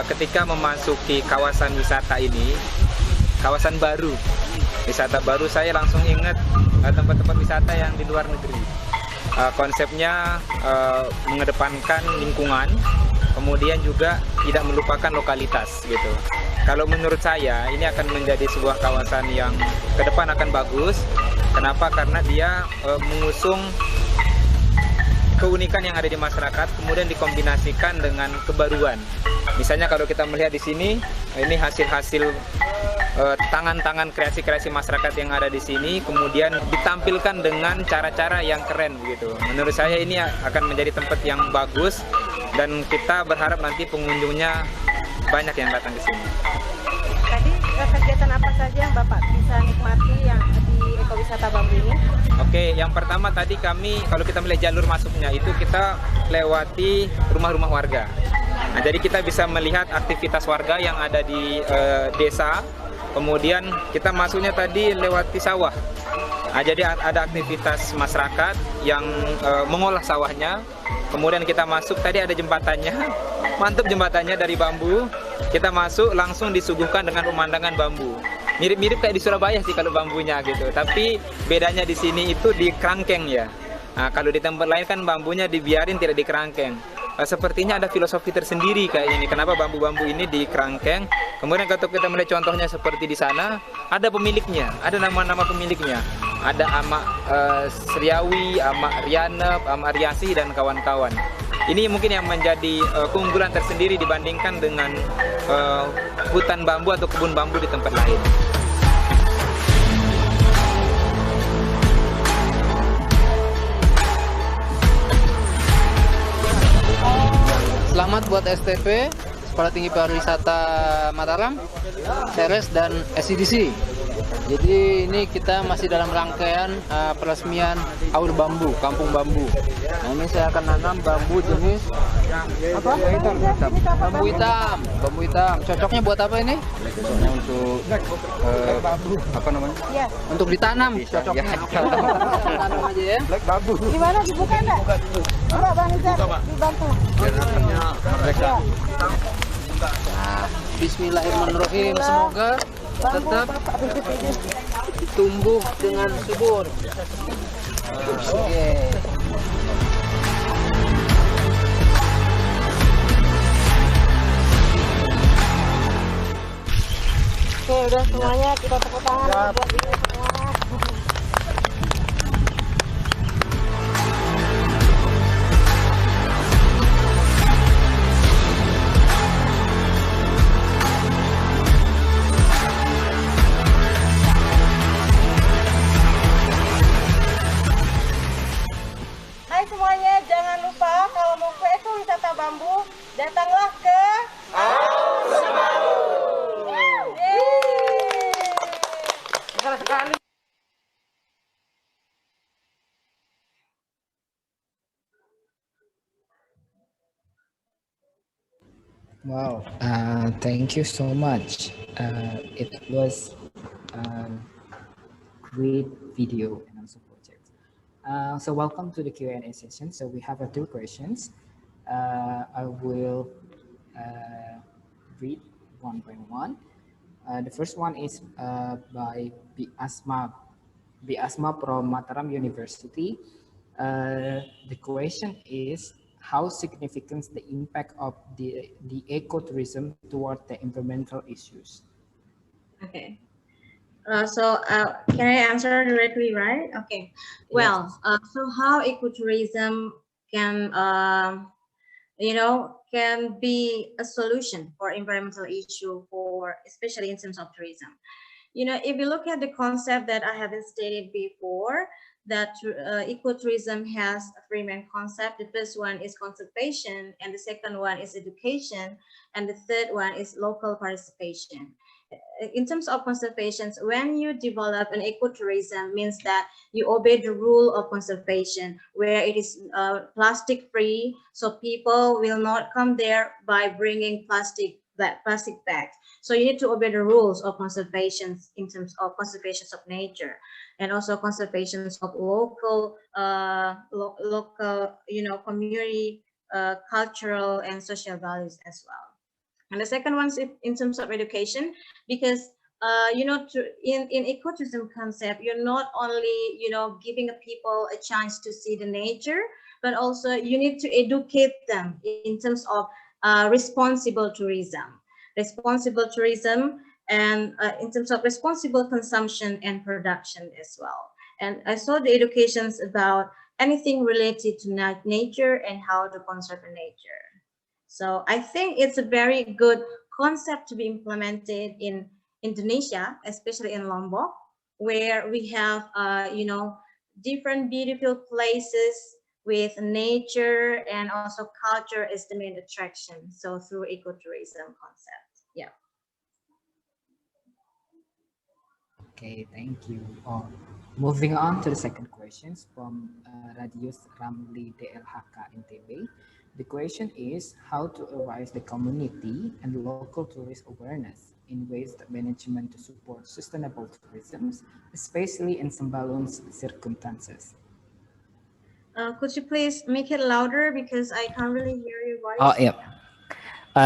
ketika memasuki kawasan wisata ini, kawasan baru, wisata baru, saya langsung ingat tempat-tempat wisata yang di luar negeri. Konsepnya mengedepankan lingkungan, kemudian juga tidak melupakan lokalitas gitu. Kalau menurut saya ini akan menjadi sebuah kawasan yang ke depan akan bagus. Kenapa? Karena dia mengusung keunikan yang ada di masyarakat, kemudian dikombinasikan dengan kebaruan. Misalnya kalau kita melihat di sini, ini hasil-hasil tangan-tangan kreasi-kreasi masyarakat yang ada di sini, kemudian ditampilkan dengan cara-cara yang keren begitu. Menurut saya ini akan menjadi tempat yang bagus, dan kita berharap nanti pengunjungnya banyak yang datang ke sini. Tadi kegiatan apa saja yang Bapak bisa nikmati yang di ekowisata bambu ini? Oke, yang pertama tadi kami, kalau kita melihat jalur masuknya itu kita lewati rumah-rumah warga. Nah, jadi kita bisa melihat aktivitas warga yang ada di desa. Kemudian kita masuknya tadi lewati sawah. Nah, jadi ada aktivitas masyarakat yang mengolah sawahnya. Kemudian kita masuk, tadi ada jembatannya, mantap jembatannya dari bambu. Kita masuk langsung disuguhkan dengan pemandangan bambu. Mirip-mirip kayak di Surabaya sih kalau bambunya gitu. Tapi bedanya di sini itu di kerangkeng ya. Nah, kalau di tempat lain kan bambunya dibiarin, tidak di kerangkeng. Sepertinya ada filosofi tersendiri kayak ini. Kenapa bambu-bambu ini di kerangkeng? Kemudian kalau kita melihat contohnya seperti di sana, ada pemiliknya, ada nama-nama pemiliknya. Ada Amak Sriawi, Amak Rianep, Amak Riasih, dan kawan-kawan. Ini mungkin yang menjadi keunggulan tersendiri dibandingkan dengan hutan bambu atau kebun bambu di tempat lain. Selamat buat STP, Sekolah Tinggi Pariwisata Mataram, Ceres, dan SDGs. Jadi ini kita masih dalam rangkaian peresmian Aur Bambu, Kampung Bambu. Nah ini saya akan nanam bambu jenis apa? Bambu hitam. Bambu hitam. Cocoknya buat apa ini? Cocoknya untuk apa namanya? Ya. Untuk ditanam. Cocoknya. Tanam aja ya. Bambu. Gimana dibuka enggak? Coba Bang Izan dibantu. Mereka. Nah, bismillahirrahmanirrahim. Semoga tetap tumbuh dengan subur. Oke. Oke, udah semuanya kita tepuk tangan buat ini semua. Hai semuanya, jangan lupa kalau mau ke ekowisata bambu, datanglah ke sekali. Wow, thank you so much. It was great video and also project. So welcome to the Q&A session. So we have two questions. I will read one by one. The first one is by B. Asma from Mataram University. The question is, how significant the impact of the ecotourism toward the environmental issues? Okay. Can I answer directly, right? Okay. Well, so how ecotourism can, can be a solution for environmental issue, for especially in terms of tourism. If you look at the concept that I have stated before, that ecotourism has three main concepts. The first one is conservation, and the second one is education, and the third one is local participation. In terms of conservation, when you develop an ecotourism, means that you obey the rule of conservation, where it is plastic free, so people will not come there by bringing plastic bags. So you need to obey the rules of conservation in terms of conservation of nature, and also conservation of local, community, cultural and social values as well. And the second one is in terms of education, because in ecotourism concept, you're not only giving people a chance to see the nature, but also you need to educate them in terms of responsible tourism, and in terms of responsible consumption and production as well. And I saw the educations about anything related to nature and how to conserve nature. So I think it's a very good concept to be implemented in Indonesia, especially in Lombok, where we have, different beautiful places with nature and also culture is the main attraction. So through ecotourism concept, yeah. Okay, thank you. Moving on to the second questions from Radius Ramli DLHK NTB. The question is how to arouse the community and local tourist awareness in ways that management to support sustainable tourism, especially in Sembalun's circumstances. Could you please make it louder, because I can't really hear your voice? Oh, yeah.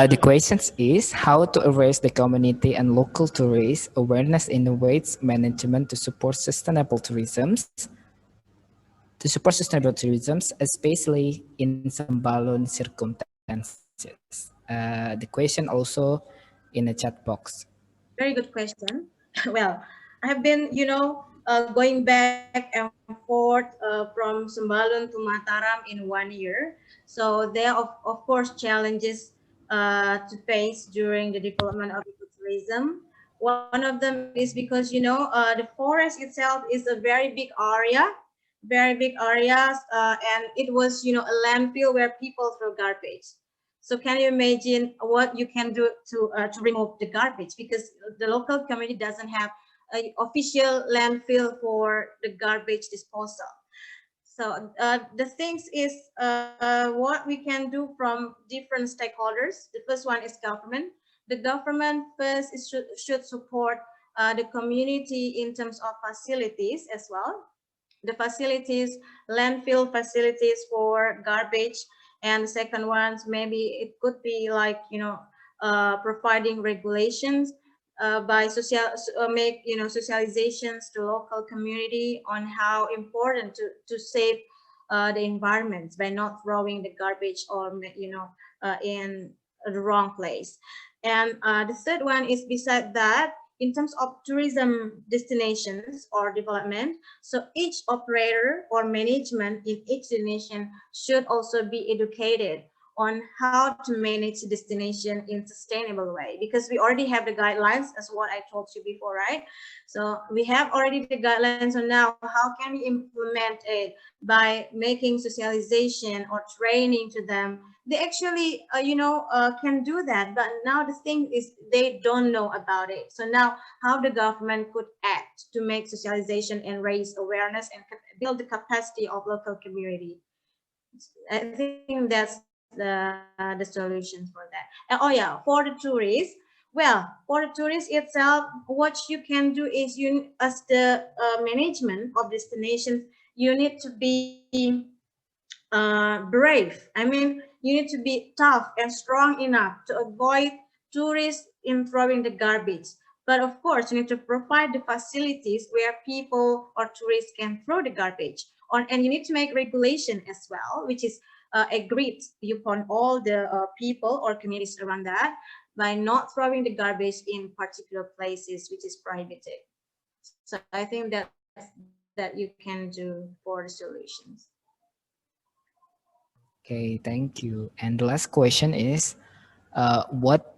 The question is how to raise the community and local tourist awareness in ways management to support sustainable tourism, especially in Sembalun circumstances. The question also in the chat box. Very good question. Well, I have been, going back and forth from Sembalun to Mataram in 1 year. So there are, of course, challenges to face during the development of ecotourism. One of them is because, the forest itself is a very big area, and it was, a landfill where people throw garbage. So can you imagine what you can do to remove the garbage? Because the local community doesn't have official landfill for the garbage disposal. So the things is what we can do from different stakeholders. The first one is government. The government first should support the community in terms of facilities as well. The facilities, landfill facilities for garbage. And the second ones, maybe it could be like, providing regulations by make socializations to local community on how important to save the environment by not throwing the garbage or in the wrong place. And the third one is beside that, in terms of tourism destinations or development, so each operator or management in each destination should also be educated on how to manage destination in sustainable way, because we already have the guidelines as what I told you before, right? So we have already the guidelines, so now how can we implement it by making socialization or training to them? They actually can do that, but now the thing is they don't know about it. So now how the government could act to make socialization and raise awareness and build the capacity of local community. I think that's the solution for that. And oh yeah, for the tourists, well, for the tourists itself, what you can do is you, as the management of destinations, you need to be brave. I mean, you need to be tough and strong enough to avoid tourists in throwing the garbage. But of course, you need to provide the facilities where people or tourists can throw the garbage on, and you need to make regulation as well, which is agreed upon all the people or communities around that, by not throwing the garbage in particular places which is prohibited. So I think that you can do for the solutions. Okay, thank you. And the last question is, what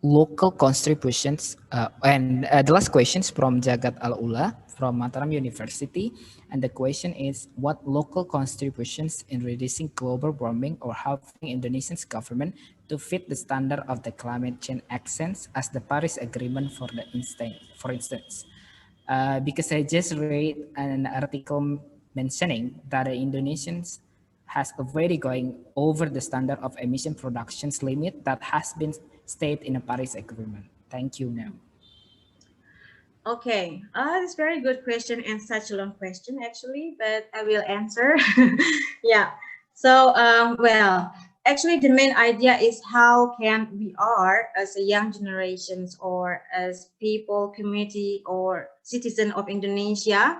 local contributions, the last questions from Jagat Al-Ula from Mataram University. And the question is, what local contributions in reducing global warming or helping Indonesia's government to fit the standard of the climate change actions as the Paris Agreement for instance? Because I just read an article mentioning that the Indonesians has already going over the standard of emission productions limit that has been stated in the Paris Agreement. Thank you, ma'am. Okay, that's a very good question and such a long question actually, but I will answer. Yeah, so well, actually the main idea is how can we are as a young generations or as people, community or citizen of Indonesia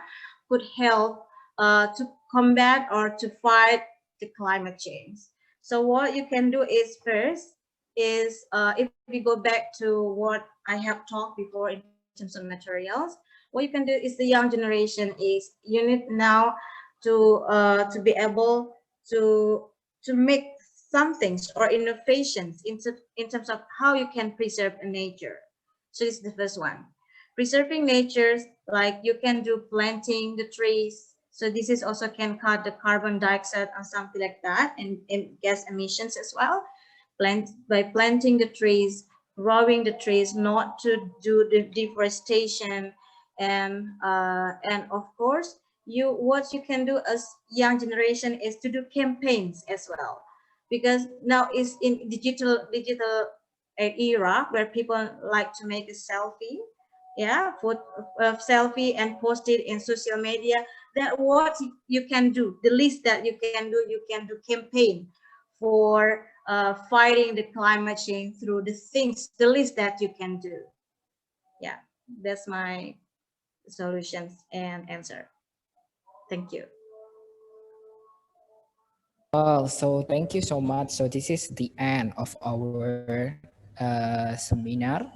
could help to combat or to fight the climate change. So what you can do is first is if we go back to what I have talked before in terms of materials, what you can do is the young generation is you need now to be able to make some things or innovations in terms of how you can preserve nature. So this is the first one. Preserving nature, like you can do planting the trees. So this is also can cut the carbon dioxide and something like that, and gas emissions as well. By planting the trees, growing the trees, not to do the deforestation, and of course, what you can do as young generation is to do campaigns as well, because now is in digital era where people like to make a selfie, yeah, for selfie and post it in social media. That what you can do, the least that you can do campaign for fighting the climate change through the things, the least that you can do. Yeah, that's my solutions and answer. Thank you. Well, so thank you so much. So this is the end of our seminar.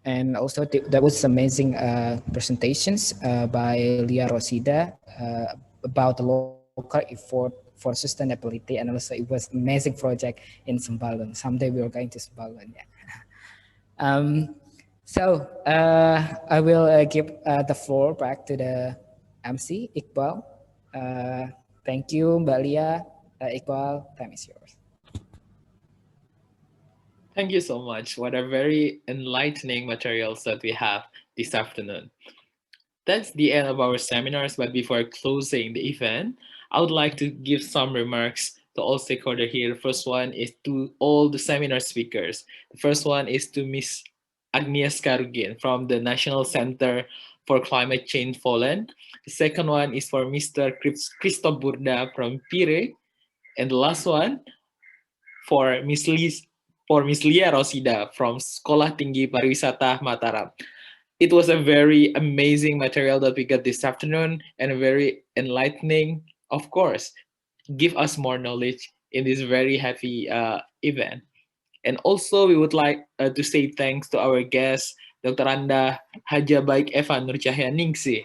And also that was amazing presentations by Lia Rosida about the local effort for sustainability, and also it was amazing project in Sembalun. Someday we are going to Sembalun. Yeah. So I will give the floor back to the MC Iqbal. Thank you, Mbak Lia. Iqbal, time is yours. Thank you so much. What a very enlightening materials that we have this afternoon. That's the end of our seminars, but before closing the event, I would like to give some remarks to all stakeholders here. The first one is to all the seminar speakers. The first one is to Miss Agnieszka Rugin from the National Center for Climate Change Poland. The second one is for Mr. Christoph Burda from PIRE. And the last one for Miss Lia Rosida from Sekolah Tinggi Pariwisata Mataram. It was a very amazing material that we got this afternoon and very enlightening, of course, give us more knowledge in this very happy event. And also we would like to say thanks to our guest, Dr. Anda Haja Baik Eva Nurcahya Ningsih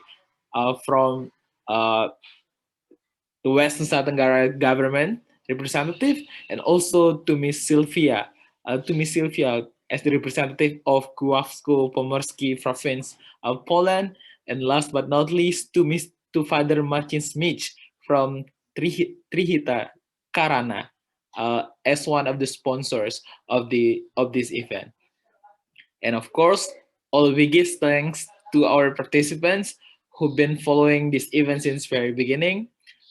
from the West Nusa Tenggara government representative, and also to Miss Sylvia, as the representative of Kujawsko-Pomorski province of Poland, and last but not least to Father Marcin Smith from Trihita Karana as one of the sponsors of this event. And of course, all biggest thanks to our participants who've been following this event since very beginning.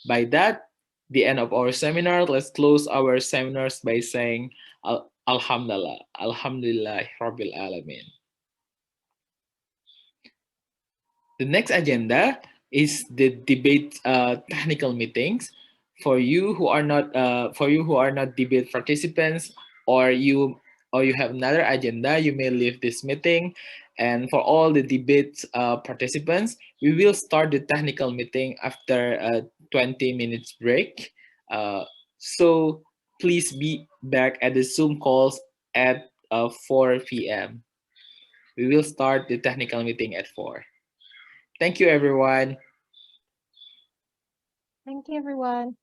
By that, the end of our seminar, let's close our seminars by saying Alhamdulillah, Alhamdulillah, Rabbil Alamin. The next agenda is the debate technical meetings. For you who are not debate participants, or you have another agenda, you may leave this meeting. And for all the debate participants, we will start the technical meeting after a 20 minutes break. So please be back at the Zoom calls at 4 p.m. We will start the technical meeting at 4. Thank you, everyone. Thank you, everyone.